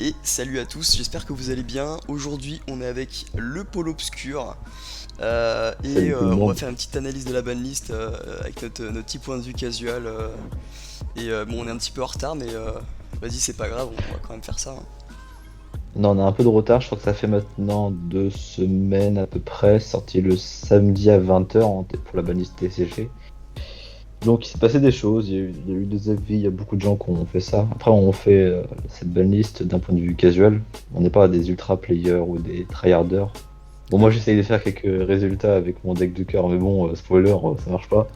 Et salut à tous, j'espère que vous allez bien. Aujourd'hui, on est avec le pôle obscur Salut tout le on va monde. faire une petite analyse de la banlist avec notre petit point de vue casual. Bon, on est un petit peu en retard, mais vas-y, c'est pas grave, on va quand même faire ça, hein. Non, on a un peu de retard, je crois que ça fait maintenant 2 semaines à peu près, sorti le samedi à 20h pour la banlist TCG. Donc il s'est passé des choses, il y a eu des avis, il y a beaucoup de gens qui ont fait ça. Après on fait cette banlist d'un point de vue casual, on n'est pas des ultra players ou des tryharders. Bon moi Oui, j'essaye de faire quelques résultats avec mon deck de cœur, mais bon, spoiler, ça marche pas.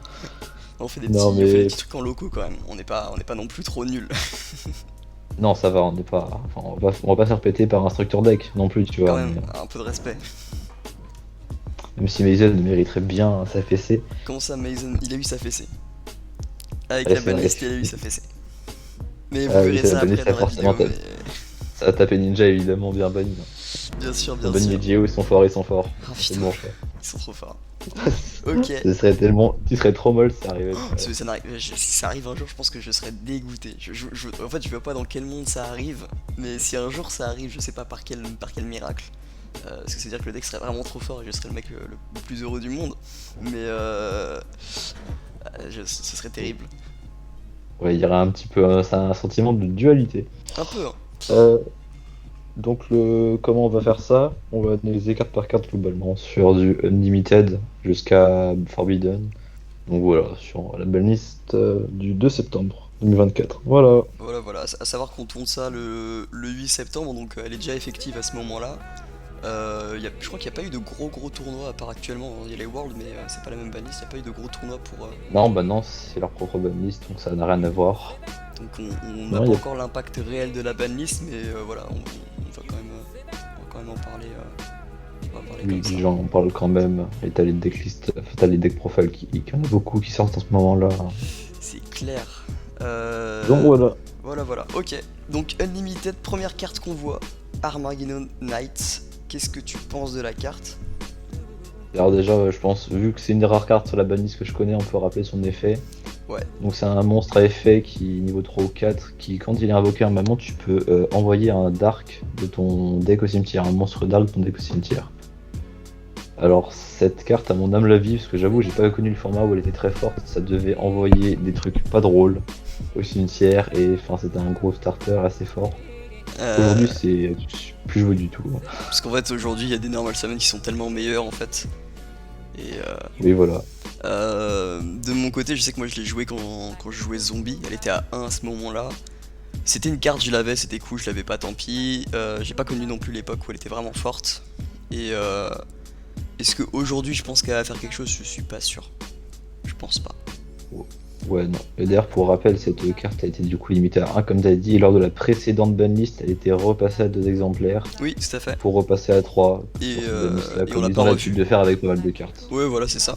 Non on fait des mais petits trucs en locaux quand même. On n'est pas non plus trop nuls. non ça va, on n'est pas. Enfin, on va pas se faire péter par un structure deck non plus, tu Quand vois, même, mais. un peu de respect. Même si Mason mériterait bien sa fessée. Comment ça, Mason, il a eu sa fessée. Avec Ouais, la c'est vrai. banlist, il a eu sa fessée. Mais vous Ah oui, verrez c'est la ça bannie, après ça dans la forcément. vidéo, mais Ça a tapé Ninja évidemment bien banni. bien sûr, Bien bien banni sûr. les Geo, ils sont forts, ils sont forts. Ah C'est putain, bon choix. ils sont trop forts. Ok. Ce serait tellement. Tu serais trop molle si ça arrivait. Si ça arrive un jour, je pense que je serais dégoûté. En fait, je vois pas dans quel monde ça arrive, mais si un jour ça arrive, je sais pas par quel miracle. Parce que c'est dire que le deck serait vraiment trop fort et je serais le mec le plus heureux du monde. Mais ce serait terrible. Ouais, il y aurait un petit peu. C'est un sentiment de dualité. Un peu, hein. Euh, donc, comment on va faire ça? On va analyser carte par carte globalement sur du Unlimited jusqu'à Forbidden. Donc voilà, sur la belle liste du 2 septembre 2024. Voilà. Voilà, voilà. À savoir qu'on tourne ça le 8 septembre, donc elle est déjà effective à ce moment-là. Je crois qu'il n'y a pas eu de gros tournois à part actuellement. Il y a les Worlds, mais c'est pas la même banlist. Il n'y a pas eu de gros tournois pour. Non, bah non, c'est leur propre bonne liste, donc ça n'a rien à voir. Donc on n'a Non, pas il y a encore l'impact réel de la banlist, mais voilà, on va quand même en parler. On va en parler Oui, comme ça. les gens en parlent quand même. Et t'as les decklist, enfin, t'as les deck profile qui en a beaucoup qui sortent en ce moment-là. C'est clair. Donc voilà. Voilà, voilà. Ok. Donc Unlimited, première carte qu'on voit. Armageddon Knight. Qu'est-ce que tu penses de la carte? Alors déjà, je pense, vu que c'est une des rares cartes sur la banlist que je connais, on peut rappeler son effet. Ouais. Donc c'est un monstre à effet qui niveau 3 ou 4, qui quand il est invoqué un moment, tu peux envoyer un dark de ton deck au cimetière, un monstre dark de ton deck au cimetière. Alors cette carte, à mon âme la vie, parce que j'avoue, j'ai pas connu le format où elle était très forte, ça devait envoyer des trucs pas drôles au cimetière, et enfin c'était un gros starter assez fort. Aujourd'hui, Euh, c'est plus joué du tout. Parce qu'en fait, aujourd'hui, il y a des normal summons qui sont tellement meilleurs en fait. Et Oui, voilà. de mon côté, je sais que moi je l'ai joué quand je jouais Zombie. Elle était à 1 à ce moment-là. C'était une carte, je l'avais, c'était cool, je l'avais pas, tant pis. J'ai pas connu non plus l'époque où elle était vraiment forte. Et est-ce qu'aujourd'hui je pense qu'elle va faire quelque chose? Je suis pas sûr. Je pense pas. Ouais, non. Et d'ailleurs, pour rappel, cette carte a été du coup limitée à 1, comme tu as dit, et lors de la précédente banlist, elle était repassée à 2 exemplaires, Oui, tout à fait. pour repasser à 3 Et, sur cette banlist-là, et on comme l'a ils pas ont l'habitude revu. de faire avec pas mal de cartes. Ouais, voilà, c'est ça.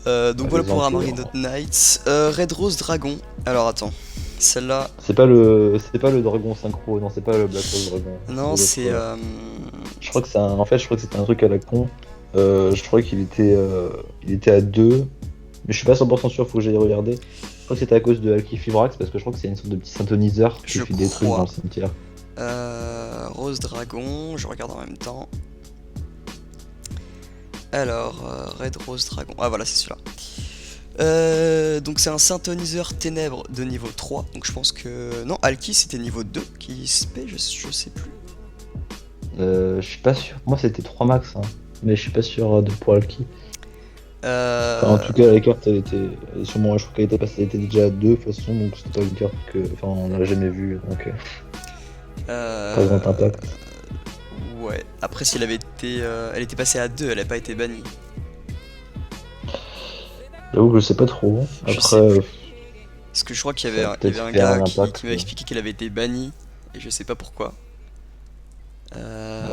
Donc Par voilà pour exemple, Armageddon Knights. Red Rose Dragon. Alors attends. Celle-là. c'est pas le dragon synchro, non, c'est pas le Black Rose Dragon, Non, c'est l'autre. c'est. Je crois que en fait, je crois que c'était un truc à la con. Je crois qu'il était à 2, mais je suis pas 100% sûr, faut que j'aille regarder. Je crois que c'était à cause de Alki Fibrax, parce que je crois que c'est une sorte de petit synthoniseur qui Je fait des trucs dans crois. le cimetière. Rose Dragon. Je regarde en même temps. Alors, Red Rose Dragon. Ah voilà, c'est celui-là. Donc c'est un synthoniseur ténèbres de niveau 3. Donc je pense que. Non, Alki c'était niveau 2 qui se paie, je sais plus. Je suis pas sûr. Moi, c'était 3 max, hein. Mais je suis pas sûr de pour Alki. Enfin, en Euh, tout cas, la carte, sûrement, je crois qu'elle était passée, elle était déjà à 2 de toute façon, donc c'était pas une carte que. Enfin, on l'a jamais vue, donc pas grand euh, impact. ouais. Après, si elle avait été. Elle était passée à 2, elle n'a pas été bannie. J'avoue que je sais pas trop. Je Après, sais plus. Parce que je crois qu'il y ça avait va un, il y peut-être avait un faire gars un qui impact. m'a expliqué qu'elle avait été bannie. Et je sais pas pourquoi. Ah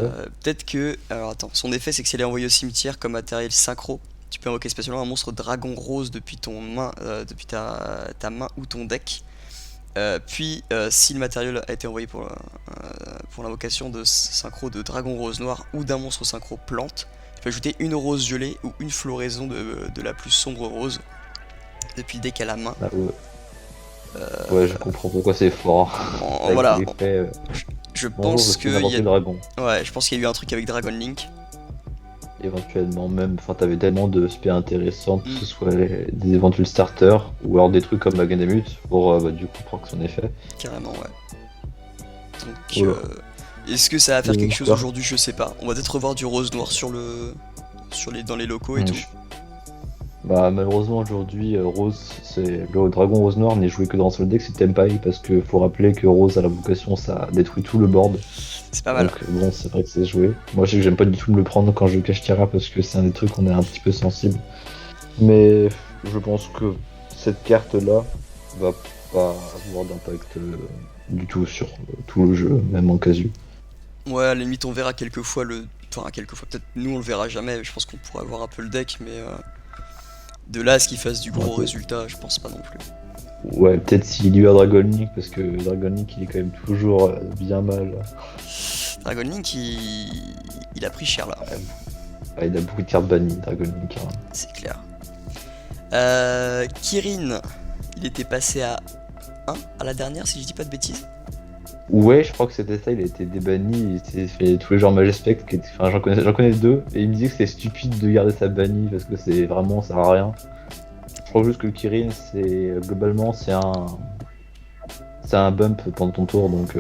ouais. Peut-être que. Alors attends, son effet c'est que si elle est envoyée au cimetière comme matériel synchro, tu peux invoquer spécialement un monstre dragon rose depuis depuis ta main ou ton deck. Puis, si le matériel a été envoyé pour l'invocation de synchro de dragon rose noir ou d'un monstre synchro plante, tu peux ajouter une rose gelée ou une floraison de la plus sombre rose depuis le deck à la main. Ah ouais. Ouais, je comprends pourquoi c'est fort. Avec Voilà, l'effet. Je Bonjour, je pense suis que n'importe quel dragon. ouais, je pense qu'il y a eu un truc avec Dragon Link. Éventuellement même, enfin t'avais tellement de spé intéressants, que Hmm, ce soit des éventuels starters, ou alors des trucs comme la Ganamut, pour du coup prendre son effet. carrément, ouais. Donc, Voilà. est-ce que ça va faire Et quelque chose j'espère. aujourd'hui? Je sais pas. On va peut-être revoir du rose noir dans les locaux et tout. Bah malheureusement aujourd'hui Rose, c'est le dragon rose noir n'est joué que dans un seul deck, c'est Tenpai, parce que faut rappeler que Rose a la vocation, ça détruit tout le board. C'est pas mal. Donc bon, c'est vrai que c'est joué. Moi je sais que j'aime pas du tout me le prendre quand je cache Tira parce que c'est un des trucs qu'on est un petit peu sensible. Mais je pense que cette carte-là va pas avoir d'impact du tout sur tout le jeu, même en casu. Ouais, à la limite, on verra quelques fois le. Enfin, quelques fois, peut-être nous on le verra jamais. Je pense qu'on pourra voir un peu le deck, mais de là à ce qu'il fasse du gros Ouais, résultat, je pense pas non plus. ouais, peut-être s'il y a Dragon Link, parce que Dragon Link il est quand même toujours bien mal. Dragon Link, il a pris cher là, Ah, il a beaucoup de cartes bannies, Dragon Link, hein. c'est clair. Kirin, il était passé à 1 à la dernière, si je dis pas de bêtises. Ouais, je crois que c'était ça, il a été débanni, il s'est fait tous les genres Majespect, enfin j'en connais deux, et il me disait que c'était stupide de garder sa bannie parce que c'est vraiment, ça sert à rien. Je crois juste que le Kirin, c'est globalement, c'est un bump pendant ton tour, donc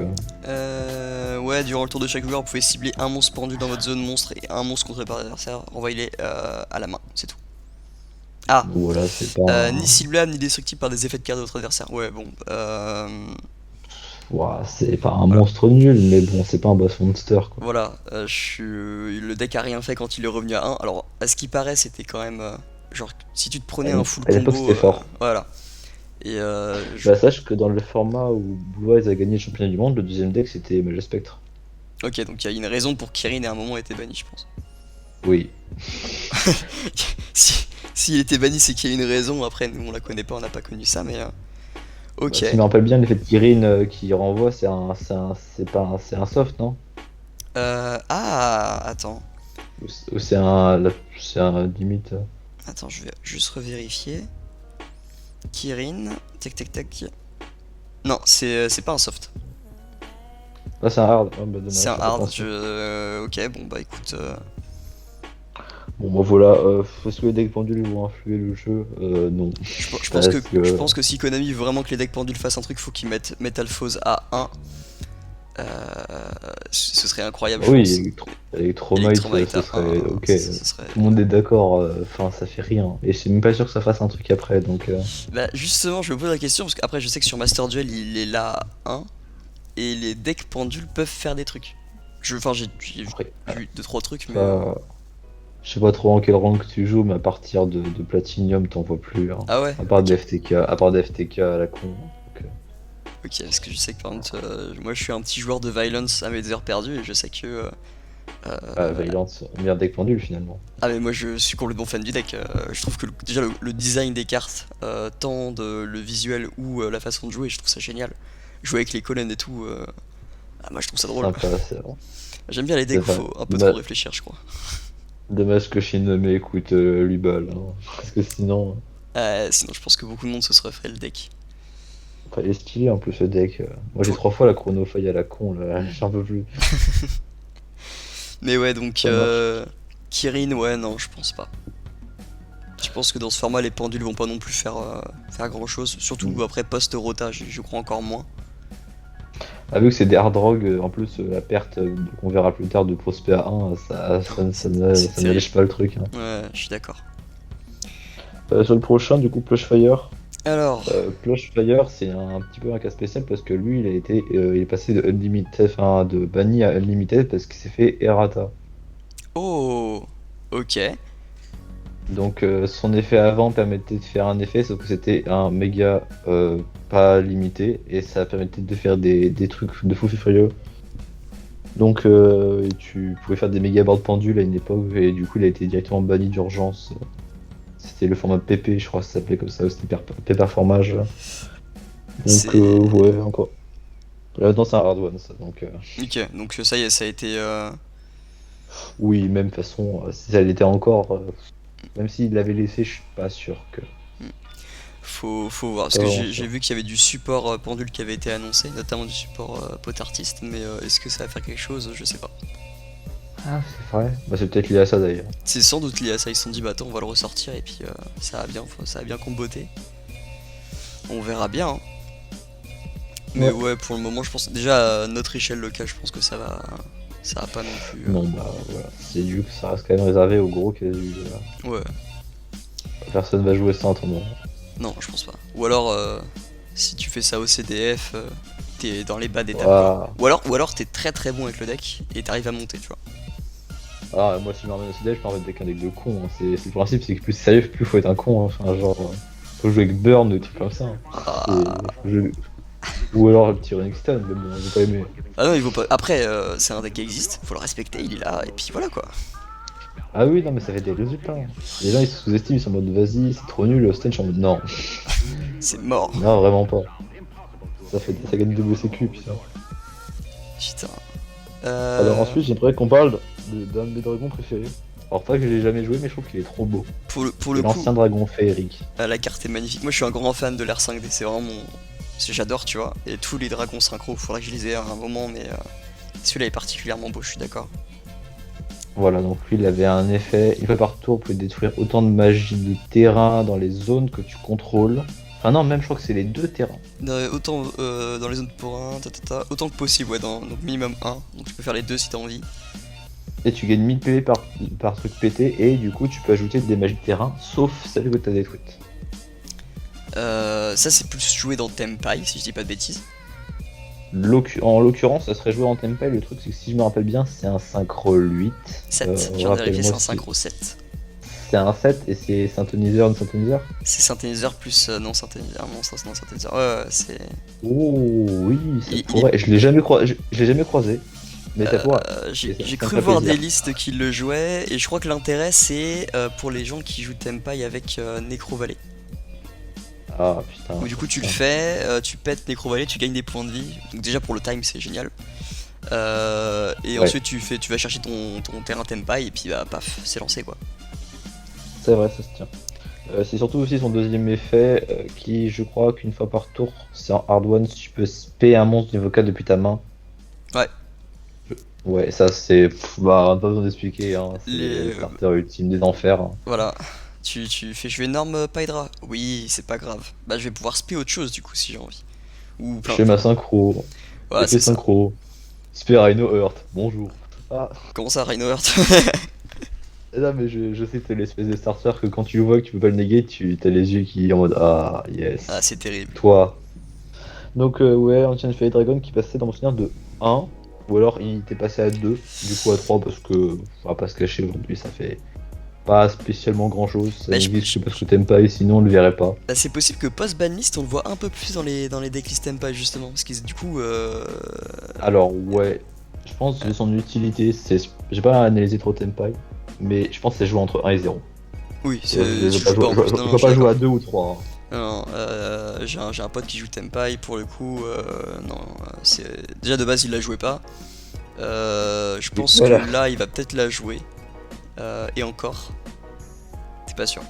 Ouais, durant le tour de chaque joueur, vous pouvez cibler un monstre pendu dans votre zone monstre et un monstre contrôlé par l'adversaire. Renvoyez-les à la main, c'est tout. Ah, voilà, c'est pas ni ciblable ni destructible par des effets de carte de votre adversaire. Ouais, bon. ouah, c'est pas un Voilà. monstre nul, mais bon, c'est pas un boss monster, quoi. Voilà, le deck a rien fait quand il est revenu à 1. Alors, à ce qui paraît, c'était quand même. Genre, si tu te prenais un full À l'époque, combo. c'était fort. Voilà. Et Bah, sache que dans le format où Blue Eyes a gagné le championnat du monde, le deuxième deck c'était Majespectre. ok, donc il y a une raison pour que Kirin ait à un moment été banni, je pense. Oui. si, S'il était banni, c'est qu'il y a une raison. Après, nous, on la connaît pas, on n'a pas connu ça, mais. Bah, Ok. si je me rappelle bien, l'effet de Kirin qui renvoie, c'est pas c'est un soft, non? Ah, attends. Ou c'est un limite. Attends, je vais juste revérifier. Kirin. Tac, tac, tac. Non, c'est pas un soft. Ah, c'est un hard. Ah, bah, C'est dommage, un j'ai pas hard. pensé. Ok, bon, bah écoute. Bon, bah voilà, est-ce que les decks pendules vont influer le jeu? Non. Parce Je que. pense que si Konami veut vraiment que les decks pendules fassent un truc, faut qu'ils mettent Metal Foes à 1. Ce serait incroyable, je Oui, pense. Electromite, Electromite ce à 1, serait ok. ce serait. Tout le monde est d'accord, enfin, ça fait rien. Et je suis même pas sûr que ça fasse un truc après, donc. Bah, justement, je me pose la question, parce qu'après, je sais que sur Master Duel, il est là à 1, et les decks pendules peuvent faire des trucs. Enfin, j'ai Après, vu 2-3 trucs, mais. pas. Je sais pas trop en quel rank tu joues, mais à partir de Platinum, t'en vois plus, hein. Ah ouais, À part ok. des FTK, à part des FTK à la con. Donc, Ok, parce que je sais que par exemple, moi je suis un petit joueur de Violence à mes heures perdues et je sais que. Vaillant, meilleur deck pendule finalement. Ah, mais moi je suis complètement fan du deck. Je trouve que déjà le design des cartes, tant le visuel ou la façon de jouer, je trouve ça génial. Jouer avec les colonnes et tout, moi je trouve ça C'est drôle. sympa, c'est vrai. J'aime bien les C'est decks où vrai. faut un peu trop réfléchir, je crois. Dommage que Shinome écoute Lubal, hein. Parce que sinon, Sinon, je pense que beaucoup de monde se serait fait le deck. enfin, il est stylé en plus le deck. Moi j'ai Toi- 3 fois la chronofaille à la con, là, j'en peux plus. Mais ouais, donc Ça marche. Kirin, ouais, non, je pense pas. Je pense que dans ce format, les pendules vont pas non plus faire grand chose. Surtout Mm. après post-rota, je crois encore moins. Ah, vu que c'est des hard rogue, en plus la perte qu'on verra plus tard de Prospect à 1, C'est ça terrible. n'allège pas le truc, hein. Ouais, je suis d'accord. Sur le prochain, du coup, Plushfire. Alors, Plushfire, c'est un petit peu un cas spécial parce que lui, il est passé de Unlimited, enfin de banni à Unlimited parce qu'il s'est fait errata. oh, ok. Donc son effet avant permettait de faire un effet, sauf que c'était un méga pas limité et ça permettait de faire des trucs de fou furieux. Donc et tu pouvais faire des méga boards pendules à une époque et du coup il a été directement banni d'urgence. C'était le format PP, je crois que ça s'appelait comme ça, ou c'était PP formage. Donc C'est. ouais, encore. Non, c'est un hard one ça. Donc Ok, donc ça y est, ça a été. oui, même de toute façon, si ça l'était encore, même s'il l'avait laissé, je suis pas sûr que. Faut voir, parce Pas que vraiment j'ai sûr. vu qu'il y avait du support pendule qui avait été annoncé, notamment du support pot artiste, mais est-ce que ça va faire quelque chose? Je sais pas. Ah, c'est vrai. Bah, c'est peut-être lié à ça d'ailleurs. C'est sans doute lié à ça, ils se sont dit bah attends on va le ressortir et puis ça va bien comboter. On verra bien, hein. Mais Ouais. ouais pour le moment je pense déjà à notre échelle locale je pense que ça va pas non plus. Non, bah voilà. C'est du coup, ça reste quand même réservé aux gros casus. Ouais, Personne va jouer ça en tournoi. non je pense pas. Ou alors si tu fais ça au CDF, t'es dans les bas d'étape quoi. Ouah. Ou alors t'es très très bon avec le deck et t'arrives à monter tu vois. Ah, moi, si je me ramène au CDF, je me ramène avec un deck de con. Hein. C'est le principe, c'est que plus sérieux, plus faut être un con. Hein. Enfin, genre, faut jouer avec Burn, des trucs comme ça. Hein. Ah, Faut jouer- Ou alors le petit Running Stone, mais bon, j'ai pas aimé. ah non il vaut pas. Après c'est un deck qui existe, faut le respecter, il est là et puis voilà quoi. Ah oui, non, mais ça fait des résultats. Hein. Les gens, ils se sous-estiment, ils sont en mode vas-y, c'est trop nul. Stone, je suis en mode non. C'est mort. Non, vraiment pas. Ça gagne double sécu, puis ça. Putain. Alors ensuite, j'aimerais qu'on parle d'un de mes dragons préférés. Alors pas que je l'ai jamais joué, mais je trouve qu'il est trop beau. Pour C'est le coup, l'ancien dragon féerique. la carte est magnifique. Moi, je suis un grand fan de l'R5D. C'est vraiment j'adore, tu vois. Et tous les dragons synchro, faudrait que je les ai à un moment, mais celui-là est particulièrement beau, je suis d'accord. Voilà, donc lui, il avait un effet. Une fois par tour, vous pouvez détruire autant de magie de terrain dans les zones que tu contrôles. Enfin non, même je crois que c'est les deux terrains. Autant dans les zones pour 1, autant que possible, ouais, donc minimum 1. Donc tu peux faire les deux si t'as envie. Et tu gagnes 1000 PV par truc pété, et du coup, tu peux ajouter des magies de terrain, sauf celles que tu as détruites. Ça, c'est plus joué dans Tempai, si je dis pas de bêtises. En l'occurrence, ça serait joué en tempo. Le truc, c'est que si je me rappelle bien, c'est un synchro 8. 7, je viens de vérifier, c'est un synchro 7. C'est un 7 et c'est synthoniseur de synthoniseur. C'est synthétiseur plus non synthétiseur, non, ça, non synthétiseur. Ouais, c'est. Oh oui, ça Il- pourrait. Je l'ai jamais croisé, mais ça pourrait. J'ai Et ça me cru ferait voir plaisir. des listes qui le jouaient et je crois que l'intérêt c'est pour les gens qui jouent Tempai avec Necro Valley. Ah putain. Où du coup tu le fais, tu pètes Necro Valley, tu gagnes des points de vie. Donc déjà pour le time c'est génial. Et Ouais. ensuite tu vas chercher ton terrain Tempai et puis bah paf, c'est lancé quoi. C'est vrai, ça se tient. C'est surtout aussi son deuxième effet qui, je crois qu'une fois par tour, c'est en hard one, tu peux spé un monstre niveau 4 depuis ta main. Ouais. Ouais, ça c'est. Bah, pas besoin d'expliquer, hein. C'est Les- le starter ultime des enfers. Hein. Voilà. Tu fais jouer énorme Paedra. Oui, c'est pas grave. Bah je vais pouvoir spé autre chose du coup si j'ai envie. Ou Je plein. fais ma synchro. Voilà, Effet c'est ça. synchro. Spé Rhino Heart. Bonjour. Ah, Comment ça, Rhino Heart? non, mais je sais que t'es l'espèce de starter que quand tu le vois que tu peux pas le néguer, tu as les yeux qui en mode ah, yes. Ah, c'est terrible. Toi. Donc, ouais, Ancient Fairy Dragon qui passait dans mon souvenir de 1, ou alors il était passé à 2, du coup à 3 parce que, on va pas se cacher aujourd'hui, ça fait pas spécialement grand chose. Ça Bah, n'existe que parce que t'aimes pas et sinon on le verrait pas. Bah, c'est possible que post-banlist on le voit un peu plus dans les decklist Tempai justement. Parce que du coup. Alors, ouais, je pense que son utilité, c'est. J'ai pas analysé trop Tenpai, mais je pense que c'est joué entre 1 et 0. Oui, Je ne tu peux joues pas en plus. pas, Non, non, peux je suis pas jouer d'accord. à 2 ou 3. Hein. Non, j'ai un pote qui joue Tempai pour le coup. Non, c'est déjà de base il la jouait pas. Je Oui, pense voilà. que là il va peut-être la jouer. Et encore. T'es pas sûr.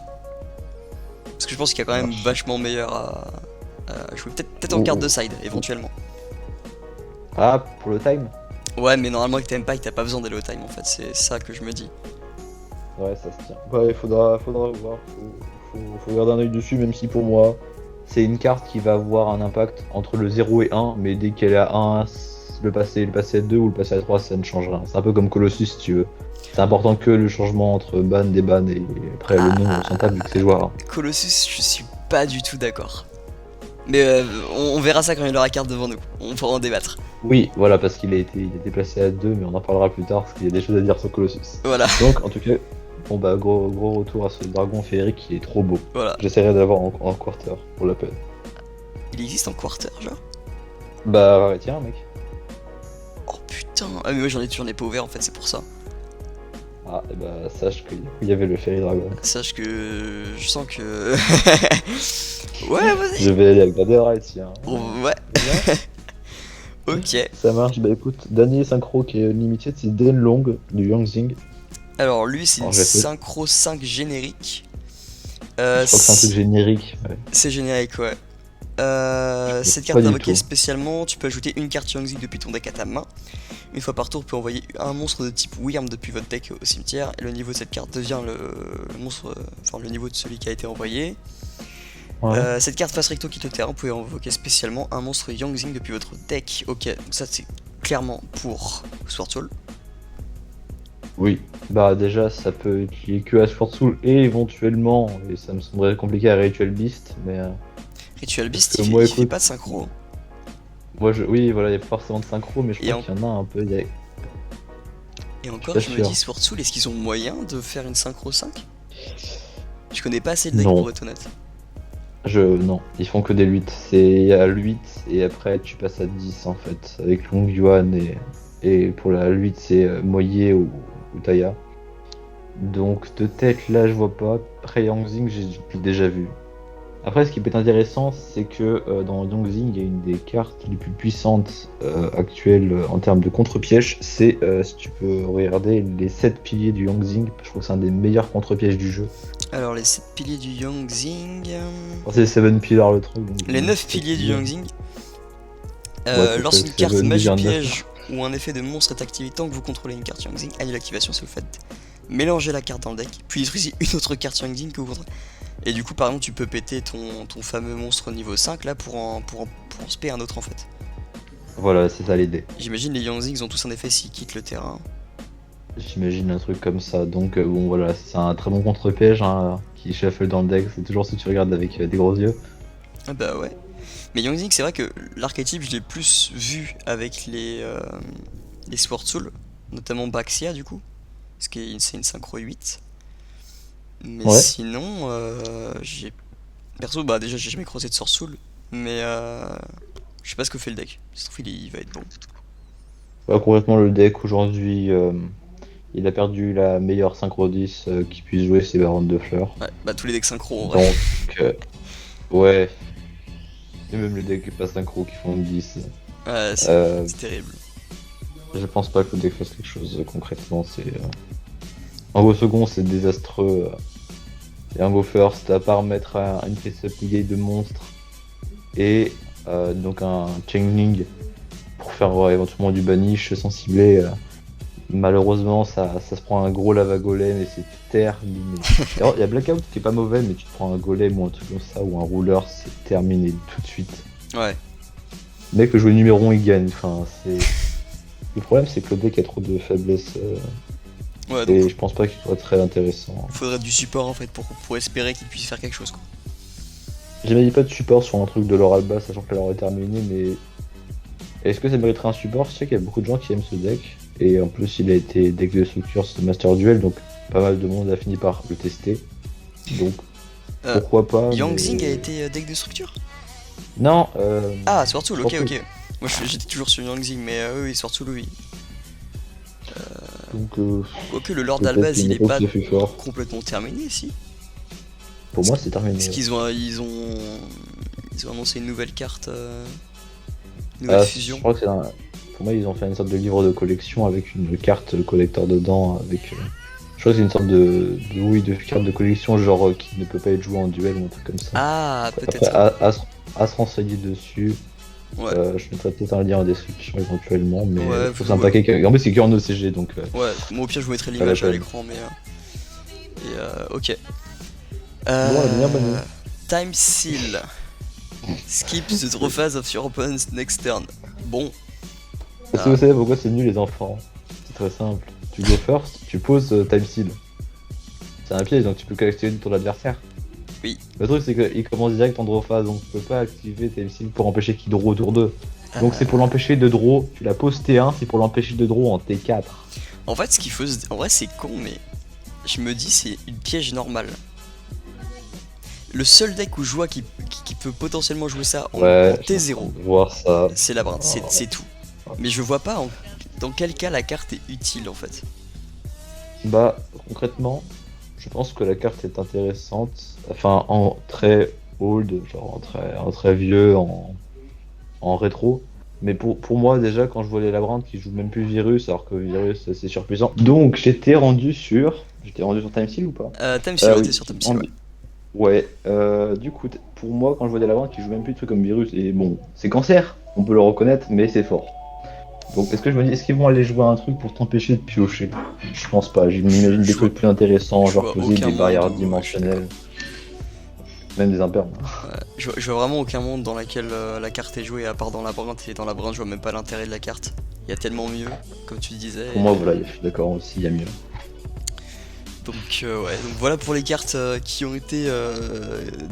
Parce que je pense qu'il y a quand même vachement meilleur à jouer. Peut-être en Oh, carte oh. de side éventuellement. Ah, pour le time? Ouais, mais normalement avec Tempai t'as pas besoin d'aller au time en fait. C'est ça que je me dis. Ouais, ça se tient. Ouais, faudra voir. Faut garder un œil dessus, même si pour moi, c'est une carte qui va avoir un impact entre le 0 et 1, mais dès qu'elle est à 1, le passer à 2 ou le passer à 3, ça ne change rien. C'est un peu comme Colossus si tu veux. C'est important que le changement entre ban, déban et après le nom, on s'en tape vu que c'est joueur. Hein. Colossus, je suis pas du tout d'accord. Mais on verra ça quand il aura la carte devant nous. On pourra en débattre. Oui, voilà, parce il a été placé à 2, mais on en parlera plus tard parce qu'il y a des choses à dire sur Colossus. Voilà, Donc, en tout cas, bon bah, gros retour à ce dragon féerique qui est trop beau. voilà. J'essaierai d'avoir en quarter pour la peine. Il existe en quarter, genre? Bah, ouais, tiens, mec. Oh putain. Ah, mais moi j'en ai pas ouvert en fait, c'est pour ça. Ah, et bah, sache qu'il y avait le Fairy Dragon. Sache que je sens que. Ouais, vas-y. Je vais aller avec Netherite, tiens. Oh, ouais, ok. Ça marche, bah écoute, dernier synchro qui est limited, c'est Denlong du Yangzing. Alors lui, c'est une Alors, je vais te- synchro 5 générique. Euh, Je crois que c'est un truc c- générique. Ouais. c'est générique, ouais. Je vois Cette pas carte est du invoquée tout. spécialement, tu peux ajouter une carte Yangzi depuis ton deck à ta main. Une fois par tour, vous pouvez envoyer un monstre de type Wyrm depuis votre deck au cimetière, et le niveau de cette carte devient le monstre, enfin le niveau de celui qui a été envoyé. Ouais. Cette carte face recto quitte le terrain, vous pouvez invoquer spécialement un monstre Yangzing depuis votre deck. Ok, donc ça c'est clairement pour Sword Soul. Oui. Bah déjà, ça peut utiliser que à Sword Soul et éventuellement, et ça me semblerait compliqué à Ritual Beast, mais Ritual parce Beast, que moi, il fait écoute, pas de synchro. oui, voilà, il y a pas forcément de synchro, mais je Et, crois en- qu'il y en a un peu. et Je suis encore, pas je me dis, sûr. Sword Soul, est-ce qu'ils ont moyen de faire une synchro 5? Je connais pas assez le deck Non, pour être honnête. non, ils font que des 8. C'est à 8 et après tu passes à 10 en fait, avec Long Yuan et pour la 8 c'est Moye ou Taya. Donc de tête là je vois pas. Après Yangzing j'ai déjà vu. Après ce qui peut être intéressant c'est que dans Yangzing il y a une des cartes les plus puissantes actuelles en termes de contre-piège. C'est si tu peux regarder les 7 piliers du Yangzing, je trouve que c'est un des meilleurs contre-pièges du jeu. Alors, les 7 piliers du Yangzing. Enfin, c'est 7 pillars le truc, donc Les j'imagine 9 que c'est piliers du 7 Yangzing. Ouais, ça fait Lorsqu'une carte 7, magie dire 9. piège ou un effet de monstre est activé tant que vous contrôlez une carte Yangzing, annule l'activation si vous faites mélanger la carte dans le deck, puis détruisez une autre carte Yangzing que vous contrôlez. Et du coup, par exemple, tu peux péter ton fameux monstre niveau 5 là pour en spé un autre en fait. Voilà, c'est ça l'idée. J'imagine les Yangzings ont tous un effet s'ils quittent le terrain. J'imagine un truc comme ça. Donc, bon, voilà, c'est un très bon contre-piège hein, qui shuffle dans le deck. C'est toujours ce que tu regardes avec des gros yeux. Ah bah ouais. Mais Yangzing, c'est vrai que l'archétype, je l'ai plus vu avec les Sword Soul, notamment Baxia du coup, parce que c'est une synchro 8. Mais Ouais. sinon, j'ai. Perso, bah déjà, j'ai jamais croisé de Sword Soul, mais je sais pas ce que fait le deck. Si ça se trouve, il va être bon. Ouais, complètement le deck aujourd'hui, il a perdu la meilleure synchro 10 qui puisse jouer, c'est Baronne de Fleurs. Ouais, bah tous les decks synchro en vrai. Donc, euh, ouais. Et même les decks pas synchro qui font 10. Ouais, Euh, c'est terrible. je pense pas que le deck fasse quelque chose concrètement. En go second, c'est désastreux. Et en go first, à part mettre une face-up negate de monstre et donc un Chaining pour faire éventuellement du banish sans cibler. Malheureusement, ça se prend un gros lava golem et c'est terminé. Alors, il y a Blackout qui est pas mauvais, mais tu te prends un golem ou un truc comme ça, ou un ruler, c'est terminé tout de suite. Ouais. Le mec peut jouer numéro 1, il gagne. Enfin, c'est... Le problème, c'est que le deck a trop de faiblesses Ouais, donc et je pense pas qu'il soit très intéressant. faudrait du support en fait pour espérer qu'il puisse faire quelque chose quoi. J'imagine pas de support sur un truc de l'or Alba, sachant que l'or est terminé, mais est-ce que ça mériterait un support? Je sais qu'il y a beaucoup de gens qui aiment ce deck, et en plus il a été deck de structure sur Master Duel, donc pas mal de monde a fini par le tester. Donc Euh, pourquoi pas, Yangzing a mais... été deck de structure? Non, Ah, Sword Soul, ok, Sword Soul. ok. Moi j'étais toujours sur Yangzing, mais oui, Sword Soul, oui. Donc Quoique le Lord peut-être Albaz qu'il il n'est est pas pas tout à fait fort. complètement terminé, si. Pour moi c'est terminé. Est-ce Ouais. qu'ils ont annoncé une nouvelle carte, une nouvelle Ah, je fusion? crois que pour moi ils ont fait une sorte de livre de collection avec une carte collector dedans, avec... Je crois que c'est une sorte oui, de carte de collection genre qui ne peut pas être jouée en duel ou un truc comme ça. Ah, Après, peut-être. à se renseigner dessus. Ouais, Je mettrai peut-être un lien en description éventuellement, mais ouais, faut un paquet. En plus, c'est que en OCG, donc ouais. Moi au pire je vous mettrai pas la l'image à peine. l'écran, mais. Ok. Bon, elle est bien bonne. Time Seal. Skip the draw phase of your opponent's next turn. Bon. Est-ce que vous savez pourquoi c'est nul, les enfants? C'est très simple. Tu go first, tu poses Time Seal. C'est un piège, donc tu peux qu'activer ton adversaire. Oui. Le truc, c'est qu'il commence direct en draw phase, donc tu peux pas activer Time Seal pour empêcher qu'il draw au tour 2. Donc c'est pour l'empêcher de draw, tu la poses T1, c'est pour l'empêcher de draw en T4. En fait, ce qu'il faut. En vrai, c'est con, mais. Je me dis, c'est une piège normale. Le seul deck où je vois qui peut potentiellement jouer ça en Ouais, T0, voir ça. c'est la brinde, c'est tout. Mais je vois pas dans quel cas la carte est utile en fait. Bah, concrètement, je pense que la carte est intéressante. Enfin, en très old, genre en très vieux, en rétro. Mais pour moi, déjà, quand je vois les labyrinthes qui jouent même plus Virus, alors que Virus c'est surpuissant. Donc, j'étais rendu sur. J'étais rendu sur Time Seal ou pas? Time Seal, ouais, Oui, t'es sur Time Seal, ouais. Ouais, du coup, pour moi, quand je vois des lavins qui jouent même plus de trucs comme virus, et bon, c'est cancer, on peut le reconnaître, mais c'est fort. Donc, est-ce que je me dis, est-ce qu'ils vont aller jouer à un truc pour t'empêcher de piocher? Je pense pas, je Je, m'imagine des je vois, trucs plus intéressants, je genre vois poser aucun des monde barrières où. Ouais, je suis d'accord. dimensionnelles, même des impermes. Ouais, je vois vraiment aucun monde dans lequel la carte est jouée, à part dans Labyrinthe. Et dans Labyrinthe, je vois même pas l'intérêt de la carte. Il y a tellement mieux, comme tu disais. Pour moi, voilà, je suis d'accord aussi, il y a mieux. Ouais, donc voilà pour les cartes qui ont été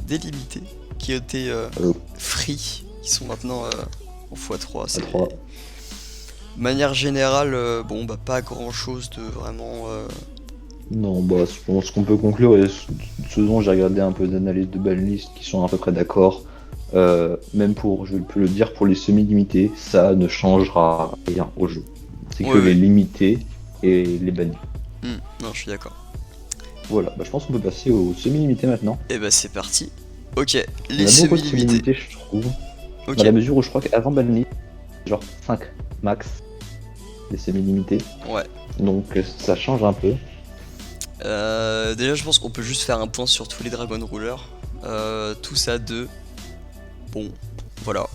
délimitées, qui ont été Euh, free, qui sont maintenant en x3. à C'est. 3. De manière générale, bon, bah pas grand chose de vraiment. Non, bah, ce qu'on peut conclure, et ce dont j'ai regardé un peu d'analyse de banlist qui sont à peu près d'accord, même pour, je peux le dire, pour les semi-limités, ça ne changera rien au jeu. C'est Ouais, que les ouais. limités et les bannis. Non, je suis d'accord. Voilà, bah, je pense qu'on peut passer aux semi-limités maintenant. Et bah c'est parti. Ok, On les a beaucoup de semi-limités. semi-limités, je trouve, dans Ok, la mesure où je crois qu'avant banlist, genre 5 max, les semi-limités. ouais. Donc ça change un peu. Déjà, je pense qu'on peut juste faire un point sur tous les Dragon Rulers. Tous à 2. Bon, voilà.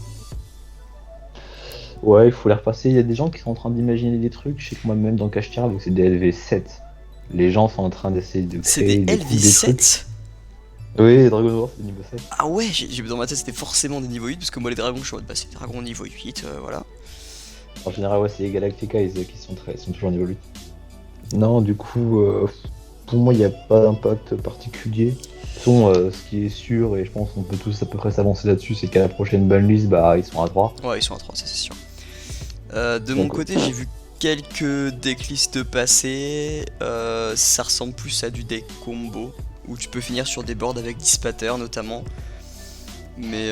Ouais, il faut les repasser. Il y a des gens qui sont en train d'imaginer des trucs. Je sais que moi-même dans Cache-Tir, c'est des LV7. Les gens sont en train d'essayer de C'est des créer des trucs. LV7. Oui, Dragon War, c'est niveau 7. Ah ouais, dans ma tête c'était forcément des niveaux 8, parce que moi les dragons, je suis en mode, bah c'est des dragons niveau 8, voilà. En général, ouais, c'est les Galactica qui sont, sont toujours niveau 8. Non, du coup, pour moi, il n'y a pas d'impact particulier. De toute façon, ce qui est sûr, et je pense qu'on peut tous à peu près s'avancer là-dessus, c'est qu'à la prochaine banlist, bah, ils sont à 3. Ouais, ils sont à 3, ça c'est sûr. De mon Donc, côté, j'ai vu quelques decklists passer. Ça ressemble plus à du deck combo, où tu peux finir sur des boards avec Dispater notamment. Mais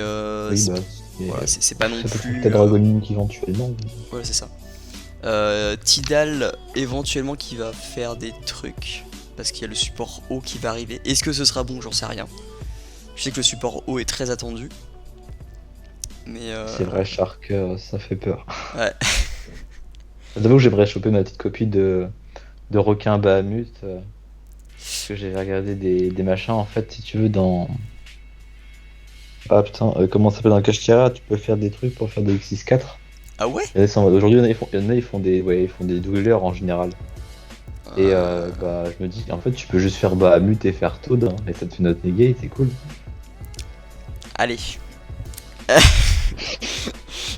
oui, bah, c'est voilà, c'est pas non à peu près plus. peut-être Dragon qui éventuellement. Voilà, c'est ça. Tidal, éventuellement, qui va faire des trucs. Parce qu'il y a le support haut qui va arriver. Est-ce que ce sera bon? J'en sais rien. Je sais que le support haut est très attendu. Mais C'est vrai, Shark, ça fait peur. ouais. D'abord, j'aimerais choper ma petite copie de requin Bahamut. Parce que j'ai regardé des machins. En fait, si tu veux, dans. Ah putain, comment ça s'appelle dans Kashtira, tu peux faire des trucs pour faire des X64. Ah ouais. Aujourd'hui, il y en a, ils font des, ouais, ils font des doubleurs en général. Et Euh, bah, je me dis, en fait, tu peux juste faire Bahamut et faire Toad, hein, et ça te fait notre negate, c'est cool. Allez.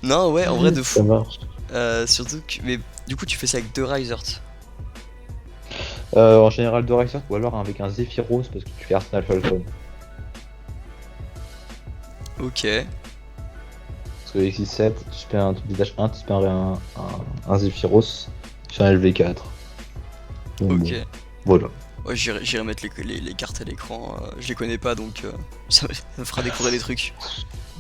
Non, ouais, en vrai, de Ça fou. marche. Surtout que. Mais du coup, tu fais ça avec deux Risers. En général, de Racer, ou alors avec un Zephyros, parce que tu fais Arsenal Falcon. Ok, Parce que X7, tu fais un dash 1, tu fais un Zephyros, tu fais un LV4. Donc ok. bon, voilà. Ouais, j'irai mettre les cartes à l'écran. Je les connais pas donc ça me fera découvrir des trucs.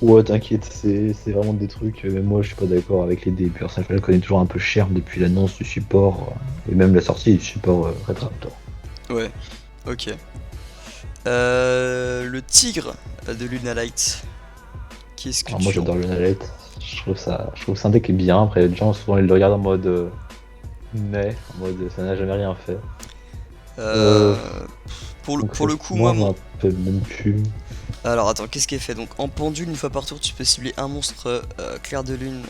Ouais, t'inquiète, c'est vraiment des trucs. Mais moi, je suis pas d'accord avec les dés. Personnellement, je le connais toujours un peu cher depuis l'annonce du support et même la sortie du support Red Raptor. Ouais, ok. Le tigre de Luna Light. Qu'est-ce que Alors moi, tu en j'adore le penses? Nalette. Je trouve que c'est un deck qui est bien. Après, les gens souvent ils le regardent en mode mais en mode ça n'a jamais rien fait. Euh, Euh, pour le coup, Concrètement, moi, je m'en rappelle même plus. Alors attends, qu'est-ce qui est fait? Donc en pendule, une fois par tour, tu peux cibler un monstre clair de lune,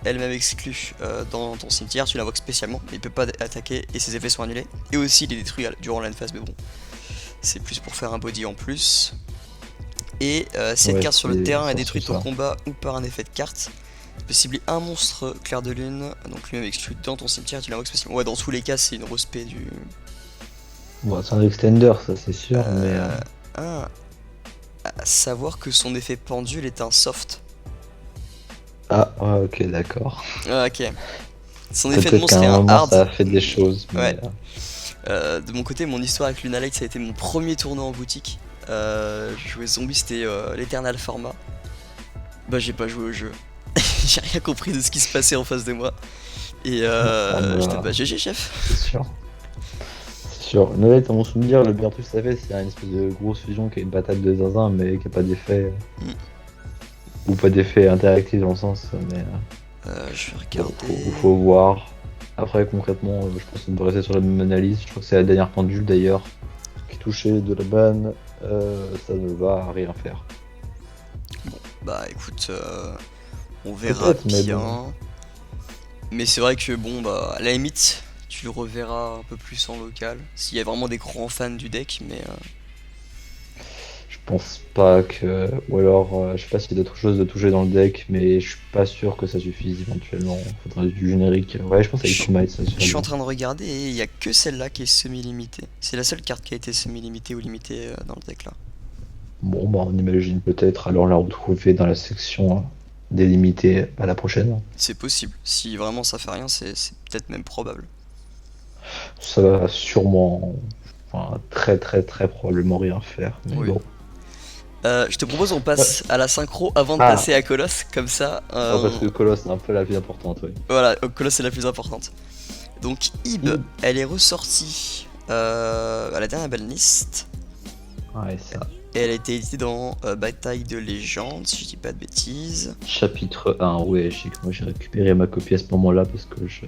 elle-même exclue dans ton cimetière, tu l'invoques spécialement, mais il peut pas attaquer et ses effets sont annulés. Et aussi il est détruit durant l'endphase, mais bon, c'est plus pour faire un body en plus. Et si cette Ouais, carte sur le terrain est c'est surtout détruite au ça. combat ou par un effet de carte, tu peux cibler un monstre clair de lune, donc lui-même exclu dans ton cimetière, tu l'invoques spécialement. Ouais, dans tous les cas, c'est une respect du. Bon, c'est un extender, ça c'est sûr, mais Ah, à savoir que son effet pendule est un soft. ah, ouais, ok, d'accord. Ah, ok. Son effet de Peut-être qu'à monstre est un un moment hard, ça a fait des mais choses, ouais. mais De mon côté, mon histoire avec Lunalight, ça a été mon premier tournoi en boutique. Je jouais zombie, c'était l'éternal format. Bah, j'ai pas joué au jeu. J'ai rien compris de ce qui se passait en face de moi. Et ah, j'étais bah, bah GG chef. c'est sûr. C'est sûr. Noël, à mon souvenir, le meilleur truc que ça fait, c'est une espèce de grosse fusion qui a une patate de zinzin, mais qui a pas d'effet. Hmm. Ou pas d'effet interactif dans le sens, mais Je vais faut, regarder. faut voir. Après, concrètement, je pense qu'on peut rester sur la même analyse. Je crois que c'est la dernière pendule d'ailleurs qui touchait de la ban. ça ne va rien faire. Bah écoute, on verra Peut-être, mais bien. bon. Mais c'est vrai que bon, bah à la limite, tu le reverras un peu plus en local. S'il y a vraiment des grands fans du deck, mais Je pense pas que. Ou alors, je sais pas s'il y a d'autres choses de toucher dans le deck, mais je suis pas sûr que ça suffise éventuellement. Faudrait du générique. Ouais, je pense avec je True Might, ça je suis en suffit. train de regarder et il y a que celle-là qui est semi-limitée. C'est la seule carte qui a été semi-limitée ou limitée dans le deck là. Bon, bah, on imagine peut-être alors la retrouver dans la section délimitée à la prochaine. C'est possible. Si vraiment ça fait rien, c'est peut-être même probable. Ça va sûrement, enfin, très très très probablement rien faire. Mais Oui. bon. Je te propose on Euh, passe à la synchro avant de Ah, passer à Colosse, comme ça, ouais, parce que Colosse c'est un peu la vie importante, oui. voilà, Colosse c'est la plus importante. Donc Ib, Il- elle est ressortie à la dernière liste. Ouais, ça. Et elle a été éditée dans Bataille de Légende, si je dis pas de bêtises. Chapitre 1, ouais, je sais que moi j'ai récupéré ma copie à ce moment-là parce que je suis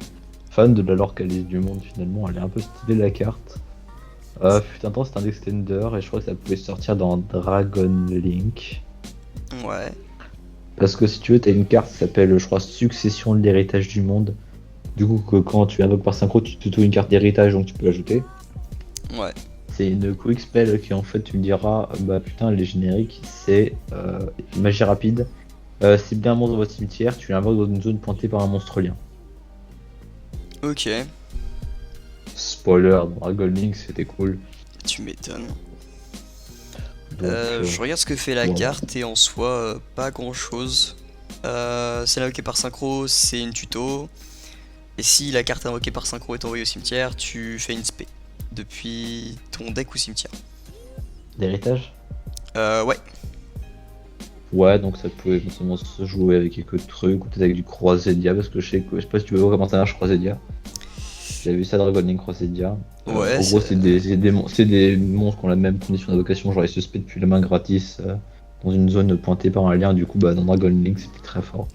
fan de la lore Calice du monde finalement, elle est un peu stylée la carte. Fut un temps c'était un extender et je crois que ça pouvait sortir dans Dragon Link. Ouais, Parce que si tu veux, t'as une carte qui s'appelle, je crois, Succession de l'héritage du monde. Du coup, que quand tu invoques par synchro, tu te une carte d'héritage donc tu peux l'ajouter. ouais. C'est une quick spell qui en fait tu me diras, bah putain, les génériques, c'est magie rapide. Cible bien un monstre dans votre cimetière, tu l'invoques dans une zone pointée par un monstre lien. Ok, Spoiler, dans Dragon Link c'était cool. tu m'étonnes. Donc Je regarde ce que fait la voilà. carte et en soi, pas grand chose. C'est invoqué par synchro, c'est une tuto. Et si la carte invoquée par synchro est envoyée au cimetière, tu fais une spé. Depuis ton deck ou cimetière. L'héritage? Ouais, Ouais, donc ça peut éventuellement se jouer avec quelques trucs, ou peut-être avec du Croisédia, parce que je sais pas si tu veux voir comment ça marche Croisédia. J'avais vu ça dans Dragon Link Croisédia. ouais, En gros, c'est des monstres qui ont la même condition d'invocation, genre ils se spé depuis la main gratis dans une zone pointée par un lien, du coup, bah dans Dragon Link c'était très fort.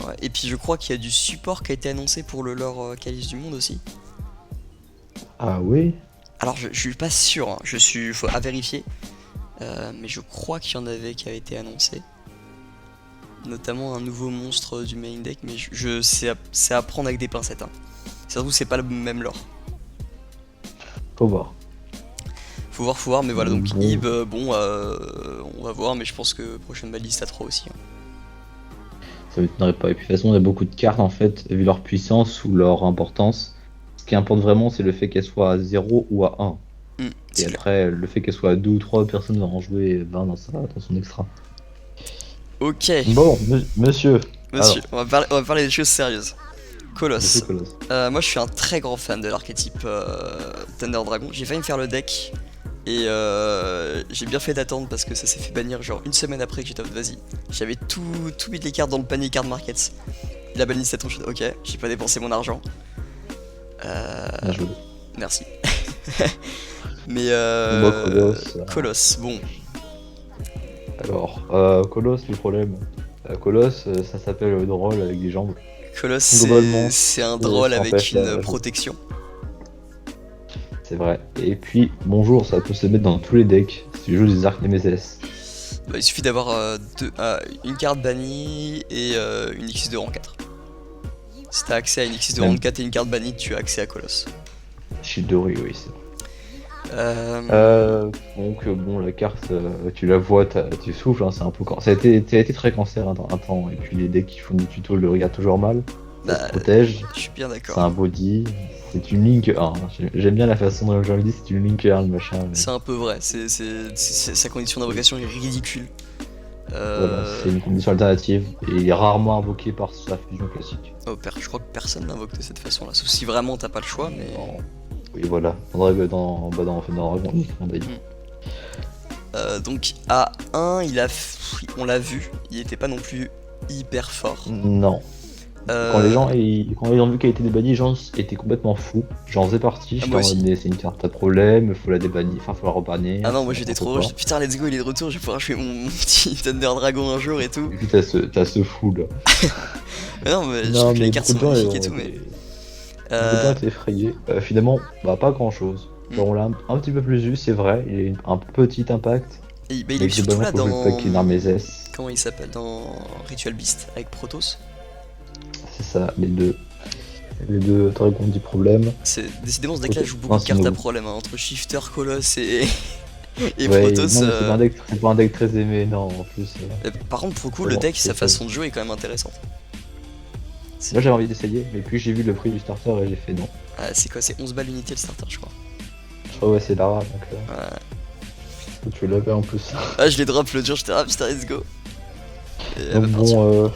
ouais. Et puis je crois qu'il y a du support qui a été annoncé pour le lore Calice du Monde aussi. Ah oui? Alors je suis pas sûr, hein. Faut à vérifier. Mais je crois qu'il y en avait qui avait été annoncé. Notamment un nouveau monstre du main deck, mais c'est à prendre avec des pincettes. Hein. Surtout c'est pas le même lore. Faut voir. Faut voir, mais voilà, donc Bon, Ib, bon, on va voir, mais je pense que prochaine balise à 3 aussi. Hein. ça m'étonnerait pas. Et puis de toute façon, il y a beaucoup de cartes en fait, vu leur puissance ou leur importance. Ce qui importe vraiment, c'est le fait qu'elles soient à 0 ou à 1. Et C'est clair. après, le fait qu'elles soient à 2 ou 3 personnes vont en jouer 20 dans son extra. Ok, Bon, monsieur. monsieur, Alors, on va parler des choses sérieuses. monsieur Colosse. Colosse. Moi je suis un très grand fan de l'archétype Thunder Dragon. J'ai failli me faire le deck et j'ai bien fait d'attendre parce que ça s'est fait bannir genre une semaine après que j'étais en mode vas-y. J'avais tout mis les cartes dans le panier card markets. La banliste à ton shot, ok, j'ai pas dépensé mon argent. Bien joué. Merci. Mais Bon, Colosse. Colosse, bon. Alors, Colosse, le problème. Colosse, ça s'appelle drôle avec des jambes. Colosse Globalement, c'est un drôle ça avec empêche la, une la jouer. protection. C'est vrai. Et puis, bonjour, ça peut se mettre dans tous les decks. Si tu joues des arcs Nemesis. Bah, il suffit d'avoir une carte bannie et une X de rang 4. Si t'as accès à une X de rang Même 4 et une carte bannie, tu as accès à Colosse. Shidori, oui, c'est vrai. Donc, bon, la carte, tu la vois, tu souffles, hein, c'est un peu. Ça a été très cancer un temps. Et puis, les decks qui font du tuto le regardent toujours mal. Ça se bah, protège. je suis bien C'est d'accord. un body. C'est une Link 1. J'aime bien la façon dont je le dis, c'est une Link 1, le machin. Mais C'est un peu vrai, sa condition d'invocation est ridicule. voilà, Euh... c'est une condition alternative. Et il est rarement invoqué par sa fusion classique. Oh, je crois que personne l'invoque de cette façon-là, sauf si vraiment t'as pas le choix, mais... Oui, voilà. Dans Dragon Link, on a dit. Donc à 1, on l'a vu, il était pas non plus hyper fort. Non. Euh... Quand ils ont vu qu'elle était débannie, les gens étaient complètement fous. J'en faisais partie, j'étais moi en mode, aussi. mais c'est une carte à problème, faut la débannir, enfin faut la rebannir, Ah non, moi c'est j'étais n'importe trop quoi. heureux, putain let's go, il est de retour, je vais pouvoir jouer mon petit Thunder Dragon un jour et tout. Et puis t'as ce fou là. Mais non, mais je trouve Non, que les mais cartes beaucoup sont de gens magnifiques et tout, mais... beaucoup de gens Euh... étaient effrayés. Finalement, bah pas grand chose. Hmm. Genre, on l'a un petit peu plus vu, c'est vrai, il a un petit impact, Et, bah, il est mais surtout globalement, là pour jouer le dans. pack Narmezes, Comment il s'appelle? Dans Ritual Beast avec Protoss. c'est ça, les deux. Les deux dragons 10 problèmes. Décidément, ce deck-là Proto- joue beaucoup Non, de c'est cartes à nouveau. problème, hein, entre Shifter, Coloss et Ouais, Protoss. non, mais c'est pas un deck très aimé, non, en plus. Par contre, pour le coup, le Bon, deck, c'est sa ça. façon de jouer est quand même intéressante. Là, C'est j'avais envie d'essayer, mais puis j'ai vu le prix du starter et j'ai fait non. c'est quoi? C'est 11 balles l'unité le starter, je crois. Je crois, ouais, c'est Lara, donc Ouais. tu l'avais en plus. Ah, je l'ai drop l'autre jour, j'étais ah putain, let's go. Et elle Donc, va partir.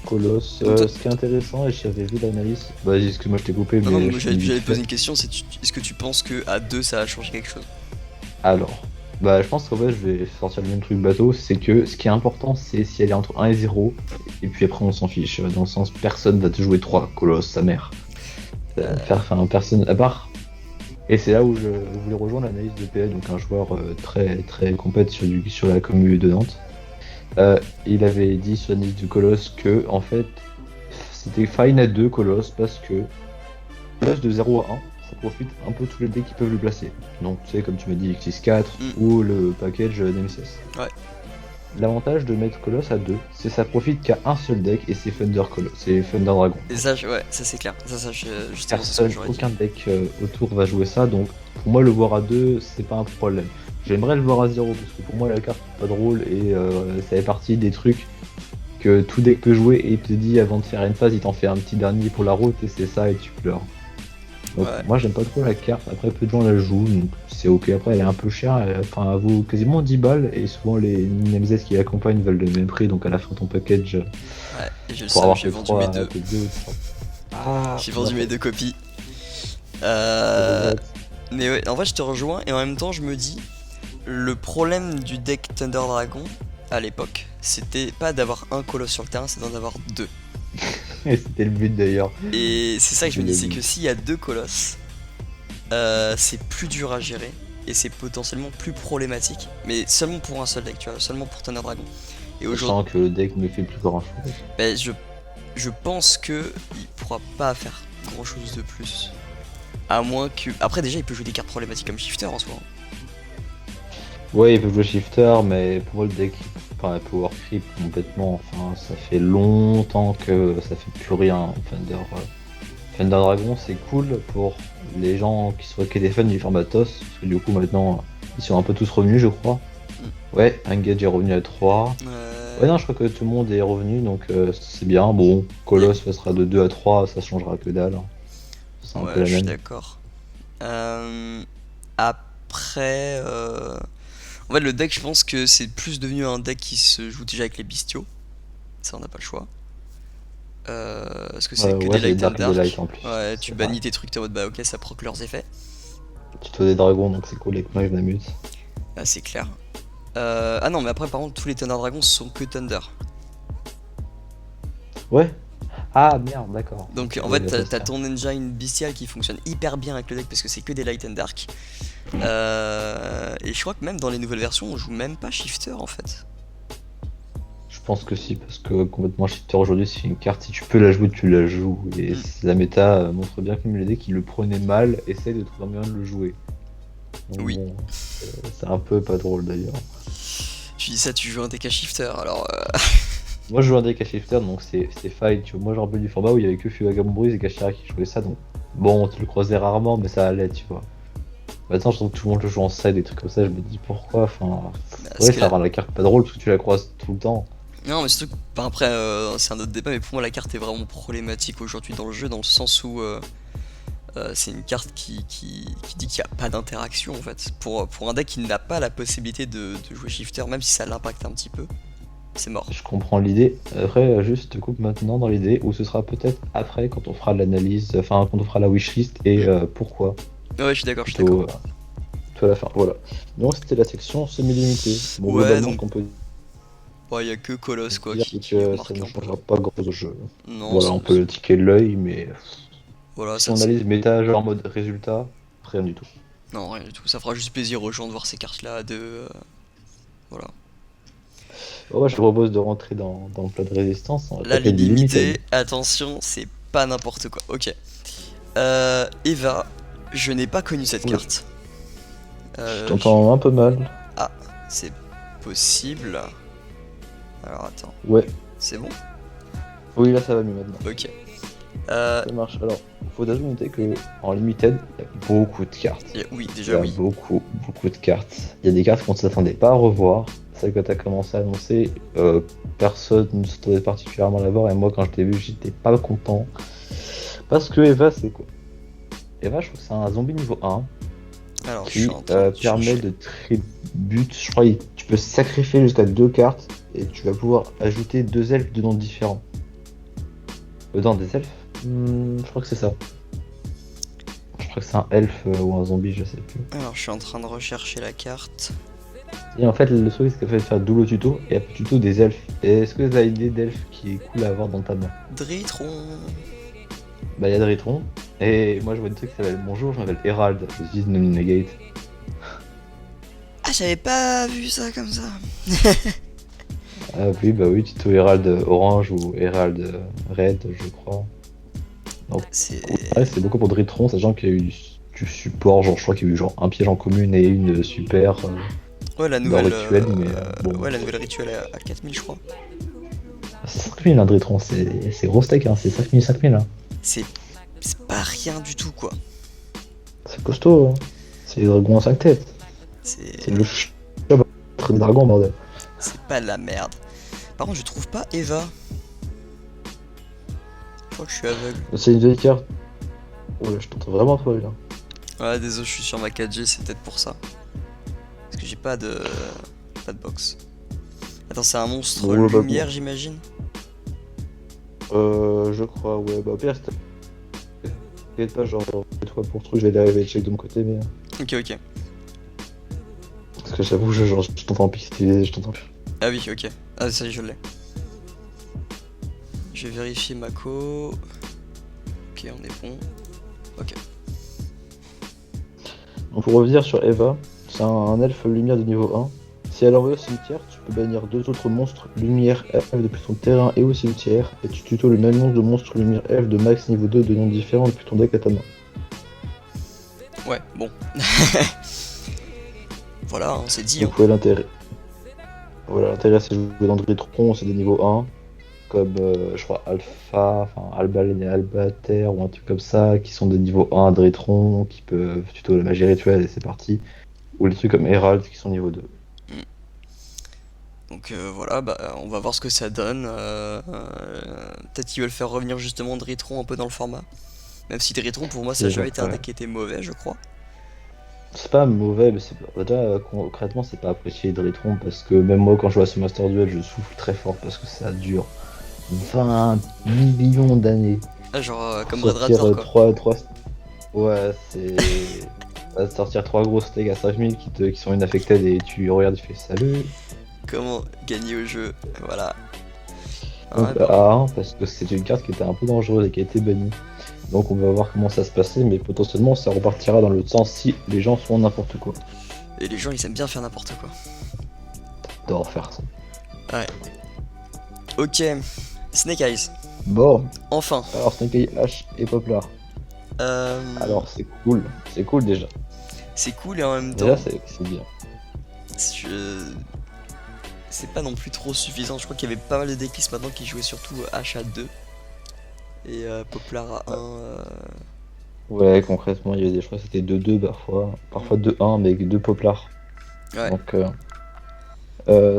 Colosse, Donc, ce qui est intéressant, et j'avais vu l'analyse. Vas-y, excuse-moi, je t'ai coupé, non, non, mais mais moi je finis j'allais vite te poser fait. une question, est-ce que tu penses que à 2 ça a changé quelque chose? Alors, bah, je pense qu'en fait, je vais sortir le même truc bateau, c'est que ce qui est important, c'est si elle est entre 1 et 0, et puis après, on s'en fiche. Dans le sens, personne va te jouer 3 Colosse, sa mère. Enfin, personne, à part. Et c'est là où je voulais rejoindre l'analyse de PL, donc un joueur très très compète sur la commune de Nantes. Il avait dit sur l'analyse du Colosse que en fait c'était fine à 2 Colosse parce que Colosse de 0 à 1, ça profite un peu tous les decks qui peuvent le placer. Donc tu sais comme tu m'as dit X4 Hmm. ou le package Nemesis. Ouais. L'avantage de mettre Colosse à 2, c'est que ça profite qu'à un seul deck et c'est Thunder Colosse, c'est Thunder Dragon. Et ça, ouais, ça c'est clair. Justement, c'est ce que Personne, j'aurais dit. aucun deck autour va jouer ça, donc pour moi le voir à 2 c'est pas un problème. J'aimerais le voir à 0 parce que pour moi la carte est pas drôle et ça fait partie des trucs que tout deck peut jouer et il te dit avant de faire une phase il t'en fait un petit dernier pour la route et c'est ça et tu pleures. Donc Ouais. moi j'aime pas trop la carte, après peu de gens la jouent, donc c'est ok, après elle est un peu chère, enfin elle vaut quasiment 10 balles et souvent les MZ qui l'accompagnent veulent le même prix donc à la fin ton package Ouais, et j'ai le pour seum, avoir j'ai que vendu mes 3 deux. que 2 Ah, J'ai vendu mes deux copies. Euh, mais ouais, en vrai, je te rejoins et en même temps, je me dis, le problème du deck Thunder Dragon à l'époque, c'était pas d'avoir un colosse sur le terrain, c'est d'en avoir deux. Et c'était le but d'ailleurs. Et c'est ça que je me Je dis, l'ai c'est dit. que s'il y a deux colosses, c'est plus dur à gérer et c'est potentiellement plus problématique, mais seulement pour un seul deck, tu vois, seulement pour Thunder Dragon. Et aujourd'hui, Sachant que le deck ne fait plus grand chose. ben, je pense que il pourra pas faire grand chose de plus. À moins que. Après, déjà, il peut jouer des cartes problématiques comme Shifter en soi. Ouais, il peut jouer shifter, mais pour moi le deck, enfin, power creep complètement. Enfin, ça fait longtemps que ça fait plus rien. Thunder Dragon, c'est cool pour les gens qui étaient fans du format TOS, parce que du coup maintenant ils sont un peu tous revenus, je crois. Ouais, Engage est revenu à 3. Ouais, non, je crois que tout le monde est revenu, donc c'est bien. Bon, Coloss passera de 2 à 3, ça changera que dalle. C'est un peu Ouais, la je suis même. d'accord. Après. En fait, le deck, je pense que c'est plus devenu un deck qui se joue déjà avec les bestiaux. Ça, on n'a pas le choix. Parce que c'est que Ouais, des c'est des light and Dark et des Light dark. en plus. Ouais, tu C'est vrai. bannis tes trucs, t'es en mode bah ok, ça proc leurs effets. Tuto des dragons, donc c'est cool, les Knives Namut. Ah, c'est clair. Ah non, mais après, par contre, tous les Thunder Dragons sont que Thunder. Ouais. Ah merde, d'accord. Donc en Ouais, fait, il y a ça, t'as ça. ton engine bestial qui fonctionne hyper bien avec le deck parce que c'est que des light and dark. Et je crois que même dans les nouvelles versions, on joue même pas Shifter en fait. Je pense que si, parce que complètement shifter aujourd'hui, c'est une carte, si tu peux la jouer, tu la joues. Et Hmm. la méta montre bien que même les decks qui le prenaient mal essayent de trouver un moyen de le jouer. Donc Oui. bon, c'est un peu pas drôle d'ailleurs. Tu dis ça, tu joues un deck à Shifter, alors. Moi je joue un deck à shifter, donc c'est fine. Tu vois, moi je rappelle du format où il y avait que Fuagamombrise et Kashira qui jouaient ça, donc bon, tu le croisais rarement, mais ça allait, tu vois. Maintenant, je trouve que tout le monde le joue en side, des trucs comme ça, je me dis pourquoi, enfin. Parce Ouais, que ça là. rend la carte pas drôle parce que tu la croises tout le temps. Non, mais surtout que. Enfin, après, c'est un autre débat, mais pour moi, la carte est vraiment problématique aujourd'hui dans le jeu, dans le sens où. C'est une carte qui dit qu'il n'y a pas d'interaction en fait. Pour un deck qui n'a pas la possibilité de jouer Shifter, même si ça l'impacte un petit peu, c'est mort. Je comprends l'idée. Après, juste te coupe maintenant dans l'idée où ce sera peut-être après quand on fera l'analyse, enfin quand on fera la wishlist et pourquoi. Ouais, je suis d'accord, je suis Plutôt, d'accord. plutôt à la fin. Voilà. Donc c'était la section semi-limitée. Bon, Ouais, globalement, ce donc, qu'on peut il y a que Coloss quoi dire, c'est qui que ça remarque ne un peu. changera pas grand-chose au jeu. Non, Voilà, on peut le tiquer de l'œil, mais voilà, si on analyse méta, genre en mode résultat, rien du tout. non, rien du tout. Ça fera juste plaisir aux gens de voir ces cartes-là, voilà. Bon, moi, je te propose de rentrer dans le plat de résistance. On va Là, taper du limited. l'illimité, attention, c'est pas n'importe quoi. Ok. Eva, Je n'ai pas connu cette Oui. carte. Je t'entends un peu mal. Ah, c'est possible. Alors attends, Ouais. c'est bon? Oui, là ça va mieux maintenant. Ok. Ça marche. Alors, faut déjà noter que en limited, il y a beaucoup de cartes. Oui, Il y déjà a oui. beaucoup de cartes. Il y a des cartes qu'on ne s'attendait pas à revoir. Celle que tu as commencé à annoncer, personne ne s'attendait particulièrement à la voir. Et moi, quand je l'ai vu, j'étais pas content. Parce que Eva, c'est quoi? Eva, je trouve que c'est un zombie niveau 1 Alors, je suis qui en train de permet chercher. de tribute. Je crois que tu peux sacrifier jusqu'à 2 cartes et tu vas pouvoir ajouter 2 elfes de noms différents. Non, des elfes? Je crois que c'est ça. Je crois que c'est un elfe ou un zombie, je sais plus. Alors, je suis en train de rechercher la carte. Et en fait, le truc, c'est qu'elle fait faire double tuto et après tuto des elfes. Et est-ce que tu as une idée d'elfe qui est cool à avoir dans ta main? Dritron. Bah, il y a Dritron. Et moi, je vois une truc qui s'appelle Bonjour, je m'appelle Herald. Je suis de Negate. Ah, j'avais pas vu ça comme ça. Ah oui, bah oui, tuto Herald orange ou Herald red, je crois. Donc, C'est. ouais, c'est beaucoup pour Dritron, sachant qu'il y a eu du support. Genre, je crois qu'il y a eu genre un piège en commune et une super Ouais, la dans nouvelle. rituel, mais bon. Ouais, la nouvelle rituelle à 4000, je crois. C'est 5000 un Dritron, c'est gros steak, hein, c'est 5000 hein. C'est. C'est pas rien du tout, quoi. C'est costaud, hein. C'est les dragons à 5 têtes. C'est. C'est le des dragons, bordel. C'est pas de la merde. Par contre, je trouve pas Eva. Je crois que je suis aveugle. C'est une vieille carte. Oh là, je t'entends vraiment pas là. Ouais, désolé, je suis sur ma 4G, c'est peut-être pour ça. Parce que j'ai pas de. Pas de box. Attends, c'est un monstre Bon, bah, lumière, j'imagine? Je crois, ouais. Bah, pire, t'inquiète pas, genre, toi pour le truc, je vais aller arriver check de mon côté, mais. Ok, ok. Parce que j'avoue, je t'entends pixelisé, je t'entends plus. Ah oui, ok. Ah, ça y est, je l'ai. Je vais vérifier Mako. Ok, on est bon. Ok. Donc, pour revenir sur Eva, c'est un elfe lumière de niveau 1. Si elle envoie au cimetière, tu peux bannir 2 autres monstres lumière elfe depuis ton terrain et au cimetière, et tu tutos le même nombre de monstres lumière elfe de max niveau 2 de noms différents depuis ton deck à ta main. Ouais, bon. Voilà, hein, c'est dit. Hein. Donc, ouais, l'intérêt. Voilà, l'intérêt c'est de jouer dans Dritron, c'est des niveaux 1, comme je crois Alpha, enfin Albalen et Albater ou un truc comme ça, qui sont des niveaux 1 à Dritron, qui peuvent tuto la magie rituelle et c'est parti. Ou les trucs comme Herald qui sont niveau 2. Donc voilà, bah, on va voir ce que ça donne. Peut-être qu'ils veulent faire revenir justement Dritron un peu dans le format. Même si Dritron, pour moi, ça n'a jamais été un deck qui était mauvais, je crois. C'est pas mauvais, mais c'est déjà concrètement c'est pas apprécié Dritron parce que même moi quand je joue à ce Master Duel je souffle très fort parce que ça dure 20 millions d'années. Ah, genre comme Sortir Red Razor, quoi. 3. Ouais, c'est. Va sortir 3 gros steaks à 5000 qui sont inaffected et tu regardes, tu fais salut. Comment gagner au jeu, voilà. Donc Ouais, bah, à 1 parce que c'est une carte qui était un peu dangereuse et qui a été bannie. Donc on va voir comment ça se passait, mais potentiellement ça repartira dans l'autre sens si les gens font n'importe quoi. et les gens, ils aiment bien faire n'importe quoi. D'en faire ça. Ouais. Ok, Snake Eyes. Bon, Enfin. alors Snake Eye H et Poplar. Alors c'est cool déjà. C'est cool et en même Déjà temps, c'est bien. c'est pas non plus trop suffisant. Je crois qu'il y avait pas mal de decklists maintenant qui jouaient surtout H à 2 et Poplar à 1. Ouais, concrètement, il y avait des choix, c'était 2-2 parfois 2-1 mais avec 2 Poplars. Ouais, Donc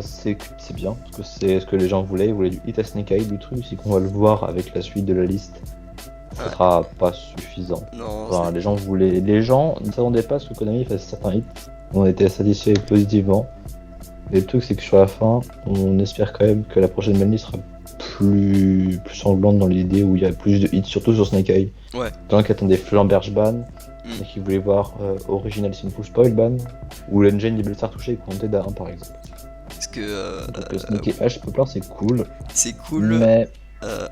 c'est bien, parce que c'est ce que les gens voulaient, ils voulaient du hit à Snake Eye, du truc, c'est qu'on va le voir avec la suite de la liste. Ça Ouais. sera pas suffisant. non, Enfin, les gens ne s'attendaient pas à ce que Konami fasse certains hits. On était satisfaits positivement. Mais le truc, c'est que sur la fin, on espère quand même que la prochaine manie sera plus sanglante dans l'idée où il y a plus de hits, surtout sur Snake Eye. ouais. Tant qui attendaient Flamberge ban, Mm. et qui voulaient voir Original Sinful Spoil ban, ou l'engine des Belstar touché et Compted à 1 par exemple. Parce que Donc Snake Eye H Poplar c'est cool, c'est cool. mais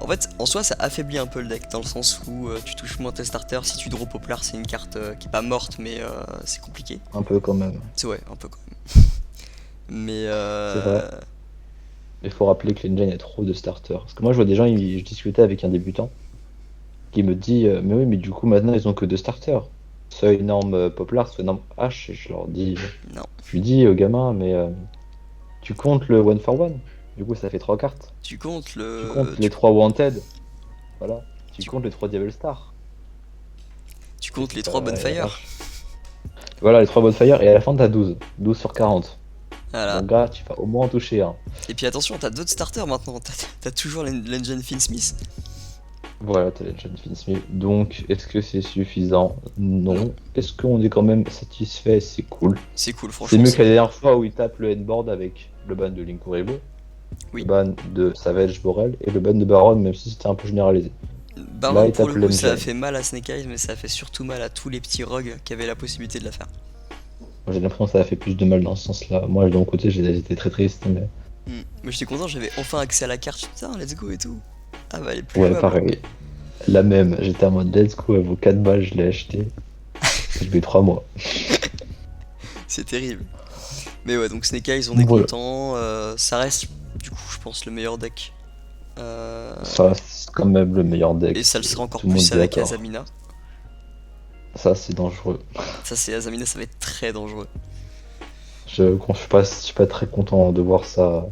En fait, en soi, ça affaiblit un peu le deck dans le sens où tu touches moins tes starters. Si tu drop Poplar, c'est une carte qui est pas morte, mais c'est compliqué. un peu quand même. C'est ouais, un peu quand même. Mais C'est vrai. Il faut rappeler que l'engine a trop de starters. Parce que moi je vois des gens, je discutais avec un débutant qui me dit mais oui mais du coup maintenant ils ont que 2 starters. soit une arme populaire, soit une arme H, et je leur dis, Non. je lui dis aux gamins, mais tu comptes le one for one? Du coup, ça fait 3 cartes. Tu comptes Tu comptes le. les 3 Wanted? Voilà. Tu Tu, comptes les 3 Devil Star? tu Et comptes les puis, 3 et Bonfire. voilà, les 3 Bonfire, et à la fin, t'as 12. 12 sur 40. Voilà. Donc, gars, tu vas au moins en toucher un. Et puis attention, t'as d'autres starters maintenant. T'as toujours l'engine Finsmith. Voilà, t'as les John Finsmith. Donc, est-ce que c'est suffisant? Non. Non. Est-ce qu'on est quand même satisfait? C'est cool. C'est cool, C'est franchement. mieux que la dernière fois où il tape le headboard avec le ban de Linkuriboh, le Oui. ban de Savage Borel et le ban de Baron, même si c'était un peu généralisé. Là, Baron, il pour tape le coup, ça a l'engine. fait mal à Snake Eyes, mais ça a fait surtout mal à tous les petits rogues qui avaient la possibilité de la faire. Moi, j'ai l'impression que ça a fait plus de mal dans ce sens-là. Moi, de mon côté, j'étais très triste, mais Mais j'étais content, j'avais enfin accès à la carte. Putain, let's go et tout. Ah bah, elle est plus ouais, jouable. pareil. La même, j'étais en mode let's go, elle vaut 4 balles, je l'ai acheté. Je vais 3 mois. C'est terrible. Mais ouais, donc Snake Eyes, on est Voilà. content. Ça reste, du coup, je pense, le meilleur deck. Ça reste quand même le meilleur deck. Et ça le sera encore Tout le monde plus est avec d'accord. Azamina. Ça, c'est dangereux. Ça, c'est Azamina, ça va être très dangereux. Je suis pas très content de voir ça.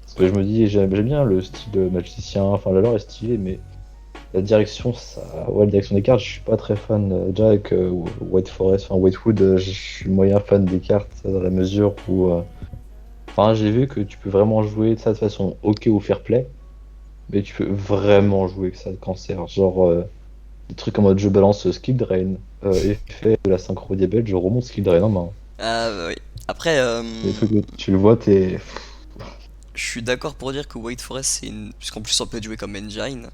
Parce que je me dis, j'aime bien le style magicien, enfin la lore est stylée, mais la direction, ça. Ouais, la direction des cartes, je suis pas très fan. Déjà avec White Forest, enfin Whitewood, je suis moyen fan des cartes dans la mesure où. Enfin, j'ai vu que tu peux vraiment jouer de ça de façon ok ou fair play, mais tu peux vraiment jouer que ça de cancer. Genre, des trucs en mode je balance Skill Drain, effet de la synchro diabète, je remonte Skill Drain en main. Ah bah oui. Après, Des trucs où tu le vois, t'es. je suis d'accord pour dire que White Forest, c'est une. Puisqu'en plus, on peut être joué comme engine.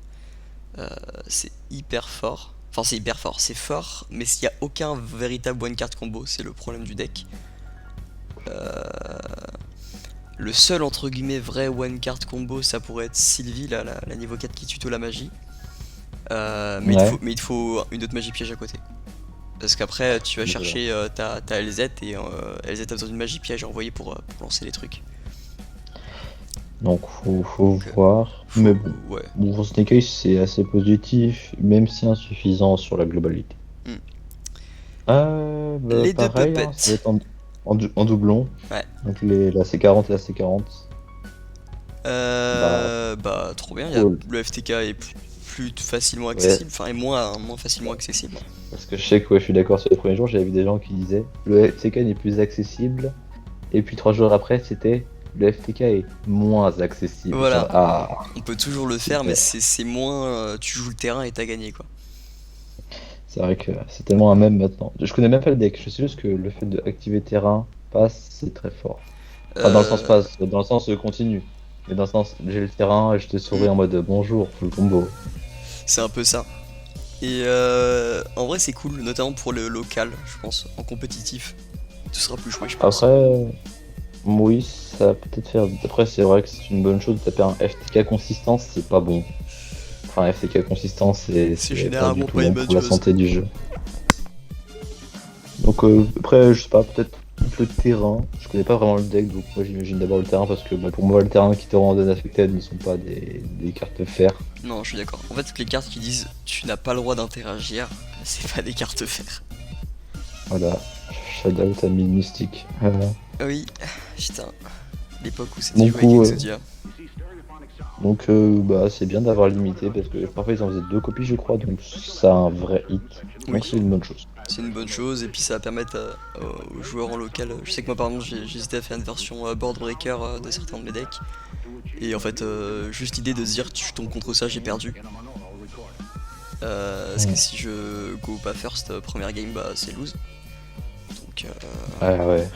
C'est hyper fort. Enfin, c'est hyper fort. C'est fort, mais s'il n'y a aucun véritable one card combo, c'est le problème du deck. Le seul entre guillemets vrai one card combo, ça pourrait être Sylvie, la niveau 4 qui tuto la magie. Ouais. Mais il te faut une autre magie piège à côté. Parce qu'après, tu vas Voilà. chercher ta LZ et LZ a besoin d'une magie piège à envoyer pour lancer les trucs. Donc faut Donc, voir. faut- Mais bon, ouais. bon, pour Snake Eyes, c'est assez positif, même si insuffisant sur la globalité. Hmm. Bah, Les deux pareil, hein, ça va puppets. être en doublon. Ouais. Donc la C40 et la C40. Bah, Bah, trop bien. cool. Le FTK est plus facilement Ouais, accessible, enfin, et moins facilement accessible. parce que je sais que ouais, je suis d'accord sur les premiers jours, j'avais vu des gens qui disaient le FTK n'est plus accessible, et puis 3 jours après, c'était le FTK est moins accessible. Voilà. Ah, On peut toujours le faire, mais super. c'est moins. Tu joues le terrain et t'as gagné quoi. C'est vrai que c'est tellement un mème maintenant. Je connais même pas le deck, je sais juste que le fait d'activer terrain, passe, c'est très fort. Enfin, dans le sens Euh, passe, dans le sens continue. Mais dans le sens, j'ai le terrain et je te souris en mode bonjour, full combo. c'est un peu ça. Et en vrai, c'est cool, notamment pour le local, je pense. En compétitif, tu seras plus joué, je pense. Après, oui, ça va peut-être faire. Après, c'est vrai que c'est une bonne chose de taper un FTK consistant, c'est pas bon. Enfin, FTK consistant, C'est c'est pas du généralement tout pas une bon bonne pour la chose. santé du jeu. Donc, après, je sais pas, peut-être le terrain. Je connais pas vraiment le deck, donc moi j'imagine d'abord le terrain parce que bah, pour moi, le terrain qui te rend unaffected ne sont pas des cartes fer. Non, je suis d'accord. En fait, toutes les cartes qui disent tu n'as pas le droit d'interagir, c'est pas des cartes fer. Voilà, Shadow, t'as mis mystique. Oui, putain. L'époque où c'était Mon joué avec coup, Exodia. donc bah, c'est bien d'avoir limité parce que parfois ils en faisaient 2 copies, je crois, donc ça a un vrai hit. Donc Oui, c'est une bonne chose. c'est une bonne chose et puis ça va permettre aux joueurs en local. Je sais que moi, par exemple, j'ai hésité à faire une version board breaker de certains de mes decks. Et en fait, juste l'idée de se dire je tombe contre ça, j'ai perdu. Parce que Mm. si je go pas first première game, bah c'est lose. Donc, Ah ouais.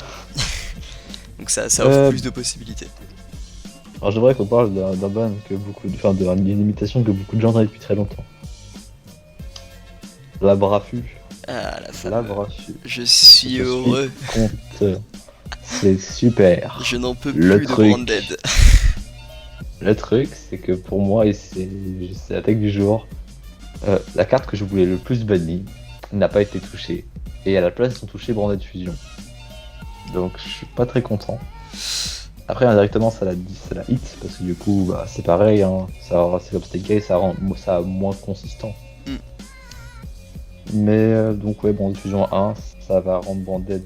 donc ça offre Euh, plus de possibilités. alors j'aimerais qu'on parle d'un ban que enfin d'une limitation que beaucoup de gens ont depuis très longtemps. La Brafu. Ah la La fameuse. Brafu. Je suis Je suis heureux. contre. C'est super. Je n'en peux Le plus de truc. Branded. Le truc, c'est que pour moi, et c'est la tech du jour, la carte que je voulais le plus bannir n'a pas été touchée. Et à la place, ils sont touchés Branded Fusion. Donc je suis pas très content. Après, indirectement, ça la hit, parce que du coup, bah, c'est pareil, hein, c'est comme Snake Eyes, ça rend ça moins consistant. Hmm. Mais donc ouais, bon, Diffusion 1, ça va rendre Branded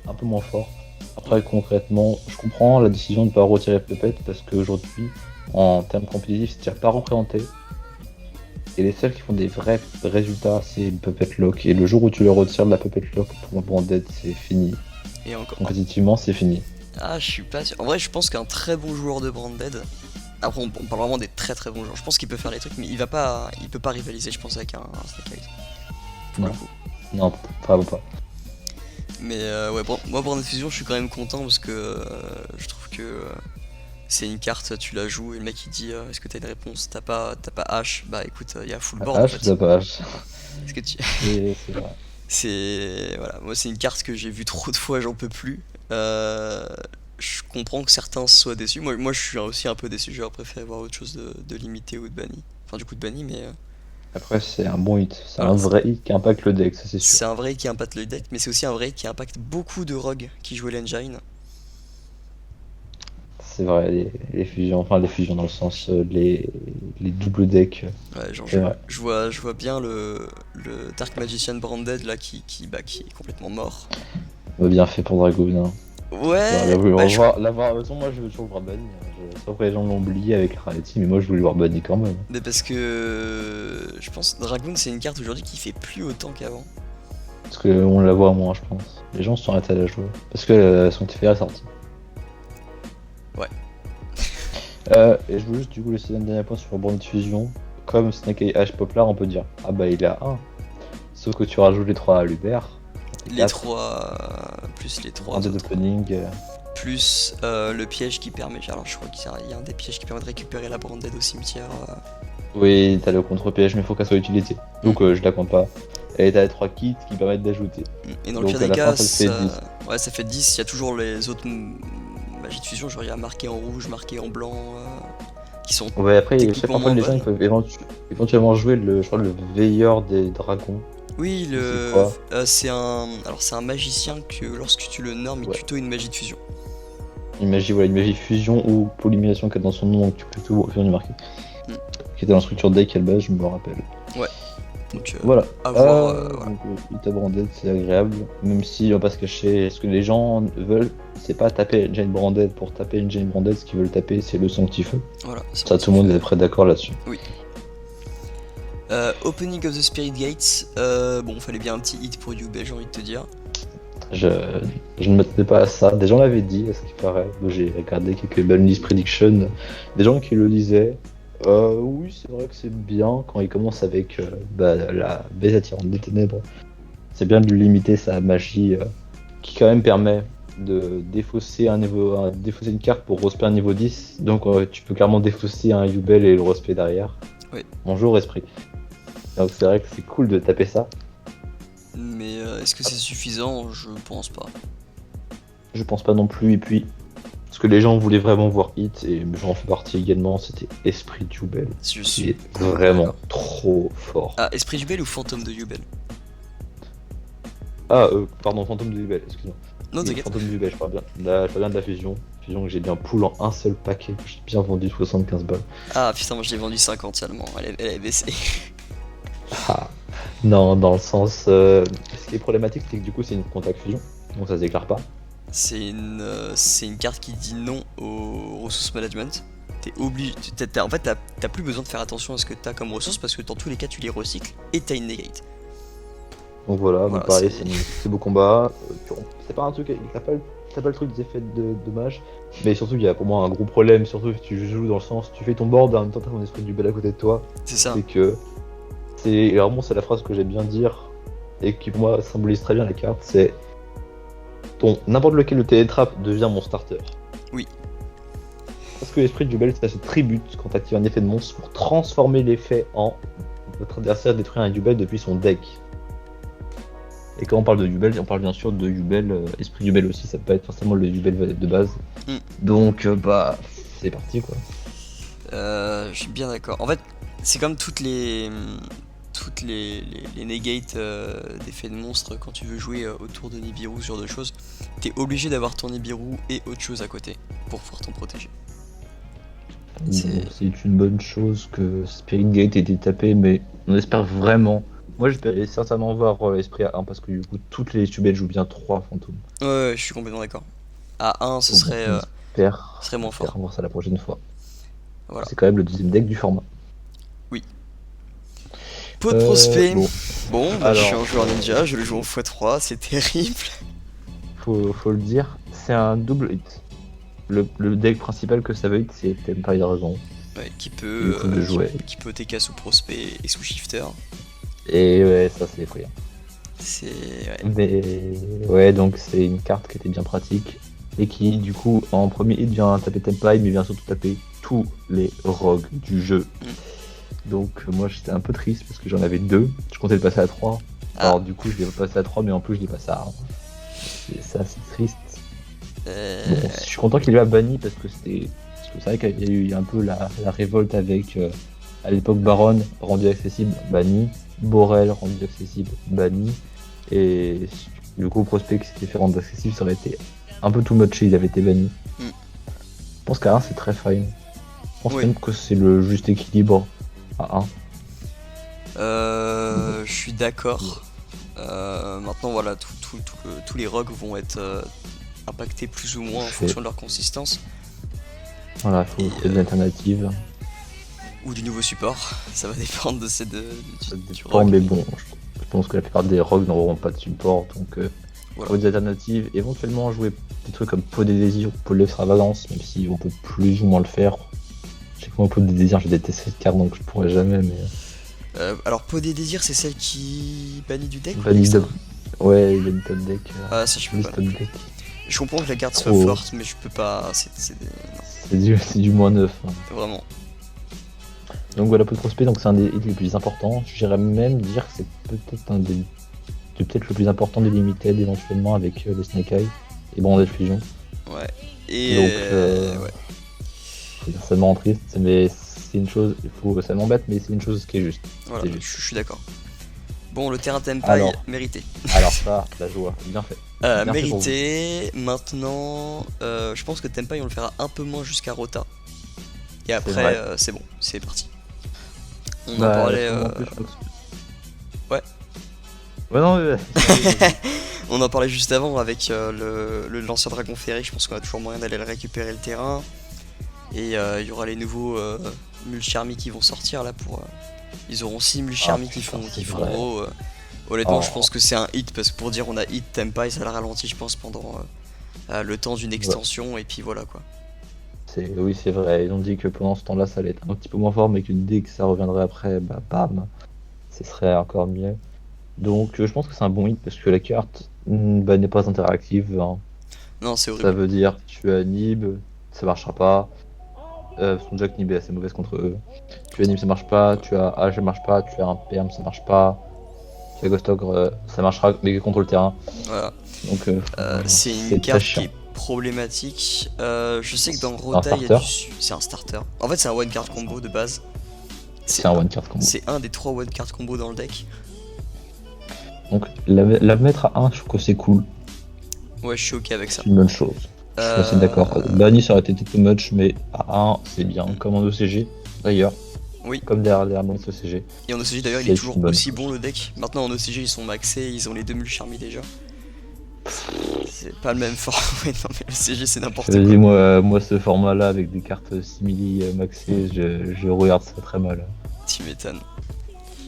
un peu moins fort. Après, concrètement, je comprends la décision de ne pas retirer Puppet parce qu'aujourd'hui, en termes compétitifs, c'est déjà pas représenté. Et les seuls qui font des vrais résultats, c'est le Puppet Lock. Et le jour où tu le retires de la Puppet Lock, pour Branded, c'est fini. Et encore. Compétitivement, c'est fini. Ah, je suis pas sûr. En vrai, je pense qu'un très bon joueur de Branded. Après, on parle vraiment des très très bons joueurs. Je pense qu'il peut faire les trucs, mais il peut pas rivaliser, je pense, avec un Snake Eyes. Pour Non. le coup. Non, vraiment pas. Mais ouais, moi, Branded Fusion, je suis quand même content parce que je trouve que c'est une carte, tu la joues et le mec il dit est-ce que t'as une réponse? T'as pas H? Bah écoute, il y a full board en H, fait. t'as pas H. Est-ce que tu. C'est vrai. C'est. Voilà, moi c'est une carte que j'ai vue trop de fois, j'en peux plus. Euh, je comprends que certains soient déçus. Moi je suis aussi un peu déçu, j'aurais préféré voir autre chose de limité ou de banni. Enfin, du coup, de banni, mais Après, c'est un bon hit. C'est voilà, un vrai hit qui impacte le deck, ça c'est sûr. c'est un vrai qui impacte le deck, mais c'est aussi un vrai qui impacte beaucoup de rogues qui jouaient l'engine. C'est vrai, les fusions, enfin les fusions dans le sens les doubles decks, Ouais, genre c'est vrai. je vois bien le Dark Magician Branded là qui est complètement mort. Bien fait pour Dragoon. Hein. Ouais, J'aurais voulu bah, l'avoir. De toute façon, moi je veux toujours le voir Bunny. Hein. Sauf que les gens l'ont oublié avec Rarity, mais moi je voulais le voir Bunny quand même. mais parce que je pense Dragoon c'est une carte aujourd'hui qui fait plus autant qu'avant. Parce qu'on la voit moins, je pense. Les gens se sont arrêtés à la jouer. Parce que son TFR est sorti. Ouais. Et je veux juste du coup laisser un dernier point sur Brand Fusion. Comme Snake Eye H Poplar, on peut dire ah bah il a 1. Sauf que tu rajoutes les 3 à Lubert. Les 3 plus les 3 Un de autres. opening. Plus le piège qui permet. Alors je crois qu'il y a un des pièges qui permet de récupérer la Branded au cimetière. Oui, t'as le contre-piège, mais faut qu'elle soit utilisée. Donc je la compte pas. Et t'as les 3 kits qui permettent d'ajouter. Et dans le Donc, pire à des la cas, fin, ça te fait 10. ouais, ça fait 10. Il y a toujours les autres magies de fusion, genre il y a marqué en rouge, marqué en blanc, qui sont Ouais, après, je sais que techniquement parfois moins les gens ils bonnes. peuvent éventuellement jouer je crois, le veilleur des dragons. Oui, C'est quoi? c'est un, alors c'est un magicien que lorsque tu le normes, il Ouais. tuto une magie de fusion. Une magie fusion ou polymérisation qui est dans son nom, donc tu peux tout faire du marqué. Hmm. Qui était dans la structure deck à la base, je me rappelle. Ouais. Donc Voilà. à voir. Voilà. Donc, Ita Branded, c'est agréable. Même si on va pas se cacher, ce que les gens veulent, c'est pas taper Jane Branded pour taper une Jane Branded, ce qu'ils veulent taper, c'est le Sanctifeu. Voilà. Ça, tout le monde est près d'accord là-dessus. Oui. Opening of the Spirit Gates. Bon, fallait bien un petit hit pour Yubel, j'ai envie de te dire. Je ne m'attendais pas à ça. Des gens l'avaient dit, à ce qui paraît. J'ai regardé quelques Bunny's Prediction. Des gens qui le disaient. Oui, c'est vrai que c'est bien quand il commence avec la baisse attirante des ténèbres. C'est bien de lui limiter sa magie qui quand même permet de défausser défausser une carte pour respect un niveau 10. Donc tu peux clairement défausser un Yubel et le respect derrière. Oui. Bonjour esprit. Donc c'est vrai que c'est cool de taper ça. Mais est-ce que c'est suffisant? Je pense pas. Je pense pas non plus. Et puis, ce que les gens voulaient vraiment voir Hit, et j'en fais partie également, c'était Esprit de Jubel. Je Qui suis est vraiment trop fort. Ah, Esprit Jubel ou Fantôme de Yubel? Pardon, Fantôme de Jubel, excuse-moi. Non, Oui, t'inquiète. Fantôme de Jubel, je parle bien de la fusion. Fusion que j'ai bien pool en un seul paquet, que j'ai bien vendu 75 balles. Ah putain, moi je l'ai vendu 50 seulement, elle est baissée. Ah. Non, dans le sens. Ce qui est problématique, c'est que du coup, c'est une contact fusion, donc ça se déclare pas. C'est une carte qui dit non au ressources management. T'es obligé. En fait, t'as plus besoin de faire attention à ce que t'as comme ressources parce que dans tous les cas, tu les recycles et t'as une negate. Donc voilà, Voilà, pareil, c'est- c'est beau combat. C'est pas un truc, t'as pas le truc des effets de dommage. Mais surtout, il y a pour moi un gros problème, surtout si tu joues dans le sens, tu fais ton board en même temps t'as ton esprit du bel à côté de toi. C'est ça. C'est que, et vraiment, c'est la phrase que j'aime bien dire, et qui pour moi symbolise très bien la carte, c'est n'importe lequel de télétrap devient mon starter. Oui. Parce que l'esprit du bel, ça se tribute quand tu actives un effet de monstre pour transformer l'effet en votre adversaire détruit un Yubel depuis son deck. Et quand on parle de Yubel, on parle bien sûr de Yubel, esprit Yubel aussi, ça peut pas être forcément le Yubel de base. Mm. Donc c'est parti quoi. Je suis bien d'accord. En fait, c'est comme les negates d'effets de monstre quand tu veux jouer autour de Nibiru, ce genre de choses. T'es obligé d'avoir ton Nibiru et autre chose à côté pour pouvoir t'en protéger. Donc, c'est une bonne chose que Spirit Gate ait été tapé, mais on espère vraiment Moi, j'espérais certainement voir Esprit à 1 parce que du coup, toutes les tubelles jouent bien 3 fantômes. Ouais, je suis complètement d'accord. À 1, Donc bon, ce serait on moins espère fort. voir ça la prochaine fois. Voilà. C'est quand même le deuxième deck du format. Oui. Pot de prospect. Bon, Bon, bah, je suis alors, un joueur ninja, je le joue en x3, c'est terrible. faut le dire, c'est un double hit. Le deck principal que ça veut hit, c'est Tempire Dragon. Ouais, Du coup, de jouer. qui peut TK sous prospect et sous shifter. Et ouais, ça, c'est effrayant. C'est. Ouais. Mais ouais, donc c'est une carte qui était bien pratique. Et qui, du coup, en premier hit, vient taper Tempire, mais vient surtout taper tous les rogues du jeu. Donc moi j'étais un peu triste parce que j'en avais 2, je comptais le passer à 3. Ah. Alors du coup je l'ai passé à 3 mais en plus je l'ai passé à 1. C'est assez triste. Bon, je suis content qu'il ait pas banni parce que c'est vrai qu'il y a eu un peu la révolte avec à l'époque Baron rendu accessible, banni, Borel rendu accessible, banni, et du coup Prospect qui s'était fait rendre accessible ça aurait été un peu too much et il avait été banni. Mm. Je pense qu'à 1 c'est très fine. Je pense Oui. même que c'est le juste équilibre à 1. Je suis d'accord. Maintenant, voilà, tous les rogues vont être impactés plus ou moins en fonction de leur consistance. Voilà, il faut trouver des alternatives. Ou du nouveau support, ça va dépendre de ces deux Ça du dépend, rogue. mais bon, je pense que la plupart des rogues n'auront pas de support, donc Voilà. trouver des alternatives, éventuellement jouer des trucs comme Pot des désirs ou Pot de l'extravagance, même si on peut plus ou moins le faire. Je sais que moi, Pot des désirs, je déteste cette carte, donc je pourrais jamais, mais... Alors, Pot des désirs, c'est celle qui bannit du deck ou Vanille l'extra? Ouais, il y a une top deck. Ah, ça, je peux pas. Top deck. Je comprends que la carte soit Trop. forte, mais je peux pas. Non, C'est du moins 9. Hein. vraiment. Donc voilà, Pot de prospect, donc c'est un des hits les plus importants. J'irais même dire que c'est peut-être un des... C'est peut-être le plus important des limited éventuellement avec les Snake Eye et Branded Fusion. Ouais. Et Donc, ouais. ça me rend triste, mais c'est une chose, ça m'embête, mais c'est une chose qui est juste. Voilà, C'est je juste. suis d'accord. Bon, le terrain Tempai, Alors. mérité. Alors ça, la joie, bien fait. Bien fait pour Mérité. Maintenant, je pense que Tempai, on le fera un peu moins jusqu'à Rota. Et après, vrai. c'est bon, c'est parti. On en Bah, parlait. sûrement plus, je crois Ouais. Ouais, non, On en parlait juste avant avec le lanceur dragon ferré. Je pense qu'on a toujours moyen d'aller le récupérer le terrain. Et il y aura les nouveaux Mulcharmi qui vont sortir là pour. Ils auront 6 Mulcharmi qui font vrai. gros. Honnêtement, Oh. je pense que c'est un hit parce que pour dire on a hit Tempai, ça l'a ralenti, je pense, pendant le temps d'une extension. Et puis voilà quoi. Oui, c'est vrai. Ils ont dit que pendant ce temps-là, ça allait être un petit peu moins fort, mais que dès que ça reviendrait après, bah bam, ce serait encore mieux. Donc, je pense que c'est un bon hit parce que la carte bah, n'est pas interactive. Hein. Non, c'est Ça horrible. veut dire tu as Nib, ça marchera pas. Son Jack Nib est assez mauvaise contre eux. Tu as Nib, ça marche pas. Tu as Age, ça marche pas. Tu as un PM, ça marche pas. Tu as Ghost Ogre, ça marchera, mais que contre le terrain. Voilà. Donc, C'est une très carte chiant. qui est problématique. Je sais que dans C'est un Rota, il y a starter. c'est un starter. En fait, c'est un one card combo de base. C'est un one card combo. C'est un des 3 one card combo dans le deck. Donc, la mettre à 1, je trouve que c'est cool. Ouais, je suis ok avec ça. C'est une bonne chose. Je suis assez d'accord. Banni, ça aurait été too much, mais à 1, c'est bien. Comme en OCG, d'ailleurs. Oui. Comme derrière mon OCG. Et en OCG d'ailleurs, il C'est est toujours une bonne aussi chose. bon le deck. Maintenant en OCG, ils sont maxés, ils ont les 2 Mulcharmi déjà. C'est pas le même format. Ouais, non, mais l'OCG, c'est n'importe quoi. Moi, ce format-là, avec des cartes simili maxées, je regarde ça très mal. Tu m'étonnes.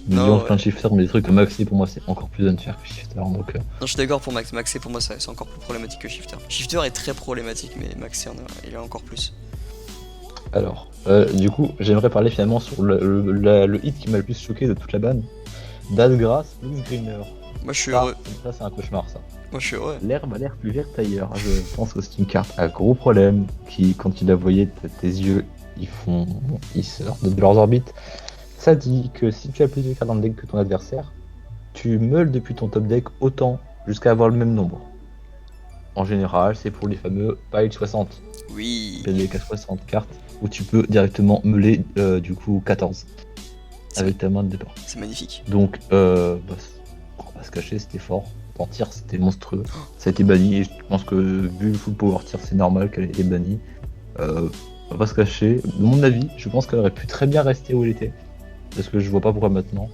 Millions Non, plein de shifters, mais des trucs maxés, pour moi, c'est encore plus unfair que shifter. Donc, Non, je suis d'accord pour Maxé, pour moi, c'est encore plus problématique que Shifter. Shifter est très problématique, mais Maxé, il est encore plus. alors, du coup, j'aimerais parler finalement sur le hit qui m'a le plus choqué de toute la banne. Dasgrass plus Greener. Moi, je suis Ça, heureux. ça c'est un cauchemar, ça. Moi, je suis heureux. L'herbe a l'air plus verte ailleurs. Je pense que c'est une carte à gros problème qui, quand tu la voyais, tes yeux, ils sortent de leurs orbites. Ça dit que si tu as plus de cartes dans le deck que ton adversaire, tu meules depuis ton top deck autant jusqu'à avoir le même nombre. En général, c'est pour les fameux pile 60. Oui. PDK à 60 cartes où tu peux directement meuler du coup 14 avec ta main de départ. C'est magnifique. Donc, on va pas se cacher, c'était fort. En tir, c'était monstrueux. Ça a été banni et je pense que vu le full power tir, c'est normal qu'elle ait été bannie. On va pas se cacher. De mon avis, je pense qu'elle aurait pu très bien rester où elle était. Parce que je vois pas pourquoi maintenant.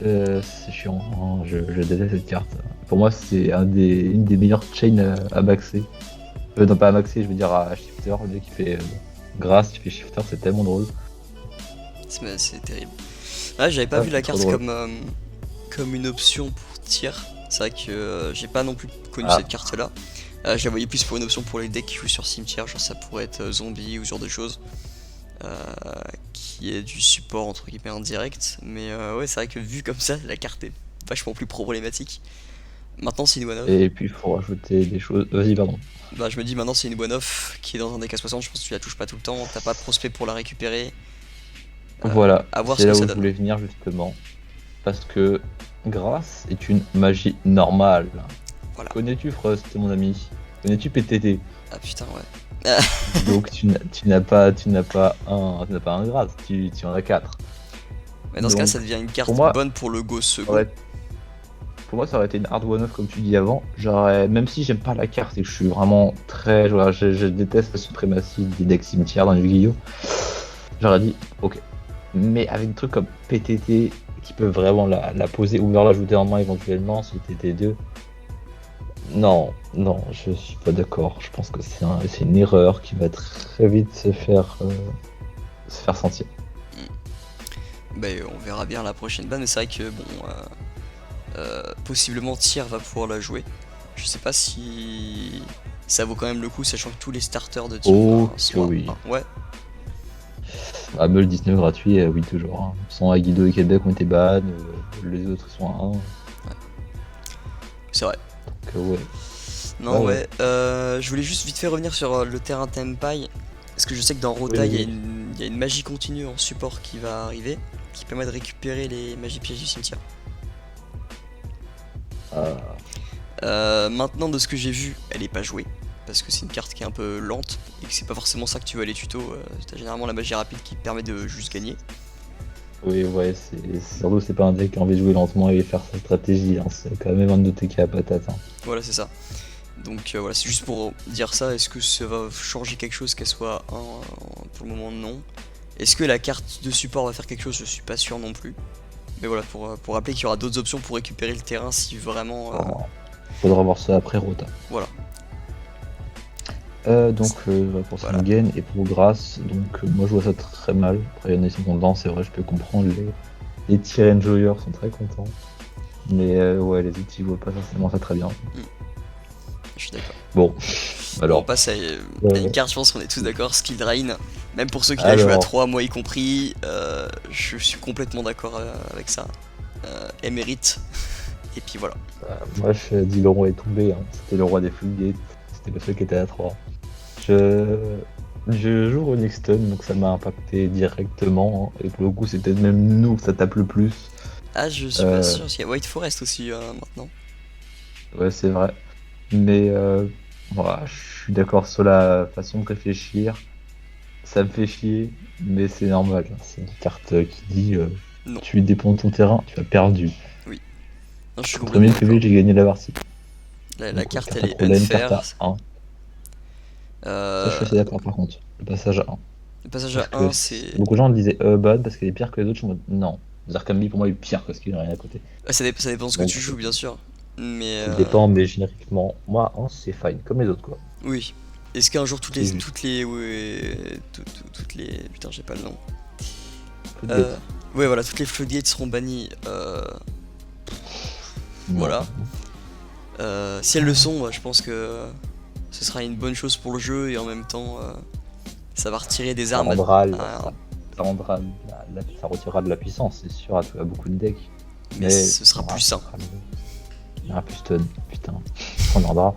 C'est chiant, hein, je déteste cette carte. Pour moi, c'est une des meilleures chains à maxer. Non, pas à maxer, je veux dire à shifter. Le mec qui fait grâce, qui fait shifter, c'est tellement drôle. C'est terrible. Ah, j'avais pas Ouais, vu la trop carte drôle. comme une option pour tir. C'est vrai que j'ai pas non plus connu Ah. cette carte là. Je la voyais plus pour une option pour les decks qui jouent sur cimetière, genre ça pourrait être zombie ou ce genre de choses. euh, qui est du support entre guillemets indirect. Mais ouais, c'est vrai que vu comme ça, la carte est vachement plus problématique. Maintenant, c'est une one-off. Et puis il faut rajouter des choses. Vas-y, pardon. Bah, je me dis maintenant, c'est une one-off qui est dans un deck à 60. Je pense que tu la touches pas tout le temps. T'as pas de prospect pour la récupérer. Voilà, À voir ce c'est que là où ça je donne. voulais venir justement. Parce que grâce est une magie normale. Voilà. Connais-tu Frost, mon ami? Connais-tu PTT? Ah putain, ouais. Donc tu n'as pas un grâce, tu en as 4. Mais dans ce cas, Donc ça devient une pour carte moi, bonne pour le go ça second. aurait, pour moi ça aurait été une hard one-off comme tu dis avant. J'aurais, même si j'aime pas la carte et que je suis vraiment très, je déteste la suprématie des decks cimetières dans Yu-Gi-Oh! J'aurais dit ok. Mais avec des trucs comme PTT qui peuvent vraiment la poser ou leur l'ajouter en main éventuellement si TT2. Non, non, je suis pas d'accord. Je pense que c'est une erreur qui va très vite se faire sentir. Bah, on verra bien la prochaine ban. Mais c'est vrai que bon, possiblement Tyr va pouvoir la jouer. Je sais pas si ça vaut quand même le coup, sachant que tous les starters de Tyr Oh, que sont oui. à 1. Ouais, Amel 19 gratuit, oui, toujours. Hein. Sans Aguido et Québec ont été ban, les autres sont à 1. c'est vrai. Donc, ouais. Non, Ouais, ouais. ouais. Je voulais juste vite fait revenir sur le terrain Tenpai. Parce que je sais que dans Rota, Oui, il oui. y a une magie continue en support qui va arriver, qui permet de récupérer les magies pièges du cimetière. Ah, Maintenant, de ce que j'ai vu, elle est pas jouée. Parce que c'est une carte qui est un peu lente et que c'est pas forcément ça que tu veux aller tuto. T'as généralement la magie rapide qui te permet de juste gagner. oui, ouais, surtout c'est pas un deck qui a envie de jouer lentement et faire sa stratégie. Hein. C'est quand même un de TK à patate. Hein. Voilà, c'est ça. Donc voilà, c'est juste pour dire ça. Est-ce que ça va changer quelque chose qu'elle soit 1? Pour le moment, non. Est-ce que la carte de support va faire quelque chose? Je suis pas sûr non plus. Mais voilà, pour rappeler qu'il y aura d'autres options pour récupérer le terrain si vraiment. Alors, faudra voir ça après Rota. Voilà. Donc pour Voilà. Sangen et pour Grasse, donc moi je vois ça très mal. Après il y en a qui sont contents, c'est vrai, je peux comprendre. Les tier enjoyers sont très contents. Mais ouais, les autres ils voient pas forcément ça très bien. Je suis d'accord. Bon, Bon, on alors. passe à une carte, je pense qu'on est tous d'accord, Skill Drain. Même pour ceux qui la jouent à Alors, 3, moi y compris, je suis complètement d'accord avec ça. Elle mérite. Et puis voilà. moi je dis le roi est tombé, hein. C'était le roi des floodgates, c'était le seul qui était à 3. Je joue Onyxton, donc ça m'a impacté directement. Hein. Et pour le coup, c'est peut-être même nous que ça tape le plus. Ah, je suis pas sûr, parce qu'il y a White Forest aussi maintenant. Ouais, c'est vrai. Mais voilà, je suis d'accord sur la façon de réfléchir. Ça me fait chier, mais c'est normal. Hein. C'est une carte qui dit Non, tu dépends de ton terrain, tu as perdu. oui. Non, je suis Contre 1000 complètement PV, d'accord. j'ai gagné la partie. La Donc, carte, carte elle à est problème, carte unfair. à 1. Ça, je Euh, suis assez d'accord par contre. Le passage à 1. le passage à Parce que 1, c'est. beaucoup de gens disaient bad parce qu'elle est pire que les autres. Je me dis non. Zarkami pour moi il est pire parce qu'il n'a rien à côté. Ça dépend de ce que Donc tu joues, bien sûr. Mais ça dépend, mais génériquement, moi 1 c'est fine, comme les autres quoi. oui. Est-ce qu'un jour C'est juste. toutes les putain j'ai pas le nom. Floodgate. Ouais voilà, toutes les floodgates seront bannies. Non. Voilà. Si elles le sont, je pense que ce sera une bonne chose pour le jeu et en même temps ça va retirer des Ça armes rendra, à- ça rendra ça retirera de la puissance, c'est sûr, à beaucoup de decks. mais ce sera plus sain. Il y aura plus stun, putain. On rendra.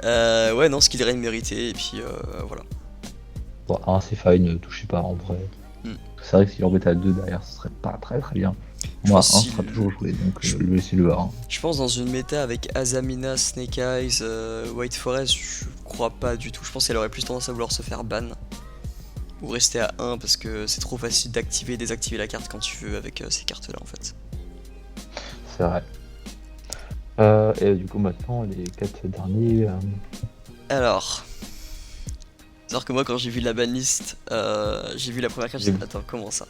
Ouais non, Skill Drain mérité et puis voilà. Bon, 1 c'est fine, ne touchez pas en vrai. Hmm. C'est vrai que si on mettait à 2 derrière, ce serait pas très très bien. Je Moi, pense 1 si sera le- toujours joué, donc je- laissez-le 1. Je pense dans une méta avec Azamina, Snake Eyes, White Forest, je crois pas du tout. Je pense qu'elle aurait plus tendance à vouloir se faire ban. Ou rester à 1 parce que c'est trop facile d'activer et désactiver la carte quand tu veux avec ces cartes là en fait. C'est vrai. Et du coup, maintenant, les 4 derniers. Alors, c'est-à-dire que moi quand j'ai vu la banlist, j'ai vu la première carte, j'ai dit attends comment ça?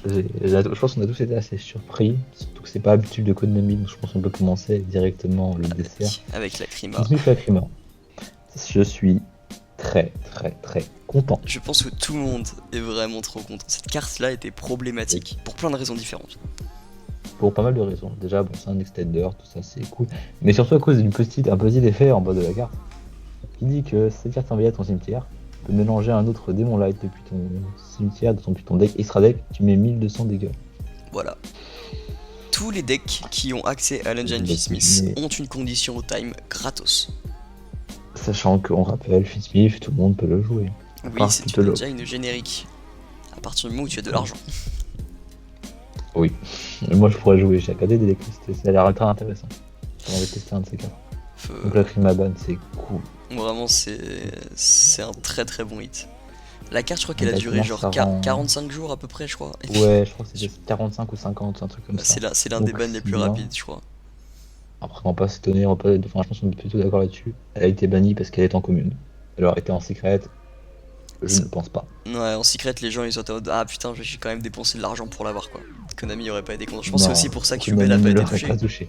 Je pense qu'on a tous été assez surpris, surtout que c'est pas habitude de Konami, donc je pense qu'on peut commencer directement le dessert. Avec la Crima. Smith Lacrima. Je suis très très très content. Je pense que tout le monde est vraiment trop content. Cette carte-là était problématique pour plein de raisons différentes. Pour pas mal de raisons. Déjà, bon, c'est un extender, tout ça c'est cool. Mais surtout à cause un petit effet en bas de la carte. Qui dit que cette carte envoyée à ton cimetière peut mélanger un autre démon light depuis ton cimetière, depuis ton deck extra deck, tu mets 1200 dégâts. Voilà. Tous les decks qui ont accès à l'engine Fizz-Smith ont une condition au time gratos. Sachant qu'on rappelle, Fizz-Smith, tout le monde peut le jouer. Oui, c'est une engine générique. À partir du moment où tu as de l'argent. Oui. Moi je pourrais jouer, j'ai regardé des decks, ça a l'air très intéressant. J'aimerais tester un de ces cas. Donc la Krimaban, c'est cool. Vraiment, c'est un très très bon hit. La carte, je crois qu'elle a duré genre 45 jours à peu près, je crois. Ouais, je crois que c'était 45 ou 50, un truc comme ça. C'est l'un des bans les plus rapides, je crois. Après, on va pas s'étonner, enfin, je pense qu'on est plutôt d'accord là-dessus. Elle a été bannie parce qu'elle est en commune. Elle aurait été en secret, je ne pense pas. Ouais, en secret, les gens ils sont en mode ah putain, j'ai quand même dépensé de l'argent pour l'avoir quoi. Konami aurait pas été content. Je pense que c'est aussi pour ça que Yubel a pas été touché.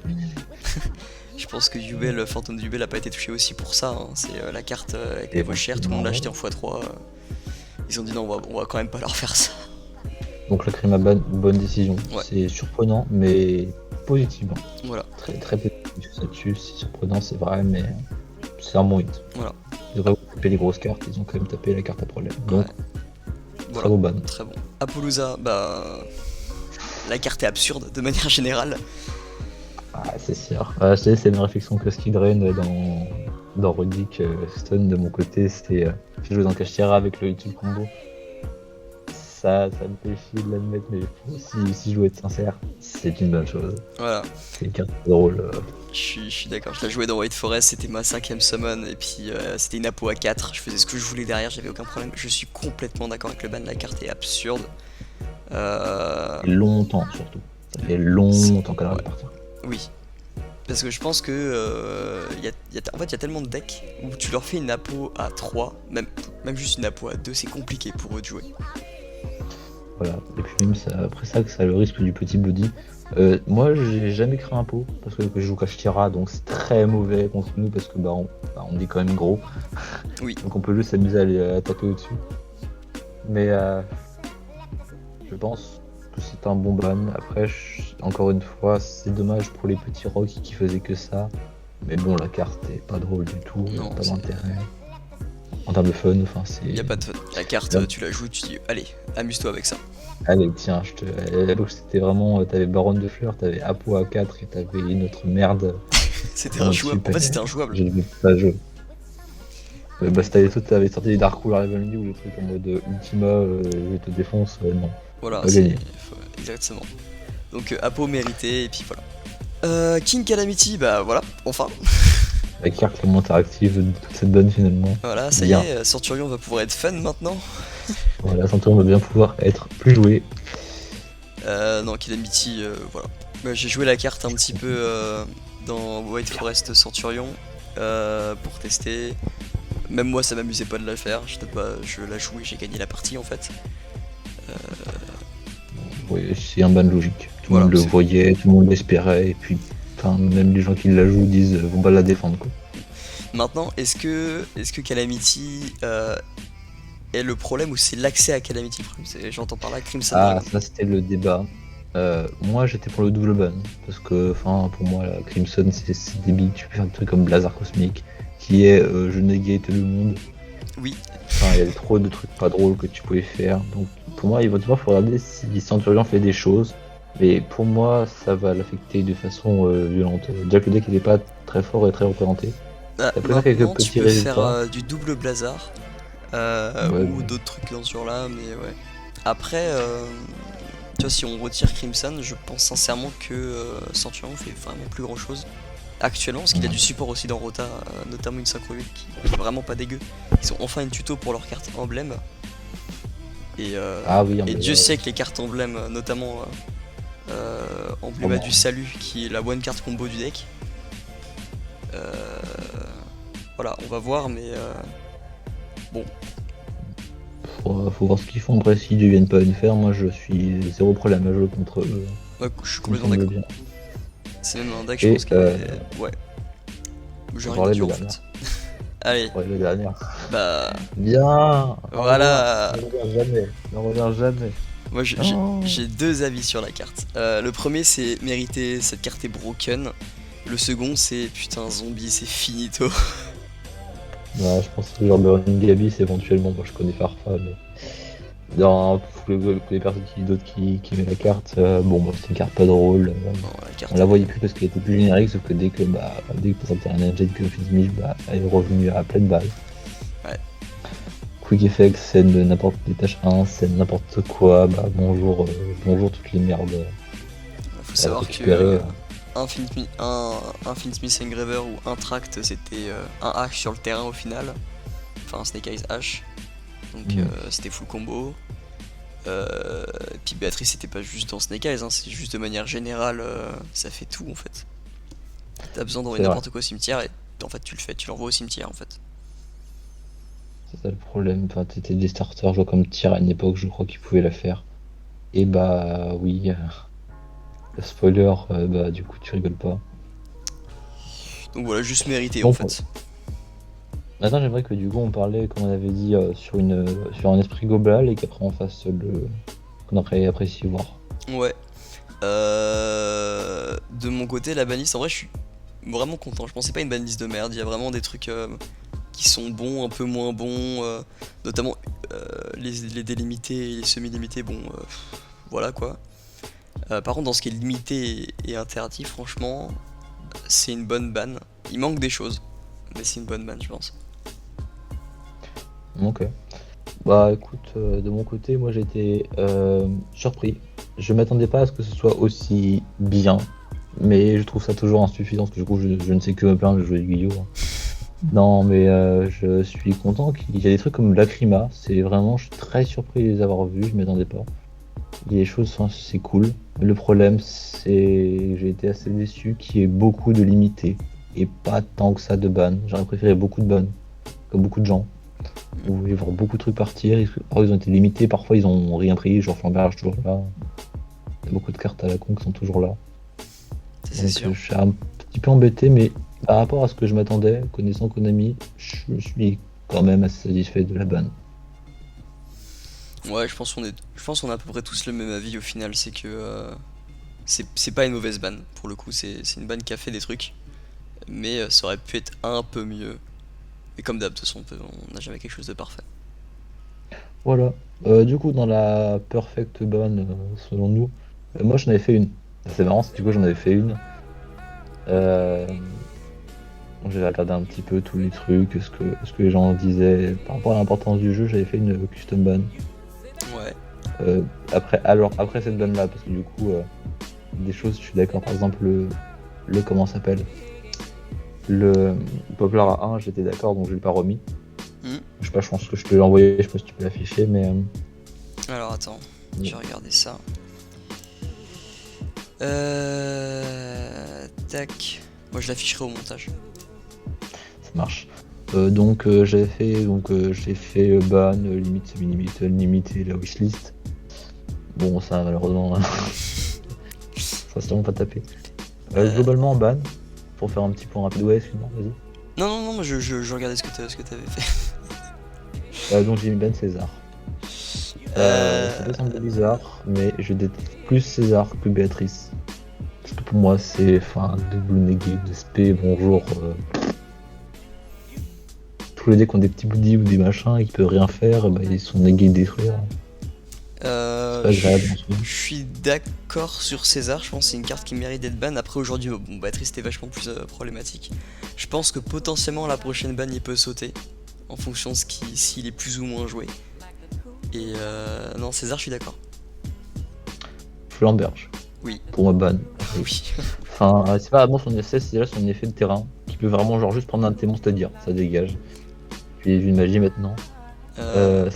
Je pense que Yubel, le fantôme de Yubel a pas été touché aussi pour ça. Hein. C'est la carte avec les voix chères, tout le monde l'a acheté en x3. Ils ont dit non, on va quand même pas leur faire ça. Donc la Krimaban, bonne décision. Ouais. C'est surprenant, mais positivement. Voilà. Très très positif là-dessus. C'est surprenant, c'est vrai, mais c'est un bon hit. Voilà. Ils devraient taper les grosses cartes, ils ont quand même tapé la carte à problème. Donc, voilà. Très bon ban. Très bon. Apollousa, bah. La carte est absurde de manière générale. Ah, c'est sûr. C'est une réflexion que Skid Rain dans Rudic Stone de mon côté. C'était. J'ai joué dans Kashtira avec le Little Combo. Ça me fait chier de l'admettre, mais si je veux être sincère, c'est une bonne chose. Voilà. C'est une carte drôle. Je suis d'accord, je l'ai joué dans White Forest, c'était ma 5ème summon, et puis c'était une apo à 4, je faisais ce que je voulais derrière, j'avais aucun problème. Je suis complètement d'accord avec le ban, la carte est absurde. Longtemps surtout. Ça fait longtemps qu'elle va partir. Oui. Parce que je pense que en fait il y a tellement de decks où tu leur fais une apo à 3, même juste une apo à 2, c'est compliqué pour eux de jouer. Voilà, et puis même après ça, ça a le risque du petit bloody. Moi j'ai jamais créé un pot parce que je joue Kashtira, donc c'est très mauvais contre nous parce que on est quand même gros. Oui. Donc on peut juste s'amuser à aller taper au-dessus. Mais je pense que c'est un bon ban. Après, encore une fois, c'est dommage pour les petits rocks qui faisaient que ça. Mais bon, la carte est pas drôle du tout, non, pas d'intérêt. En termes de fun, enfin c'est. Y a pas de fun. La carte, tu la joues, tu dis allez, amuse-toi avec ça. Allez, tiens, c'était vraiment. T'avais Baronne de Fleurs, t'avais Apo à 4 et t'avais une autre merde. C'était injouable. En fait, c'était injouable. Je ne vais pas jouer. T'avais sorti les Dark Cooler Level New ou les trucs en mode Ultima, je te défonce, non. Voilà, exactement. Donc Apo mérité, et puis voilà. King Calamity, bah voilà, enfin. La carte vraiment interactive de toute cette bonne finalement. Voilà, ça y est, Centurion va pouvoir être fun maintenant. Voilà, Centurion va bien pouvoir être plus joué. Non, Calamity, voilà. J'ai joué la carte un petit peu dans White Forest Centurion pour tester. Même moi, ça m'amusait pas de la faire. Je la jouais, j'ai gagné la partie en fait. Oui, c'est un ban logique. Tout le monde le voyait, tout le monde l'espérait, et puis même les gens qui la jouent disent vont pas la défendre quoi. Maintenant, est-ce que Calamity est le problème ou c'est l'accès à Calamity? J'entends par là Crimson. Ah, ça c'était le débat. Moi j'étais pour le double ban, parce que pour moi la Crimson c'est débile, tu peux faire des trucs comme Blazar Cosmique, qui est je negate le monde. Oui. Il y avait trop de trucs pas drôles que tu pouvais faire, donc pour moi il va devoir regarder si Centurion fait des choses, mais pour moi ça va l'affecter de façon violente. Déjà que le deck il est pas très fort et très représenté. Maintenant tu peux faire du double Blazar ou d'autres trucs dans ce genre là, mais ouais. Après, tu vois, si on retire Crimson, je pense sincèrement que Centurion fait vraiment plus grand chose actuellement, parce qu'il a du support aussi dans Rota, notamment une synchro 8 qui est vraiment pas dégueu. Ils ont enfin une tuto pour leurs cartes emblèmes. Et Dieu sait que les cartes emblèmes, notamment Embléma du Salut, qui est la one carte combo du deck. Voilà, on va voir, mais bon. faut voir ce qu'ils font. Après, s'ils deviennent pas NFR, moi je suis zéro problème à jouer contre eux. Ouais, je suis Ça me complètement semble d'accord. bien. C'est même un deck, je Et pense, qui est. Ouais, j'ai on rien parlait dit de en la dernière. fait. Allez, Ouais, la dernière. bah. Bien! Au revoir! Voilà. Ne reviens jamais! Ne reviens jamais! Moi, Non! j'ai deux avis sur la carte. Le premier, c'est mériter, cette carte est broken. Le second, c'est putain, zombie, c'est finito. Ouais, je pense que genre Burning Abyss éventuellement, moi je connais Farfa, mais dans pour les personnes d'autres qui met la carte, bon bah c'est une carte pas drôle. Non, la On carte, la elle voyait est. plus parce qu'elle était plus générique, sauf que dès que t'as un jet que Smith, bah elle est revenue à pleine balle. Ouais. Quick Effect, scène de n'importe des tâches 1, scène n'importe quoi, bah bonjour toutes les merdes Faut à savoir que récupérer. un Smith Engraver ou un Tract, c'était un H sur le terrain au final. Enfin, un Snake Eyes H. Donc c'était full combo. Et puis Béatrice, c'était pas juste dans Snake Eyes, hein, c'est juste de manière générale, ça fait tout en fait. T'as besoin d'envoyer C'est vrai, n'importe quoi au cimetière et en fait tu le fais, tu l'envoies au cimetière en fait. c'est ça le problème. Enfin, t'étais des starters, je vois comme Tyr à une époque, je crois qu'ils pouvaient la faire. Et bah oui, spoiler, bah du coup tu rigoles pas. Donc voilà, juste mérité en Bon, fait. maintenant j'aimerais que du coup on parlait, comme on avait dit, sur un esprit global et qu'après on fasse le qu'on apprécie voir. Ouais. De mon côté, la banlist, en vrai, je suis vraiment content. Je pensais pas à une banlist de merde. Il y a vraiment des trucs qui sont bons, un peu moins bons, notamment les délimités et les semi-limités. Bon, voilà quoi. Par contre, dans ce qui est limité et interdit, franchement, c'est une bonne ban. Il manque des choses, mais c'est une bonne ban, je pense. Ok. Bah écoute, de mon côté, moi j'ai été surpris. Je m'attendais pas à ce que ce soit aussi bien, mais je trouve ça toujours insuffisant parce que du coup je ne sais que me plaindre de jouer du Guillaume. Non, mais je suis content qu'il y a des trucs comme Lacrima. C'est vraiment, je suis très surpris de les avoir vus, je m'attendais pas. Les choses sont, c'est cool. Le problème, c'est que j'ai été assez déçu qu'il y ait beaucoup de limités et pas tant que ça de ban. J'aurais préféré beaucoup de ban, comme beaucoup de gens. Vous voulez voir beaucoup de trucs partir. Ils ont été limités, parfois ils ont rien pris, genre Flamberge toujours là. Il y a beaucoup de cartes à la con qui sont toujours là. Ça, c'est Donc sûr. je suis un petit peu embêté, mais par rapport à ce que je m'attendais, connaissant Konami, je suis quand même assez satisfait de la ban. Ouais, je pense qu'on a à peu près tous le même avis au final. C'est que c'est pas une mauvaise ban. Pour le coup, c'est une ban qui a fait des trucs, mais ça aurait pu être un peu mieux. Et comme d'hab, de toute façon, on n'a jamais quelque chose de parfait. Voilà. Du coup, dans la perfect ban, selon nous, moi j'en avais fait une. C'est marrant, du coup j'en avais fait une. Euh, J'avais regardé un petit peu tous les trucs, ce que les gens disaient par rapport à l'importance du jeu, j'avais fait une custom ban. Ouais. Après cette ban là, parce que du coup, des choses, je suis d'accord, par exemple, comment ça s'appelle? Le Poplar A1, j'étais d'accord, donc je l'ai pas remis. Hmm. Je sais pas, je pense que je peux l'envoyer, je sais pas si tu peux l'afficher, mais. Alors attends, je vais regarder ça. Tac. Moi je l'afficherai au montage. Ça marche. Donc j'ai fait ban, limite semi-limite, limite et la wishlist. Bon ça malheureusement ça c'est vraiment pas tapé. Euh, Globalement ban, pour faire un petit point rapide, ouais excuse-moi, vas-y. Non, non, non, moi je regardais ce que t'avais fait. Donc j'ai mis ban César. Ça peut sembler bizarre, mais je déteste plus César que Béatrice. Parce que pour moi c'est enfin double négué de SP, bonjour. Tous les decks qui ont des petits bouddhis ou des machins et qui peuvent rien faire, bah, ils sont négués de détruire. C'est pas agréable en soi. Je suis d'accord sur César, je pense que c'est une carte qui mérite d'être ban. Après aujourd'hui, bon, Béatrice c'était vachement plus problématique. Je pense que potentiellement la prochaine ban il peut sauter en fonction de s'il est plus ou moins joué. Et non, César, je suis d'accord. Flamberge. Oui. Pour moi ban. Oui. Enfin, c'est pas vraiment son effet, c'est déjà son effet de terrain, qui peut vraiment genre juste prendre un de tes monstres, c'est-à-dire, ça dégage. Puis une magie maintenant. Ça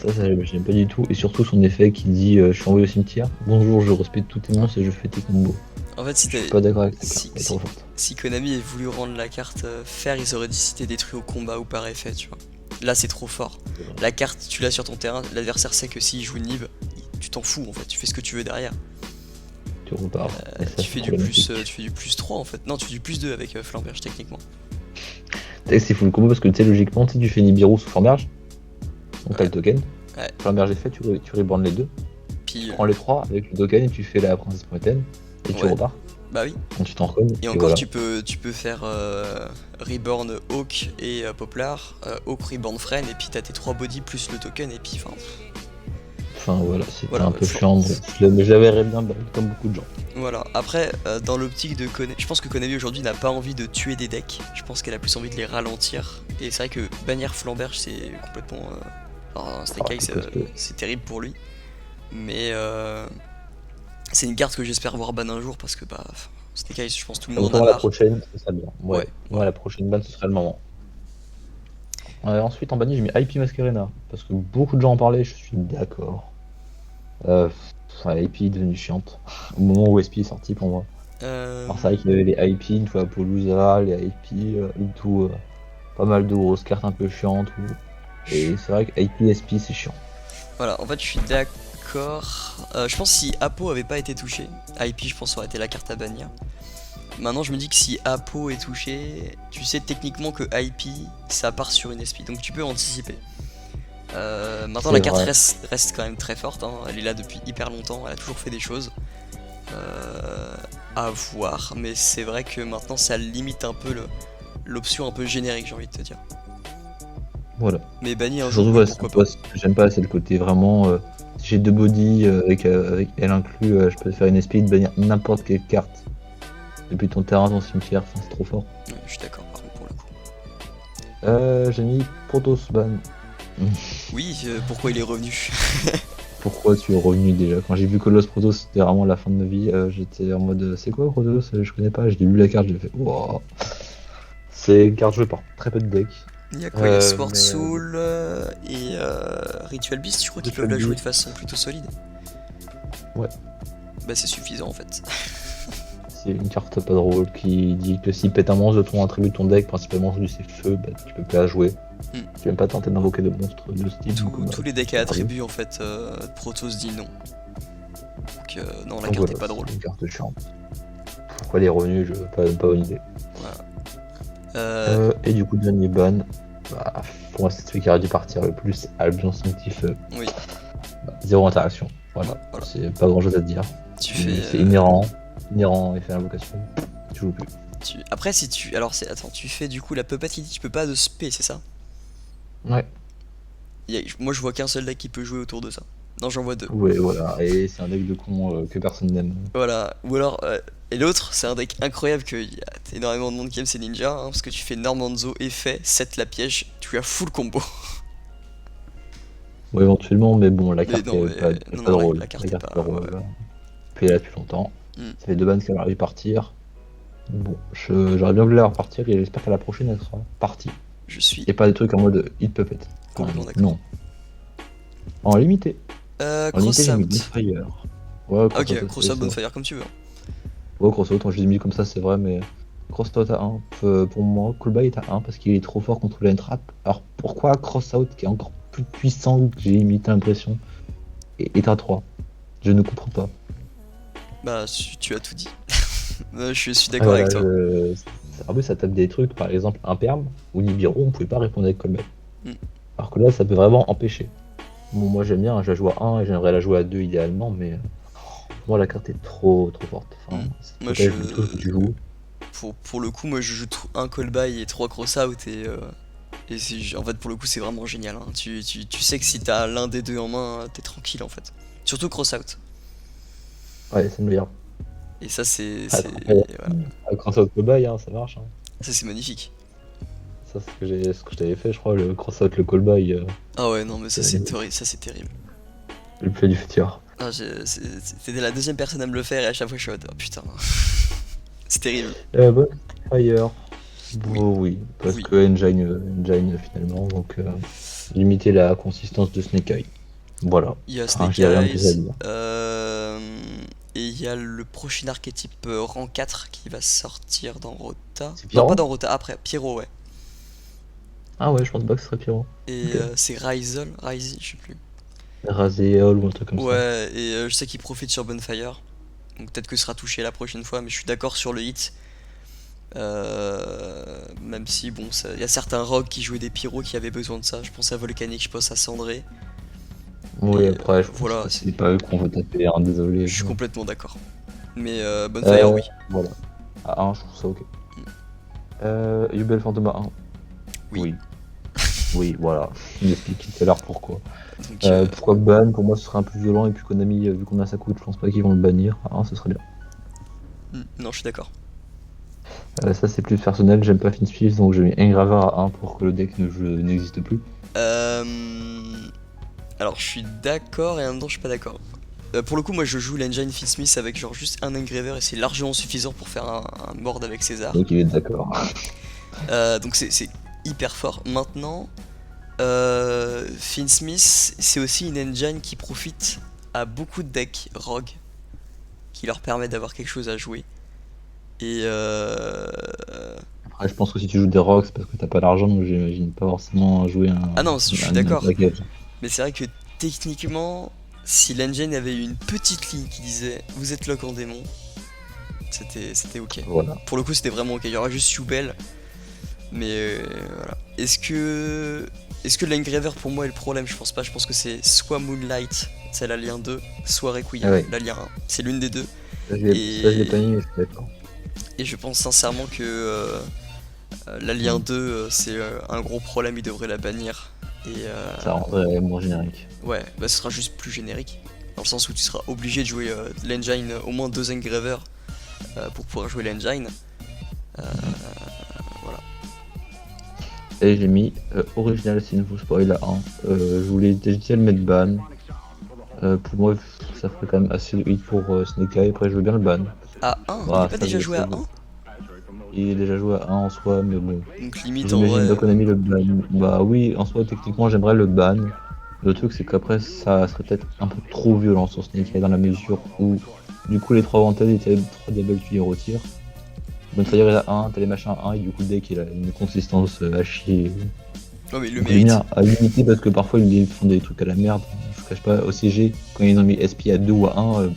j'aime pas du tout. Et surtout son effet qui dit je suis envoyé au cimetière. Bonjour, je respecte tous tes monstres et je fais tes combos. En fait, Je suis pas d'accord avec ta si, carte, elle est trop forte. si Konami avait voulu rendre la carte faire, ils auraient dit si t'es détruit au combat ou par effet, tu vois. Là, c'est trop fort. La carte, tu l'as sur ton terrain, l'adversaire sait que s'il joue Nib, tu t'en fous en fait, tu fais ce que tu veux derrière. Tu repars. Et ça, Tu c'est fais problématique. tu fais du plus 3 en fait. Non, tu fais du plus 2 avec Flamberge techniquement. C'est full combo parce que tu sais, logiquement, tu fais Nibiru sous Flamberge. Donc t'as Ouais. le token. Ouais. Flamberge est fait, tu rebornes les deux. Tu Puis, prends les trois avec le token et tu fais la princesse Moitaine. Et tu ouais, repars. bah oui. Donc tu t'en recognes. Et Et encore, voilà. tu peux faire Reborn Hawk et Poplar, Hawk Reborn Friend, et puis t'as tes 3 bodies plus le token, et puis enfin. Enfin voilà, c'était Voilà, un ouais, peu chiant. Mais je l'avais bien comme beaucoup de gens. Voilà, après, dans l'optique de Konami, je pense que Konami aujourd'hui n'a pas envie de tuer des decks, je pense qu'elle a plus envie de les ralentir, et c'est vrai que bannir Flamberge c'est complètement. Alors, Snake Eyes, c'est costaud. c'est terrible pour lui, mais c'est une carte que j'espère voir ban un jour parce que bah, Snake Eyes, je pense tout le monde en a Autant la marre. prochaine, ce serait bien. Ouais, Ouais, moi voilà. la prochaine ban, ce serait le moment. Ensuite, en banni, j'ai mis IP Masquerena. Parce que beaucoup de gens en parlaient, je suis d'accord. IP est devenue chiante. Au moment où SP est sorti pour moi. Euh, Alors c'est vrai qu'il y avait les IP, une fois Palooza, les IP, et tout. Pas mal de grosses cartes un peu chiantes. Et c'est vrai que IP SP c'est chiant. Voilà, en fait, je suis d'accord. Je pense que si Apo avait pas été touché, IP, je pense, aurait été la carte à bannir. Maintenant, je me dis que si Apo est touché, tu sais techniquement que IP, ça part sur une SP, donc tu peux anticiper. Maintenant, C'est la carte vrai. reste quand même très forte, hein. Elle est là depuis hyper longtemps, elle a toujours fait des choses. À voir, mais c'est vrai que maintenant, ça limite un peu l'option un peu générique, j'ai envie de te dire. Voilà. Mais banni un C'est jour, surtout oui, ouais, pourquoi pas. ce que j'aime pas, c'est le côté vraiment. Si j'ai deux bodies avec elle inclus, je peux faire une SP de bannir n'importe quelle carte. Depuis ton terrain, ton cimetière, enfin, c'est trop fort. Ouais, je suis d'accord, par contre, pour le coup. J'ai mis Protoss ban. Oui, pourquoi il est revenu? Pourquoi tu es revenu déjà? Quand j'ai vu Coloss Protoss, c'était vraiment la fin de ma vie. J'étais en mode c'est quoi Protoss? Je connais pas. J'ai lu la carte, j'ai fait wow. C'est une carte jouée par très peu de decks. Il y a quoi? Il y a Sword Mais Soul et Ritual Beast, je crois qu'ils peuvent Ritual la jouer de Beast, façon plutôt solide. ouais, Bah c'est suffisant en fait. c'est une carte pas drôle qui dit que si pète un monstre de ton attribut de ton deck, principalement du ses feux, bah, tu peux plus la jouer. Hmm. Tu peux même pas tenter d'invoquer de monstres de style. Donc, bah, Tous les decks c'est à pas grave. attributs en fait, Protoss dit non. Donc non, la Donc carte voilà, est pas drôle. c'est une carte chiante. Pourquoi elle est revenue, je pas bonne idée. Voilà. Euh, Et du coup, dernier ban, bah, pour moi, c'est celui qui aurait dû partir le plus, c'est Albion Instinctif. oui, Zéro interaction. Voilà, bah, voilà. c'est pas grand chose à dire. Tu fais. C'est inhérent. Inhérent, effet invocation. Tu joues plus. Après si tu. Alors c'est. Attends, tu fais du coup la puppet, il dit tu peux pas de spé, c'est ça? Ouais, Moi je vois qu'un seul deck qui peut jouer autour de ça. Non, j'en vois deux. ouais, voilà. Et c'est un deck de con que personne n'aime. Voilà. Ou alors. Et l'autre, c'est un deck incroyable qu'il y a énormément de monde qui aime, c'est Ninja, hein, parce que tu fais Normanzo, effet, 7 la piège, tu as full combo. Ouais, éventuellement, mais bon, la Mais carte non, est pas, non, pas non, drôle. la carte La est carte est pas. pas Ouais, drôle. ouais. Puis elle est là depuis longtemps. Hmm. Ça fait deux bannes qu'elle arrive partir. Bon, j'aurais bien voulu la repartir et j'espère qu'à la prochaine elle sera partie. Je suis Et pas des trucs en mode hit puppet. Enfin, complètement d'accord. non. En limité. En limité, j'ai mis Crossout. Bonfire. Ouais, Crossout Ok, aussi, Crossout c'est vrai. Bonfire comme tu veux. Ouais, Crossout, je les ai mis comme ça, c'est vrai, mais Crossout à 1. Pour moi, Coolby est à 1 parce qu'il est trop fort contre la trap. Alors pourquoi Crossout, qui est encore plus puissant que j'ai imité l'impression, est à 3? Je ne comprends pas. Bah, tu as tout dit. Je suis Ah, d'accord avec voilà, toi. en plus, ça tape des trucs, par exemple, un perm ou Nibiru, on pouvait pas répondre avec Coolby. Hmm. Alors que là, ça peut vraiment empêcher. Bon, moi j'aime bien, je la joue à 1 et j'aimerais la jouer à 2 idéalement, mais pour moi la carte est trop forte. Enfin, Hmm. ça Moi, protège de tout ce que tu joues. pour le coup, moi, je joue un call by et 3 crossout et en fait, pour le coup, c'est vraiment génial, hein. Tu sais que si t'as l'un des deux en main, t'es tranquille en fait. Surtout crossout. Ouais, c'est le meilleur. Et ça, Ah, voilà. Crossout Coolby, hein, ça marche. Hein. Ça, c'est magnifique. Ça, c'est ce que je t'avais fait, je crois, le Crossout, le Callby, Ah ouais, non, mais ça, c'est c'est terrible. le play du futur. Ah, c'était la deuxième personne à me le faire et à chaque fois, je suis en mode, oh putain, c'est terrible. Bonfire. Oui, Bon, oui, parce oui. que Engine finalement, donc limiter la consistance de Snake Eye. Voilà. Il y a Enfin, Snake j'ai rien de plus à Eyes, dire. et il y a le prochain archétype rang 4 qui va sortir dans Rota. C'est Non, pas Pyro? dans Rota, après, Pyro, ouais. Ah ouais, je pense pas que ce serait Pyro. Et Ok. c'est Ryzel, Ryze, je sais plus. Razéol ou un truc comme ça. Ouais, et je sais qu'il profite sur Bonfire. Donc peut-être que ce sera touché la prochaine fois, mais je suis d'accord sur le hit. Même si, bon, il y a certains rogues qui jouaient des pyros qui avaient besoin de ça. Je pense à Volcanic, je pense à Cendré. Oui, Et après, je pense voilà, que c'est pas eux qu'on veut taper, hein, désolé. je suis Mais... complètement d'accord. Mais Bonfire, oui. Voilà. À 1, je trouve ça ok. Yubel Phantom à 1. Oui. Oui. Oui, voilà. Je m'explique tout à l'heure pourquoi. Donc, Pourquoi ban? Pour moi, ce serait un peu violent. Et puis Konami, vu qu'on a sa coûte, je pense pas qu'ils vont le bannir. À 1, ce serait bien. non, je suis d'accord. Ça, c'est plus personnel. J'aime pas Finspeed, donc je mets Engraveur à 1 pour que le deck n'existe plus. Euh, Alors, je suis d'accord et en même temps, je suis pas d'accord. Pour le coup, moi je joue l'engine Finsmith avec genre juste un engraver et c'est largement suffisant pour faire un board avec César. Donc il est d'accord. Donc c'est hyper fort. Maintenant, Finsmith, c'est aussi une engine qui profite à beaucoup de decks rogue, qui leur permet d'avoir quelque chose à jouer. Et Après, je pense que si tu joues des rocks, c'est parce que t'as pas l'argent, donc j'imagine pas forcément jouer ah non, je suis un d'accord. package. Mais c'est vrai que techniquement, si l'engine avait eu une petite ligne qui disait vous êtes lock en démon, c'était ok. Voilà. Pour le coup, c'était vraiment ok. Il y aura juste Youbel. Mais voilà. Est-ce que l'engraver pour moi est le problème? Je pense pas. Je pense que c'est soit Moonlight, c'est la lien 2, soit Ah Requiem, ouais, la lien 1. C'est l'une des deux. ça, je l'ai pas Et, mis, mais je suis d'accord. et je pense sincèrement que la lien Mm. 2, c'est un gros problème. Il devrait la bannir. Et Ça rendrait moins générique. ouais, bah, ce sera juste plus générique. Dans le sens où tu seras obligé de jouer l'engine, au moins deux engravers pour pouvoir jouer l'engine. Euh, voilà. Et j'ai mis Original Sinful Spoil à 1. Je voulais déjà le mettre ban. Pour moi, ça ferait quand même assez de hit pour Snake Eye. Après, je veux bien le ban. À 1, il est Voilà, pas déjà joué à 1? il est déjà joué à 1 en soi, mais bon. Donc limite en J'imagine pas vrai. Konami le ban. Bah oui, en soi, techniquement, j'aimerais le ban. Le truc, c'est qu'après, ça serait peut-être un peu trop violent sur Snake Eye dans la mesure où, du coup, les 3 Wanted et les 3 Diables, tu les retires. Bonfire il a 1, t'as les machins 1, et du coup, le deck, il a une consistance à chier. Non mais il le Donc, il est mérite. bien à limiter parce que parfois, ils font des trucs à la merde. Je cache pas, au CG, quand ils ont mis SP à 2 ou à 1, Ouais.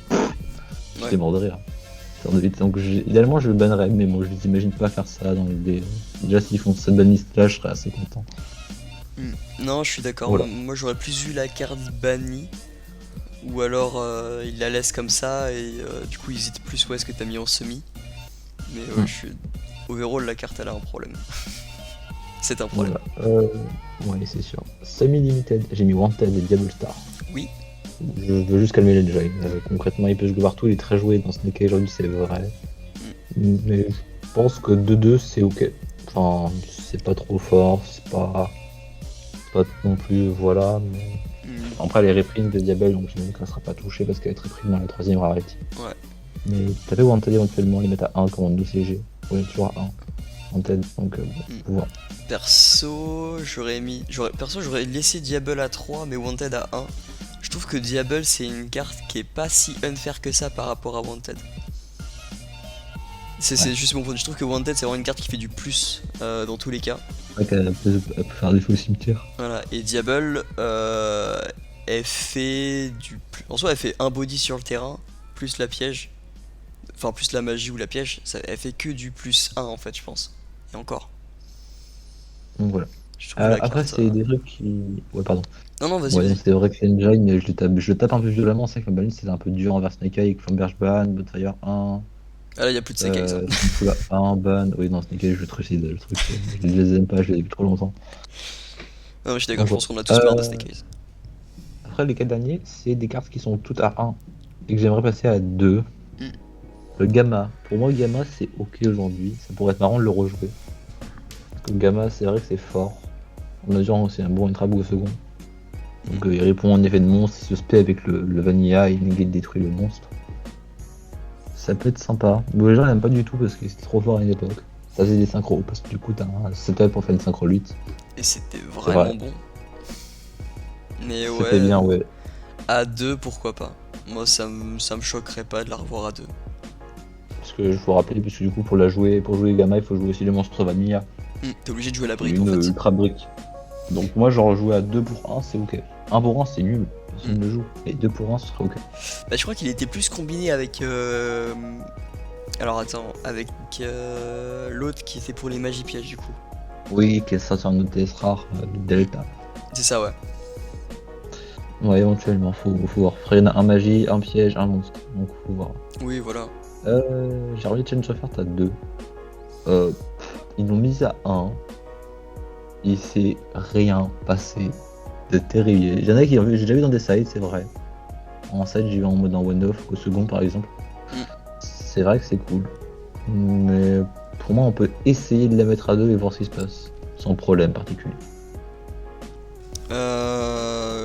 j'étais mort de rire. Donc, idéalement, je le bannerais, mais bon, je les imagine pas faire ça dans l'idée. Déjà, s'ils font cette banlist là, je serais assez content. Non, je suis d'accord. Voilà. Moi j'aurais plus vu la carte bannie. Ou alors ils la laissent comme ça et du coup ils hésitent plus où est-ce que t'as mis en semi. Mais Mm. je suis. Overall, la carte elle a un problème. C'est un problème. Voilà. Ouais, c'est sûr. Semi-limited, j'ai mis Wanted et Diablo Star. Oui. Je veux juste calmer les gens. Concrètement, il peut se jouer partout, il est très joué dans Snake Eye aujourd'hui, c'est vrai. Mais je pense que 2-2, c'est ok. Enfin, c'est pas trop fort, c'est pas non plus, voilà. Mais... Mm, Après, les reprints de Diablo, donc j'imagine qu'elle sera pas touchée parce qu'elle est reprise dans la troisième rarity. ouais. Mais taper Wanted éventuellement, les mettre à 1 comme en 2 CG. Ouais, toujours à 1. Wanted, donc Mm. voilà. Perso, j'aurais laissé Diable à 3 mais Wanted à 1. Je trouve que Diable c'est une carte qui est pas si unfair que ça par rapport à Wanted. C'est Ouais. juste mon point. Je trouve que Wanted c'est vraiment une carte qui fait du plus dans tous les cas. C'est vrai qu'elle peut faire des faux cimetières. Voilà, et Diable, elle fait du. En soi, elle fait un body sur le terrain, plus la piège. Enfin, plus la magie ou la piège. Elle fait que du plus un en fait, je pense. Et encore. Donc voilà. Je trouve la Après, carte. c'est des trucs qui. Ouais, pardon. Non, non, vas-y, Ouais, vas-y. c'est vrai que Engine, je le tape un peu violemment. C'est vrai que ma balance, c'est un peu dur envers Snake Eye, Flamberge ban, Bonfire 1, Ah là, y a plus de Sekai, ça. Sinful 1 ban. Oui, non, Snake Eye, je trucide le truc. Je les aime pas, je les ai vu trop longtemps. Non, mais je suis d'accord, Donc je voilà. pense qu'on a tous marre de Snake Eyes. Après, les 4 derniers, c'est des cartes qui sont toutes à 1 et que j'aimerais passer à 2. Hmm. Le Gamma, pour moi, le Gamma, c'est ok aujourd'hui. Ça pourrait être marrant de le rejouer. Parce que le Gamma, c'est vrai que c'est fort. En mesure, c'est un bon intrab au second. Donc il répond en effet de monstre, il se spé avec le Vanilla, il negate détruit le monstre. Ça peut être sympa. Mais les gens n'aiment pas du tout parce que c'était trop fort à une époque. Ça faisait des synchros, parce que du coup t'as un setup pour faire une synchro 8. Et c'était C'est vraiment vrai. bon. Mais C'était ouais, bien, ouais. à 2, pourquoi pas. Moi, ça me choquerait pas de la revoir à 2. Parce que je faut rappeler, puisque du coup pour jouer Gamma, il faut jouer aussi le monstre Vanilla. T'es obligé de jouer à la et brique en une fait. ultra brique. Donc moi, genre, jouer à 2 pour un c'est ok. Un pour un c'est nul, personne Mm. ne le joue. Et 2 pour un ce serait ok. Bah, je crois qu'il était plus combiné avec. Alors attends, avec l'autre qui était pour les magies pièges du coup. Oui, que ça, c'est un OTS rare, le Delta. C'est ça, ouais. Ouais, éventuellement, faut voir. Après, il y en a un magie, un piège, un monstre. Donc, faut voir. Oui, voilà. J'ai envie de Change of Heart à 2. Ils l'ont mis à 1. Il s'est rien passé de terrible. Il y en a qui j'ai déjà vu dans des sites, c'est vrai. En site, j'y vais en mode en one-off, au second par exemple. Mm. C'est vrai que c'est cool. Mais pour moi, on peut essayer de la mettre à 2 et voir ce qui se passe. Sans problème particulier.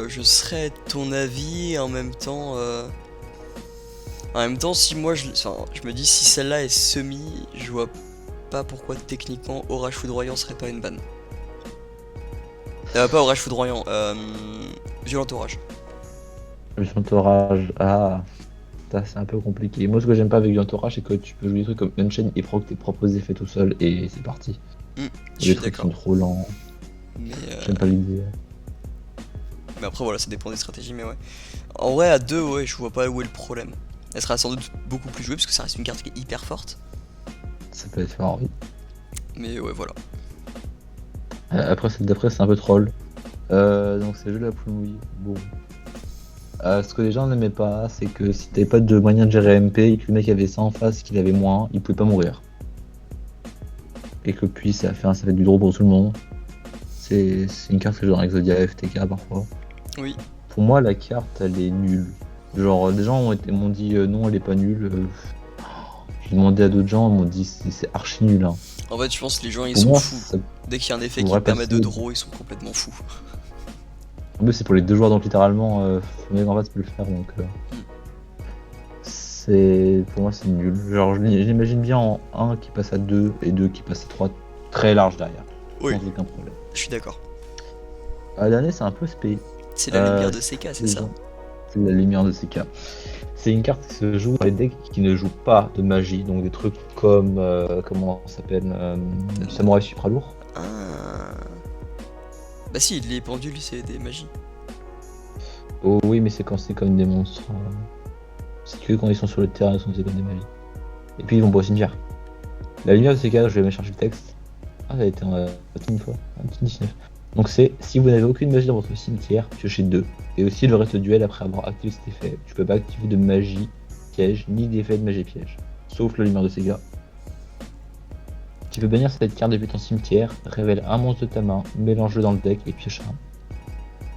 Je serais de ton avis et en même temps. En même temps, si moi enfin, je me dis si celle-là est semi, je vois pas pourquoi techniquement Orage Foudroyant serait pas une banne. Pas Orage Foudroyant, Violent Orage. Le entourage, ah, ça c'est un peu compliqué. Moi, ce que j'aime pas avec l'entourage, c'est que tu peux jouer des trucs comme Unchain et proc tes propres effets tout seul et c'est parti. Je Les suis trucs d'accord. sont trop lents, Mais, j'aime pas l'idée. mais après, voilà, ça dépend des stratégies. Mais ouais. En vrai, à 2, ouais, je vois pas où est le problème. Elle sera sans doute beaucoup plus jouée parce que ça reste une carte qui est hyper forte. Ça peut être fort, oui. Mais ouais, voilà. Après, celle d'après, c'est un peu troll. Donc, c'est le jeu de la poule mouillée. Bon. Ce que les gens n'aimaient pas, c'est que si t'avais pas de moyen de gérer MP et que le mec avait ça en face, qu'il avait moins, il pouvait pas mourir. Et que puis ça fait du draw pour tout le monde. C'est une carte que je joue dans Exodia FTK parfois. Oui. Pour moi, la carte, elle est nulle. Genre, des gens m'ont dit non, elle est pas nulle. J'ai demandé à d'autres gens, ils m'ont dit c'est archi nul. Hein. En fait, je pense que les gens ils Pour sont moi, fous. ça Dès qu'il y a un effet qui pourrait permet de passer. draw, ils sont complètement fous. En plus, c'est pour les deux joueurs, donc littéralement, le mec en face peut le faire. Donc, pour moi, c'est nul. Genre, je l'imagine bien en 1 qui passe à 2 et 2 qui passe à 3 très large derrière. Oui, Sans aucun problème. je suis d'accord. La dernière, c'est un peu spé. C'est la lumière de CK, c'est ça. C'est la lumière de CK. C'est une carte qui se joue dans les decks qui ne jouent pas de magie, donc des trucs comme comment ça s'appelle Samouraï Supra lourd. Ah. Bah si, les pendules, c'est des magies. Oh oui, mais c'est quand c'est comme des monstres. C'est que quand ils sont sur le terrain, ils sont comme des magies. Et puis ils vont pas au cimetière. La lumière de CK, je vais même chercher le texte. Ah, ça a été une fois, un petit 19. Donc c'est si vous n'avez aucune magie dans votre cimetière, piochez 2. Et aussi le reste du duel après avoir activé cet effet. Tu peux pas activer de magie piège ni d'effet de magie piège. Sauf la lumière de Sega. Tu peux bannir cette carte depuis ton cimetière, révèle un monstre de ta main, mélange-le dans le deck et pioche un.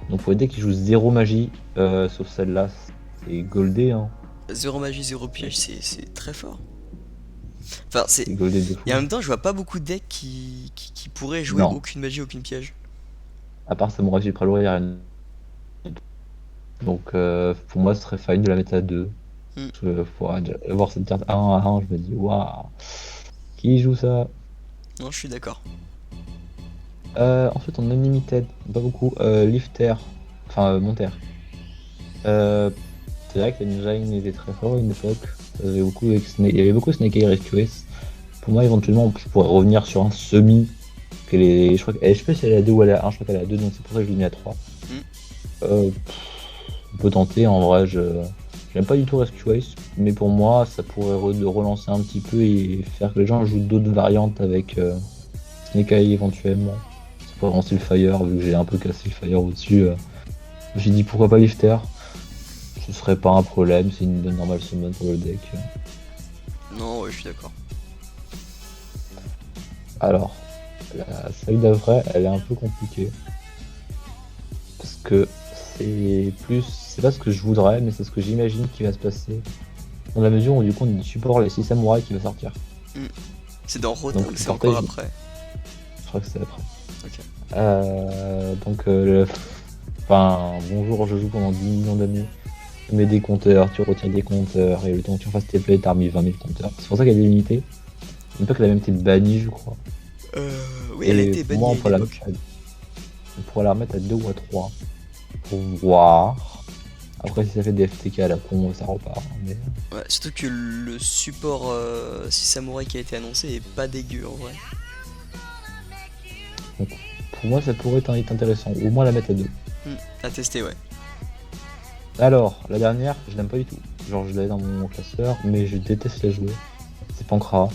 Donc pour les decks qui jouent 0 magie, sauf celle-là, c'est goldé hein. 0 magie, 0 piège, c'est très fort. Enfin, c'est. C'est goldé de fou. Et en même temps, je vois pas beaucoup de decks qui pourraient jouer Non. aucune magie, aucune piège. À part Samurai Supra lourd, il n'y a rien. Donc pour moi, ce serait fine de la mettre à 2. Faut voir cette carte 1 à 1, je me dis, waouh, qui joue ça? Non, je suis d'accord. Ensuite, en unlimited, pas beaucoup, Lifter, enfin Monter. C'est vrai que la Ninjaine était très fort à une époque. Il y avait beaucoup de Snake Eye Rescues. Pour moi, éventuellement, je pourrais revenir sur un semi. Je sais pas si elle est à 2 ou elle est à 1, je crois qu'elle est à 2, donc c'est pour ça que je l'ai mis à 3. On peut tenter, en vrai, j'aime pas du tout Rescue Ace, mais pour moi, ça pourrait relancer un petit peu et faire que les gens jouent d'autres variantes avec Snake Eye éventuellement. Ça pourrait relancer le Fire, vu que j'ai un peu cassé le Fire au-dessus. J'ai dit pourquoi pas Lifter. Ce serait pas un problème, c'est une bonne normale summon pour le deck. Non, ouais, je suis d'accord. Alors, celle d'après, elle est un peu compliquée. Parce que c'est pas ce que je voudrais, mais c'est ce que j'imagine qui va se passer. Dans la mesure où du coup on support les 6 samouraïs qui va sortir. C'est dans Rotin, Donc, c'est encore après. Je crois que c'est après. Ok. Enfin, bonjour, je joue pendant 10 millions d'années. Tu mets des compteurs, tu retires des compteurs, et le temps que tu fasses tes plays, t'as remis 20 000 compteurs. C'est pour ça qu'elle est limitée. Une fois qu'elle a même été bannie, je crois. Oui, elle a été pour moi, bannie à l'époque. on pourrait la remettre à 2 ou à 3. Pour voir. Après, si ça fait des FTK à la con, ça repart. Mais... Ouais, surtout que le support 6 samouraï qui a été annoncé est pas dégueu en vrai. Donc pour moi ça pourrait être intéressant, au moins la mettre à 2. À tester, ouais. Alors, la dernière, je l'aime pas du tout. Genre je l'ai dans mon classeur, mais je déteste la jouer. C'est Pancra.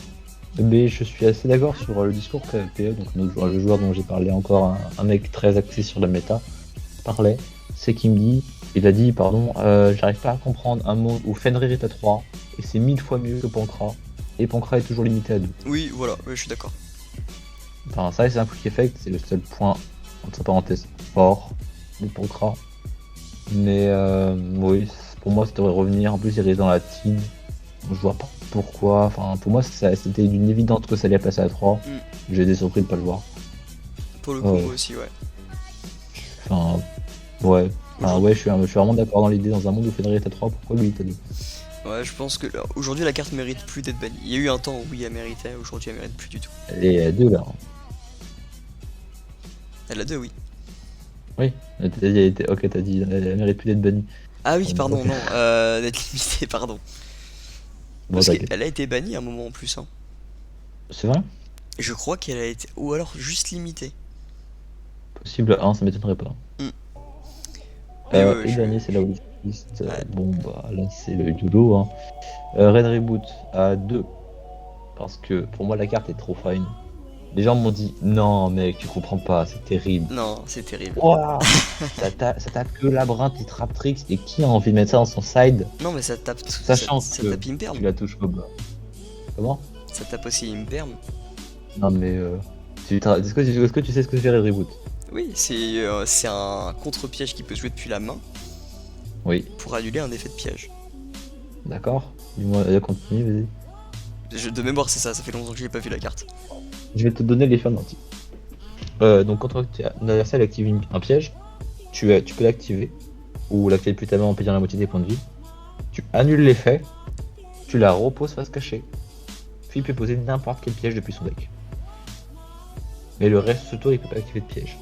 Mais je suis assez d'accord sur le discours qu'a PE, donc le joueur dont j'ai parlé encore, un mec très axé sur la méta, parlait. C'est qu'il me dit, il a dit, pardon, j'arrive pas à comprendre un monde où Fenrir est à 3, et c'est 1000 fois mieux que Pancra, et Pancra est toujours limité à 2. Oui, voilà, ouais, je suis d'accord. Enfin, ça, c'est un quick effect, c'est le seul point, entre parenthèses, fort de Pancra. Mais oui, pour moi, ça devrait revenir. En plus, il reste dans la team. Je vois pas pourquoi. Enfin, pour moi, c'était d'une évidence que ça allait passer à 3. J'ai été surpris de pas le voir. Pour le coup, moi aussi, ouais. Enfin, ouais. Enfin, ouais, je suis vraiment d'accord dans l'idée. Dans un monde où Fenrir est à 3, pourquoi lui est à 2? Ouais, je pense que aujourd'hui la carte mérite plus d'être bannie. Il y a eu un temps où oui, elle méritait, aujourd'hui elle mérite plus du tout. Elle est à 2 là. Elle a 2, oui. Oui, ok, t'as dit, elle mérite plus d'être bannie. Ah oui, Bon, pardon, ok. non, d'être limitée, pardon. Bon, Parce t'inquiète. qu'elle a été bannie à un moment en plus, hein. C'est vrai? Et je crois qu'elle a été. Ou alors juste limitée. Possible 1, ça m'étonnerait pas. Mais ouais, Et je- dernier, c'est la wishlist. Ouais. Bon, bah là, c'est le YOLO. Hein. Red Reboot à 2. Parce que pour moi, la carte est trop fine. Les gens m'ont dit, non, mec, tu comprends pas, c'est terrible. Non, c'est terrible. Ouah, ça tape que labyrinthe et Traptrix. Et qui a envie de mettre ça dans son side, Non, mais ça tape. sachant Ça que tape Imperm. tu la touches au bas? Comment? Ça tape aussi Imperm. Non, mais. Est-ce que tu sais ce que c'est Red Reboot? Oui, c'est un contre-piège qui peut se jouer depuis la main Oui, pour annuler un effet de piège. d'accord. Dis-moi, continue, vas-y. De mémoire, c'est ça, ça fait longtemps que j'ai pas vu la carte. Je vais te donner l'effet en entier. Donc quand ton adversaire active un piège, tu peux l'activer, ou l'activer plus tard en payant la moitié des points de vie. Tu annules l'effet, tu la reposes face cachée, puis il peut poser n'importe quel piège depuis son deck. Mais le reste de ce tour, il peut pas activer de piège.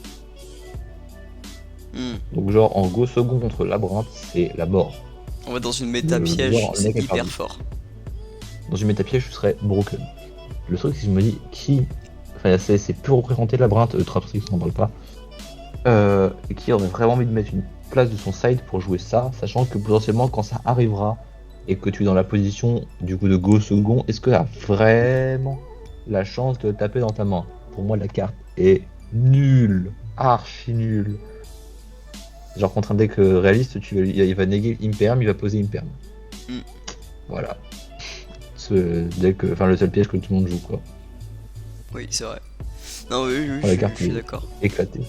Donc genre en go second contre labyrinthe, c'est la mort. On va dans une méta Le piège, joueur, le c'est mec a hyper perdu. fort. Dans une méta piège, je serais broken. Le truc, c'est que je me dis, enfin, c'est peu représenté labyrinthe, Traptrix, on n'en parle pas. Qui aurait vraiment envie de mettre une place de son side pour jouer ça, sachant que potentiellement quand ça arrivera et que tu es dans la position du coup de go second, est-ce que tu as vraiment la chance de le taper dans ta main? Pour moi la carte est nulle, archi nulle. Genre contre un deck réaliste, il va néguer Imperm, il va poser Imperm. Voilà. Ce deck, enfin le seul piège que tout le monde joue quoi. Oui, c'est vrai. Non, oui, La carte je suis est d'accord. éclatée.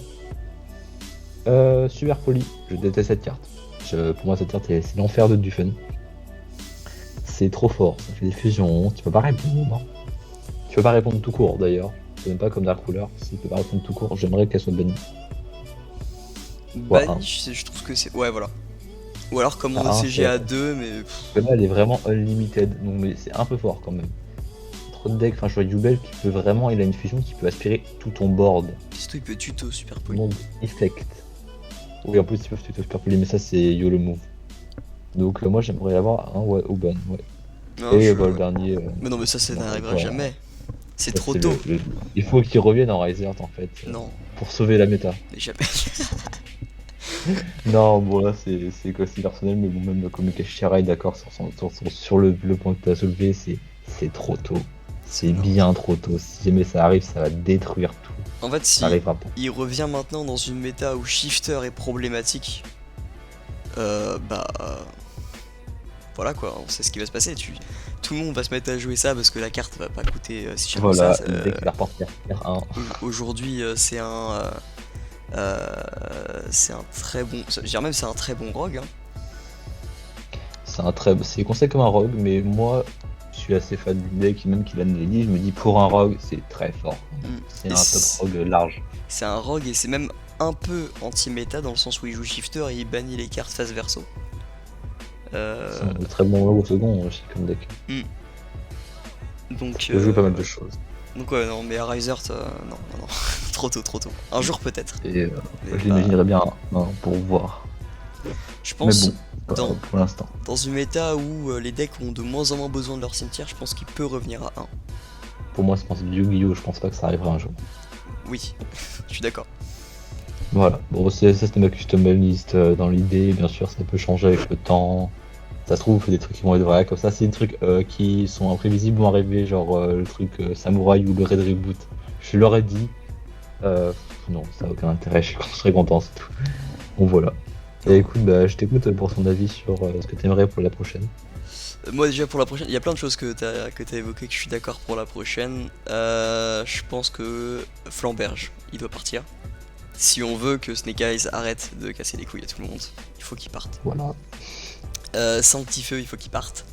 Super poli, je déteste cette carte. Pour moi, cette carte, c'est l'enfer de Dufen. C'est trop fort, ça fait des fusions, tu peux pas répondre. Tu peux pas répondre tout court d'ailleurs. C'est même pas comme Dark Ruler, si tu peux pas répondre tout court, j'aimerais qu'elle soit bannie. Banni, je trouve que c'est. Ouais, voilà. Ou alors comme on ECG à 2, mais. Parce que là, elle est vraiment unlimited, donc mais c'est un peu fort quand même. Trop de decks, enfin, je vois Jubel qui peut vraiment, il a une fusion qui peut aspirer tout ton board. Surtout, il peut tuto super poli. Monde effect. Oui, en plus, ils peuvent tuto super poli, mais ça, c'est YOLO move. Donc, moi, j'aimerais avoir un Uban, ouais. Non, Et le dernier. Mais non, mais ça non, n'arrivera ouais. jamais. C'est Ça, trop tôt. Il faut qu'il revienne en Rise Earth en fait. Non, Pour sauver la méta. mais jamais. Non, bon là c'est aussi personnel, mais bon, même comme Shirai est d'accord sur le point que tu as soulevé, c'est trop tôt. C'est bien trop tôt. Si jamais ça arrive, ça va détruire tout. En fait, si Ça arrivera pas. il revient maintenant dans une méta où Shifter est problématique, voilà quoi, on sait ce qui va se passer. Tout le monde va se mettre à jouer ça parce que la carte va pas coûter si cher que Voilà, ça. dès qu'il rapporte R1. Aujourd'hui, c'est un très bon. Je dirais même c'est un très bon rogue. Hein. C'est considéré comme un rogue, mais moi je suis assez fan du deck, même qu'il a dit, je me dis pour un rogue c'est très fort. C'est un top rogue large. C'est un rogue et c'est même un peu anti-méta dans le sens où il joue Shifter et il bannit les cartes face verso. C'est un très bon rogue au second aussi comme deck. Donc, je joue pas mal de choses. Donc ouais, non, mais à Rise Earth, non, trop tôt. Un jour peut-être. Et je l'imaginerais bien pour voir. Je pense, mais bon, pour l'instant. Dans une méta où les decks ont de moins en moins besoin de leur cimetière, je pense qu'il peut revenir à 1. Pour moi, je pense Yu-Gi-Oh! Je pense pas que ça arrivera un jour. oui, je suis d'accord. Voilà, bon, ça c'était ma custom list dans l'idée, bien sûr, ça peut changer avec le temps. Ça se trouve, des trucs qui vont être vrais, comme ça, c'est des trucs qui sont imprévisibles vont arriver, genre le truc Samouraï ou le Red Reboot. Je leur ai dit, euh, non, ça n'a aucun intérêt, je serais content, c'est tout. Bon, voilà. Et écoute, bah, je t'écoute pour ton avis sur ce que t'aimerais pour la prochaine. Moi déjà pour la prochaine, il y a plein de choses que t'as évoquées que je suis d'accord pour la prochaine. Je pense que Flamberge, il doit partir. Si on veut que Snake Eyes arrête de casser les couilles à tout le monde, il faut qu'il parte. Voilà. Sanctifeu, il faut qu'il parte.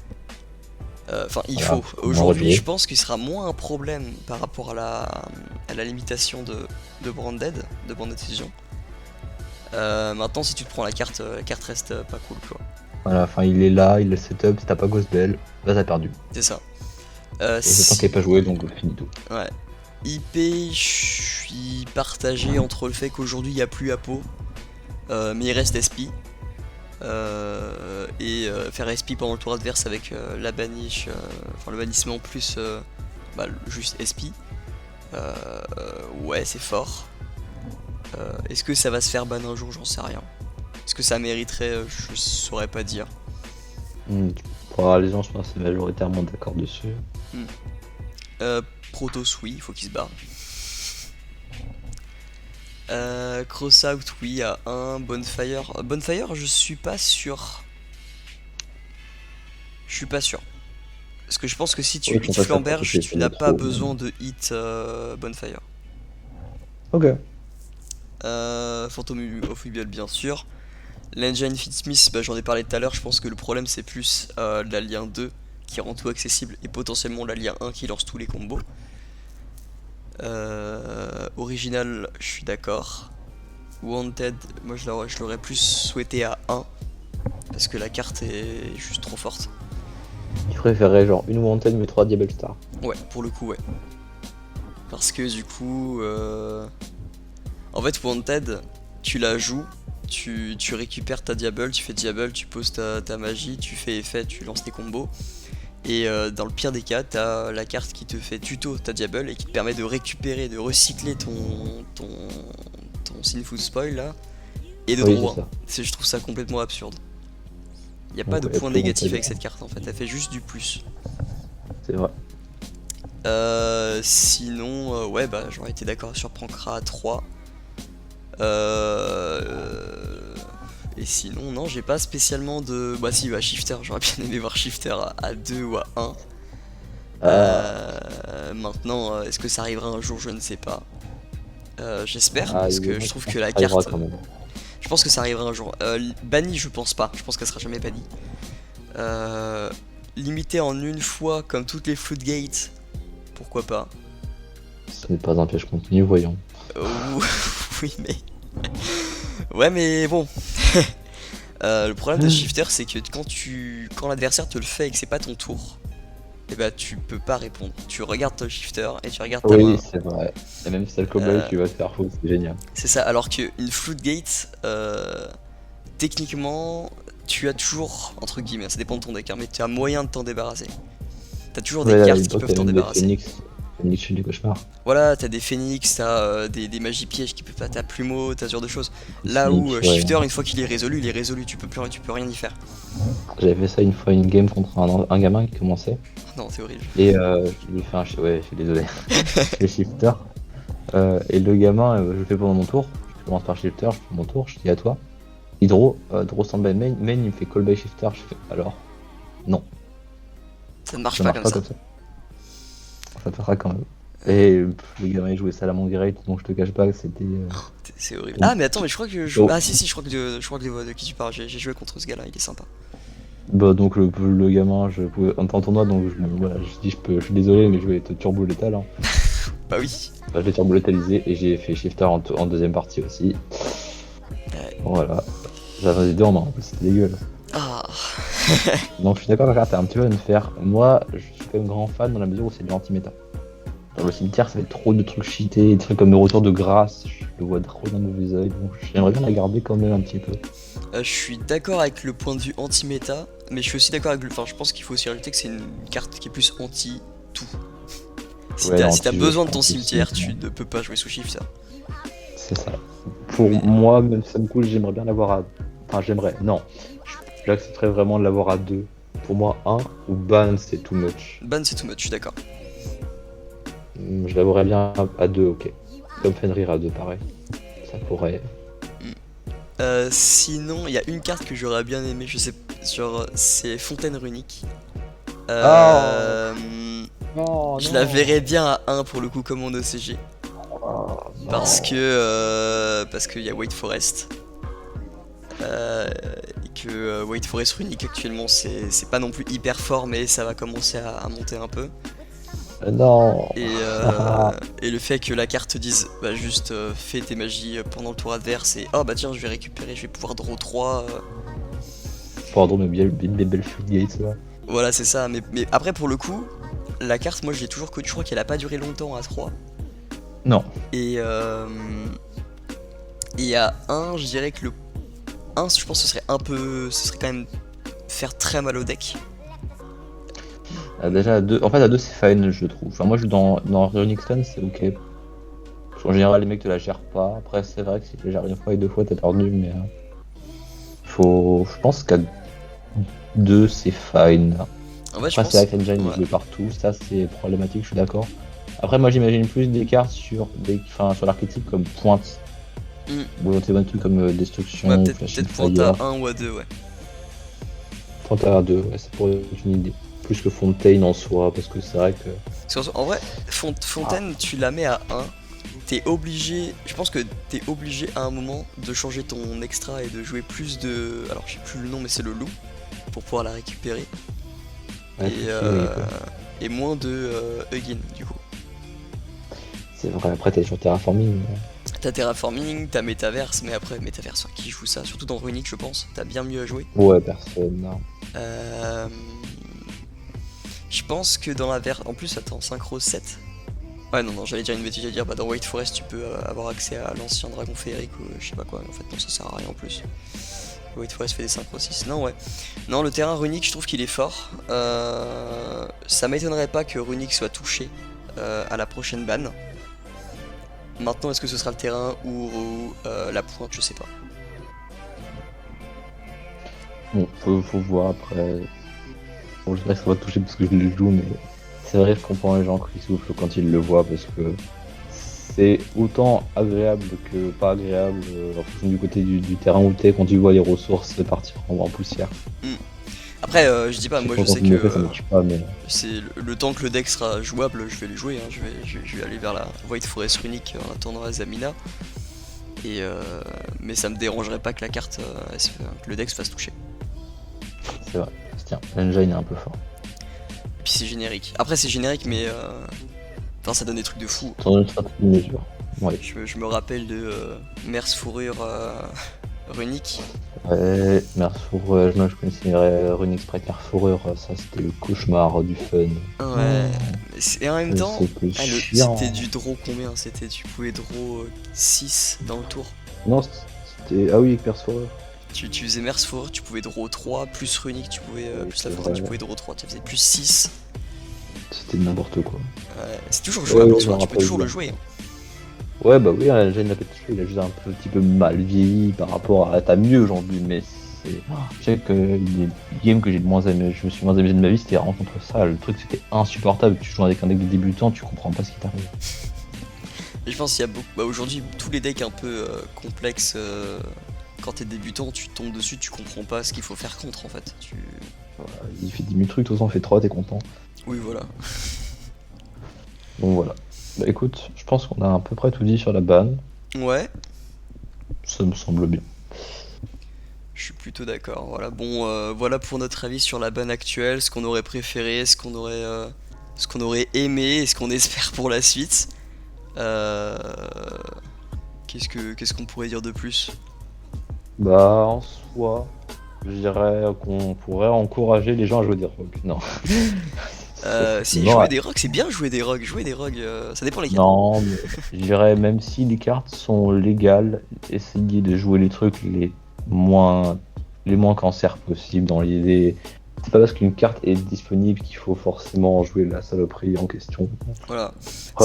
Enfin, il Voilà, faut. faut Aujourd'hui, rejouer. je pense qu'il sera moins un problème par rapport à la limitation de Branded Fusion. Maintenant, si tu te prends la carte reste pas cool, quoi. Voilà, enfin, il est là, il a le setup, si t'as pas Ghost Bell, bah t'as perdu. C'est ça. Et c'est tant qu'il n'est pas joué, donc finito. Ouais. IP, je suis partagé entre le fait qu'aujourd'hui il n'y a plus Apo, mais il reste SP. Faire SP pendant le tour adverse avec la banish, enfin le bannissement plus juste SP. Ouais, c'est fort. Est-ce que ça va se faire ban un jour? J'en sais rien. Est-ce que ça mériterait? Je saurais pas dire. Pour les gens, je pense que c'est majoritairement d'accord dessus. Protoss, oui, il faut qu'il se barre. Crossout, oui, à 1. Bonfire. Bonfire, je suis pas sûr. Je suis pas sûr. Parce que je pense que si tu Oui, hit ça, Flamberge, c'est tu n'as pas trop, besoin de hit Bonfire. Ok. Phantom of Webull, bien sûr. L'engine Fitsmith, j'en ai parlé tout à l'heure. Je pense que le problème, c'est plus la lien 2 qui rend tout accessible et potentiellement la lien 1 qui lance tous les combos. Original, je suis d'accord. Wanted, moi je l'aurais plus souhaité à 1 parce que la carte est juste trop forte. Tu préférerais genre une Wanted mais 3 Diablo Star. Ouais, pour le coup, ouais. Parce que du coup, en fait, Wanted, tu la joues, tu récupères ta Diable, tu fais Diable, tu poses ta magie, tu fais effet, tu lances tes combos. Et dans le pire des cas, t'as la carte qui te fait tuto ta Diable et qui te permet de récupérer, de recycler ton Sinful Spoil là, et de Oui, droit. c'est ça. Je trouve ça complètement absurde. Il n'y a Donc, pas de ouais, point plus négatif Wanted, avec cette carte en fait, elle fait juste du plus. c'est vrai. Sinon, ouais, j'aurais été d'accord sur Prankra à 3. Et sinon, non, j'ai pas spécialement de. Bah, si, Shifter, j'aurais bien aimé voir Shifter à 2 ou à 1. Maintenant, est-ce que ça arrivera un jour? Je ne sais pas. J'espère, parce que je trouve que la carte. Quand même. Je pense que ça arrivera un jour. Banni, je pense pas. Je pense qu'elle sera jamais bannie. Limité en une fois, comme toutes les Floodgates, pourquoi pas. Ce n'est pas un piège continu, voyons. Oui, mais. Ouais, mais bon. Le problème de Shifter, c'est que quand l'adversaire te le fait et que c'est pas ton tour, et bah tu peux pas répondre. Tu regardes ton Shifter et tu regardes ta main. Oui, c'est vrai. Et même si c'est le cowboy, tu vas te faire foutre, c'est génial. C'est ça, alors qu'une Floodgate, techniquement, tu as toujours, entre guillemets, ça dépend de ton deck, hein, mais tu as moyen de t'en débarrasser. T'as toujours des cartes qui peuvent t'en débarrasser. Phoenix, du cauchemar. Voilà, t'as des phoenix, t'as des magies pièges qui peuvent pas, t'as plumeau, t'as ce genre de choses. Là Phoenix, où ouais. Shifter, une fois qu'il est résolu, tu peux rien y faire. J'avais fait ça une fois, une game contre un gamin qui commençait. Non, c'est horrible. Et je lui ai fait un. Ouais, je suis désolé. Le shifter. Et le gamin, je le fais pendant mon tour. Je commence par shifter, je fais mon tour, je dis à toi. Hydro, draw stand-by main, il me fait call by shifter, je fais alors. Non. Ça ne marche Ça pas marche comme pas ça. comme ça. Ça fera quand même. Et le gamin il jouait Salamon Great, donc je te cache pas que c'était. C'est horrible. Oh. Ah, mais attends, mais je crois que je. Oh. Ah, si, je crois que je vois de qui tu parles. J'ai joué contre ce gars-là, il est sympa. Bah donc le gamin, je pouvais en tournoi, donc voilà, je dis je suis désolé, mais je vais être turbo létal. Hein. Bah oui. Bah, je l'ai turbo létalisé et j'ai fait shifter en deuxième partie aussi. Ouais. Voilà. J'avais les deux en main, en plus c'était dégueulasse. Ah. Donc je suis d'accord avec t'es un petit peu à me faire. Moi, je suis quand même grand fan dans la mesure où c'est de l'anti-méta. Dans le cimetière, ça fait trop de trucs cheatés, des trucs comme le retour de grâce, je le vois trop d'un mauvais oeil, donc j'aimerais bien la garder quand même un petit peu. Je suis d'accord avec le point de vue anti-méta, mais je suis aussi d'accord avec le. Enfin, je pense qu'il faut aussi rajouter que c'est une carte qui est plus anti-tout. Si Ouais, t'as anti-jeu, besoin de ton anti-cible, cimetière, tu ne peux pas jouer sous shift ça. c'est ça. Pour Mais moi, même si ça me coule, j'aimerais bien l'avoir à. Enfin, j'aimerais. Non. J'accepterais vraiment de l'avoir à 2. Pour moi, un ou ban, c'est too much. ban c'est too much, je suis d'accord. Je l'avouerais bien à 2, ok. Comme Fenrir à 2, pareil. Ça pourrait. Sinon, il y a une carte que j'aurais bien aimé, je sais, genre c'est Fontaine Runique. Oh Euh, non, je la non. verrais bien à 1 pour le coup comme en OCG. Oh, non. Parce qu'il y a Wait Forest. Et que Wait Forest Runique actuellement c'est pas non plus hyper fort mais ça va commencer à monter un peu. Non. Et, euh, et le fait que la carte te dise bah juste fais tes magies pendant le tour adverse et oh bah tiens je vais récupérer, je vais pouvoir draw 3. Pardon, mais bien mes belles floodgates là. Voilà c'est ça, mais après pour le coup, la carte moi je l'ai toujours connue, je crois qu'elle a pas duré longtemps à 3. Non. Et, et à 1 je dirais que le 1 je pense que ce serait quand même faire très mal au deck. Déjà, à 2. En fait, à 2, c'est fine, je trouve. Enfin, moi, je joue dans Runic Stone, c'est ok. Parce qu'en général, les mecs te la gèrent pas. Après, c'est vrai que si tu la gères une fois et 2 fois, t'es perdu, mais. Faut. Je pense qu'à 2, c'est fine. En fait je Après, c'est pense... vrai que l'engine Ouais. est joué partout, ça, c'est problématique, je suis d'accord. Après, moi, j'imagine plus des cartes enfin, sur l'archétype comme pointe. Hmm. Ou des trucs comme Ouais, destruction ou flashing peut-être pointe à fire. 1 ou à 2 ouais. Pointe à 2, ouais, ça pourrait être une idée. Plus que Fontaine en soi, parce que c'est vrai que. Parce qu'en vrai, Ah, Fontaine, tu la mets à 1, t'es obligé, je pense que t'es obligé à un moment de changer ton extra et de jouer plus de... Alors je sais plus le nom mais c'est le loup, pour pouvoir la récupérer. ouais, Et, effectivement, il peut. et moins de Hugin du coup. C'est vrai, après, t'es sur Terraforming. T'as Terraforming, t'as Metaverse, mais après Metaverse, enfin, qui joue ça? Surtout dans Runic je pense, t'as bien mieux à jouer. Ouais, personne. Non. Euh, Je pense que dans la en plus attends, Synchro 7. Ouais non j'allais dire une bêtise, j'allais dire bah dans White Forest tu peux avoir accès à l'ancien dragon féerique ou je sais pas quoi, mais en fait non ça sert à rien en plus. White Forest fait des synchro 6. Non ouais. Non le terrain runique je trouve qu'il est fort. Ça m'étonnerait pas que runique soit touché à la prochaine ban. Maintenant est-ce que ce sera le terrain ou la pointe, je sais pas. Bon, faut voir après. Bon, je dirais que ça va te toucher parce que je le joue, mais c'est vrai que je comprends les gens qui soufflent quand ils le voient parce que c'est autant agréable que pas agréable en fonction du côté du terrain où t'es quand tu vois les ressources partir en poussière. Hmm. Après je dis pas, Je sais moi pas je quand sais tu me que le fais, ça marche pas, mais c'est le temps que le deck sera jouable, je vais les jouer, hein. Je vais aller vers la White Forest runique en attendant la Zamina. Et mais ça me dérangerait pas que la carte, que le deck se fasse toucher. c'est vrai. Tiens, l'engine est un peu fort. Et puis c'est générique. Après c'est générique mais enfin ça donne des trucs de fou. Dans une certaine mesure. Ouais. Je me rappelle de Merce Fourrure runique. Ouais, Merfour, moi je connaissais Runic Sprite Merfourure, ça c'était le cauchemar du fun. Ouais. Et en même temps, C'était c'était chiant. du draw combien? Tu pouvais draw 6 dans le tour. Non, c'était. Ah oui, Merfourure. Tu faisais Merce Fourrure, tu pouvais draw 3, plus runique, tu pouvais, Oui, plus la c'est fontaine, vrai. tu pouvais draw 3, tu faisais plus 6. C'était n'importe quoi. C'est toujours Ouais, jouable en oui, je me soi, tu peux rappelle toujours le bien. jouer. Ouais, bah oui, Jane l'a il a juste un petit peu mal vieilli par rapport à ta mieux aujourd'hui, mais c'est. Je sais que les games que j'ai le moins aimé, je me suis moins amusé de ma vie, c'était vraiment contre ça. Le truc c'était insupportable. Tu joues avec un deck de débutant, tu comprends pas ce qui t'arrive. Et je pense qu'il y a beaucoup. Bah, aujourd'hui, tous les decks un peu complexes, quand t'es débutant, tu tombes dessus, tu comprends pas ce qu'il faut faire contre en fait. Il fait 10 000 trucs, de toute façon, on fait 3, t'es content. Oui, voilà. Donc voilà. Bah écoute, je pense qu'on a à peu près tout dit sur la ban. Ouais, Ça me semble bien. je suis plutôt d'accord. Voilà, bon, voilà pour notre avis sur la ban actuelle, ce qu'on aurait préféré, ce qu'on aurait aimé et ce qu'on espère pour la suite. Euh, qu'est-ce qu'on pourrait dire de plus? Bah en soi, je dirais qu'on pourrait encourager les gens à jouer des rogues. Non. Si, Non, jouer des rogues, c'est bien jouer des rogues. Jouer des rogues, ça dépend lesquels. non, mais je dirais même si les cartes sont légales, essayez de jouer les trucs moins cancers possibles dans l'idée. c'est pas parce qu'une carte est disponible qu'il faut forcément jouer la saloperie en question. Voilà. Ouais,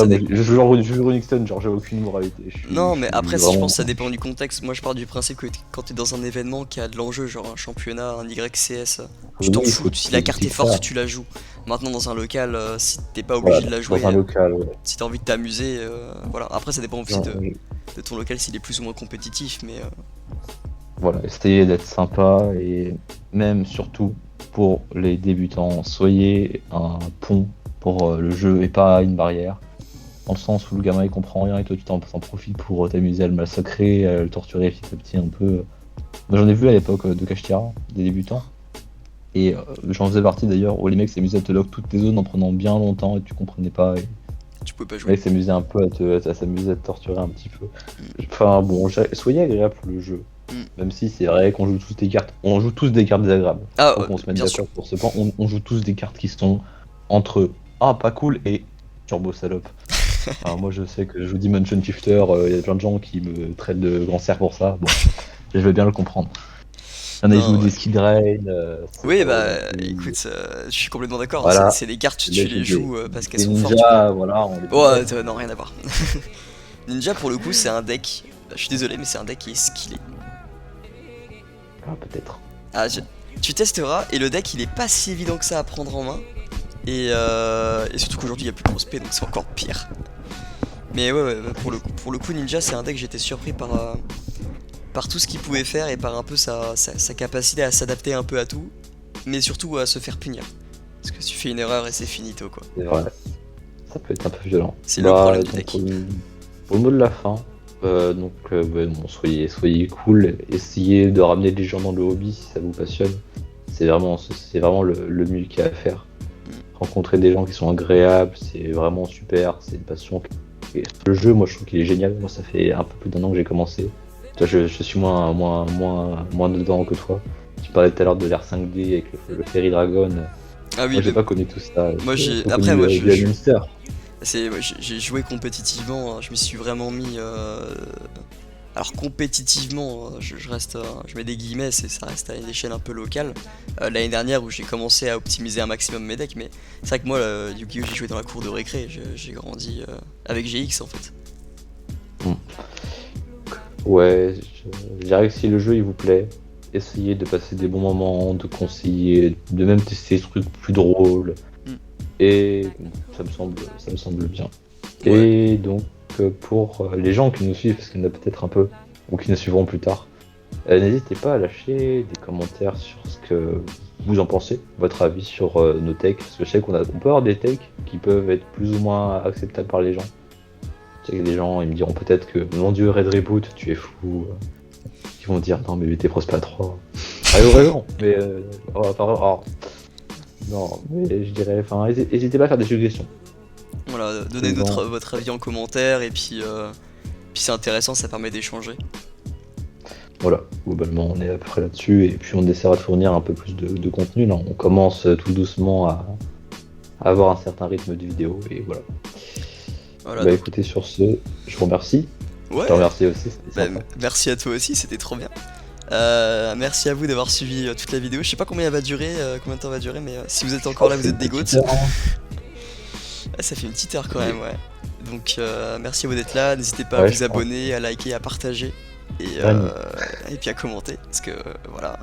Ça moi, dé- je joue genre Runic Stone, genre j'ai aucune moralité. Non, Je mais suis après, je vraiment. pense que ça dépend du contexte. Moi, je pars du principe que quand t'es dans un événement qui a de l'enjeu, genre un championnat, un YCS, tu Oui, t'en il fous. faut Si la carte éviter est que forte, ça. tu la joues. Maintenant, dans un local, si t'es pas Voilà, obligé de la dans un jouer, local, ouais. si t'as envie de t'amuser, voilà. Après, ça dépend aussi Genre, de ton local s'il est plus ou moins compétitif, mais voilà, essayez d'être sympa et même surtout pour les débutants, soyez un pont pour le jeu et pas une barrière. Dans le sens où le gamin il comprend rien et toi tu t'en profites pour t'amuser à le massacrer, à le torturer petit à petit un peu. Moi j'en ai vu à l'époque de Kashtira, des débutants. Et j'en faisais partie d'ailleurs où les mecs s'amusaient à te lock toutes tes zones en prenant bien longtemps et tu comprenais pas. Et tu peux pas les jouer. mecs s'amusaient un peu à s'amuser à te torturer un petit peu. Enfin bon, soyez agréable pour le jeu. Mm. Même si c'est vrai qu'on joue tous des cartes. On joue tous des cartes désagréables. Ah, Faut qu'on se mette bien sûr. d'accord pour ce point. On joue tous des cartes qui sont entre ah pas cool et turbo salope. Alors moi je sais que je joue Dimension Shifter, il y a plein de gens qui me traitent de grand cerf pour ça. Bon, je vais bien le comprendre. Il y en a qui jouent Non, des ouais. skill drain, c'est Oui, pas bah non plus. écoute, je suis complètement d'accord. Voilà. C'est des cartes, Là tu j'ai les joues parce qu'elles des sont fortes, tu vois. ninjas, voilà, on les Oh, connaît. non, rien à voir. Ninja, pour le coup, c'est un deck. Je suis désolé, mais c'est un deck qui est skillé. Ah, peut-être. Ah, tu testeras, et le deck, il est pas si évident que ça à prendre en main. Et surtout qu'aujourd'hui, il y a plus de prospect, donc c'est encore pire. Mais ouais, pour le coup, Ninja, c'est un deck, j'étais surpris par tout ce qu'il pouvait faire et par un peu sa capacité à s'adapter un peu à tout, mais surtout à se faire punir. Parce que si tu fais une erreur et c'est finito, quoi. C'est vrai. Ça peut être un peu violent. C'est le problème du Donc, deck. pour le mot de la fin, ouais, bon, soyez cool, essayez de ramener les gens dans le hobby si ça vous passionne. C'est vraiment le mieux qu'il y a à faire. Rencontrer des gens qui sont agréables, c'est vraiment super, c'est une passion. Et le jeu, moi je trouve qu'il est génial. Moi ça fait un peu plus d'un an que j'ai commencé. Toi, je suis moins dedans que toi. Tu parlais tout à l'heure de l'ère 5D avec le Fairy Dragon. Ah oui, Moi j'ai pas connu tout ça. moi J'ai j'ai. plutôt Après, connu moi du Minster. j'ai joué compétitivement, hein. Je m'y suis vraiment mis. Alors compétitivement, je reste, je mets des guillemets, ça reste à une échelle un peu locale. L'année dernière où j'ai commencé à optimiser un maximum mes decks, mais c'est vrai que moi, Yu-Gi-Oh, j'ai joué dans la cour de récré, j'ai grandi avec GX en fait. Ouais, je dirais que si le jeu il vous plaît, essayez de passer des bons moments, de conseiller, de même tester des trucs plus drôles. Mm. Et ça me semble bien. Ouais. Et donc pour les gens qui nous suivent, parce qu'il y en a peut-être un peu, ou qui nous suivront plus tard, n'hésitez pas à lâcher des commentaires sur ce que vous en pensez, votre avis sur nos takes, parce que je sais on peut avoir des takes qui peuvent être plus ou moins acceptables par les gens. Je sais que des gens ils me diront peut-être que mon dieu Red Reboot, tu es fou. Ils vont dire non mais mettez Prosper 3. Ah ils ont raison, mais non, mais je dirais, enfin, n'hésitez pas à faire des suggestions. Voilà, donnez Souvent. votre avis en commentaire et puis c'est intéressant, ça permet d'échanger. Voilà, globalement on est à peu près là-dessus et puis on essaiera de fournir un peu plus de contenu. Là, on commence tout doucement à avoir un certain rythme de vidéo et voilà. Voilà, Bah donc, écoutez, sur ce, je vous remercie. Je ouais, te remercie aussi, c'était bah, sympa. merci à toi aussi, c'était trop bien. Merci à vous d'avoir suivi toute la vidéo. Je sais pas combien elle va durer, combien de temps elle va durer, mais si vous êtes encore là, vous êtes des goats. Ah, ça fait une petite heure quand même, ouais. Donc merci à vous d'être là. N'hésitez pas à Ouais, vous je pense. abonner, à liker, à partager Vraiment. et puis à commenter parce que voilà,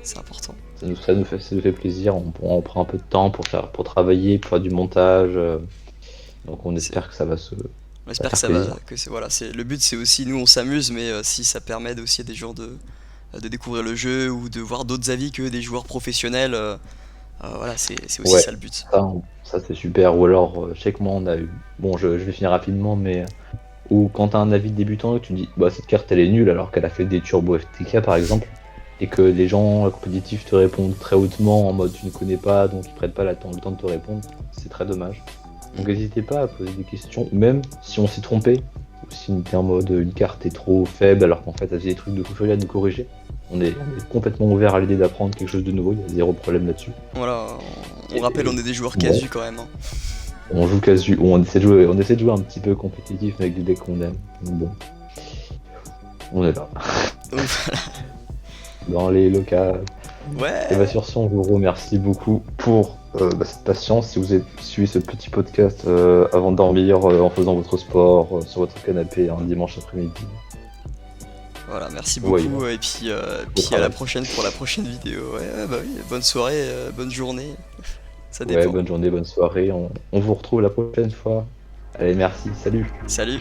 c'est important. Ça nous fait plaisir. On prend un peu de temps pour travailler, pour faire du montage. Donc on espère que ça va On va espère que faire ça va, plaisir. que c'est voilà, c'est le but, c'est aussi nous on s'amuse, mais si ça permet aussi à des gens de découvrir le jeu ou de voir d'autres avis que des joueurs professionnels, voilà, c'est aussi Ouais, ça le but. ça c'est super. Ou alors, je sais que moi on a eu. Bon, je vais finir rapidement, mais ou quand t'as un avis de débutant et que tu dis bah cette carte elle est nulle alors qu'elle a fait des turbo FTK par exemple, et que les gens compétitifs te répondent très hautement en mode tu ne connais pas donc ils prennent pas le temps de te répondre, c'est très dommage. Donc n'hésitez pas à poser des questions, ou même si on s'est trompé, ou si on était en mode une carte est trop faible alors qu'en fait elle faisait des trucs de fou furieux à nous corriger. On est complètement ouvert à l'idée d'apprendre quelque chose de nouveau, il y a zéro problème là-dessus. Voilà, on rappelle, Et on est des joueurs bon, casus quand même, hein. on joue casu, on essaie de jouer un petit peu compétitif mais avec des decks qu'on aime. Donc bon, on est là. Donc, voilà. Dans les locales. Ouais. Et bah sur ce, on vous remercie beaucoup pour cette patience. Si vous avez suivi ce petit podcast avant de dormir, en faisant votre sport, sur votre canapé un dimanche après-midi, Voilà, merci ou beaucoup ailleurs, et puis, au à la travail. prochaine pour la prochaine vidéo. Ouais, ouais, bah oui, bonne soirée, bonne journée, ça Ouais, dépend. bonne journée, bonne soirée. On vous retrouve la prochaine fois. Allez, merci, salut. Salut.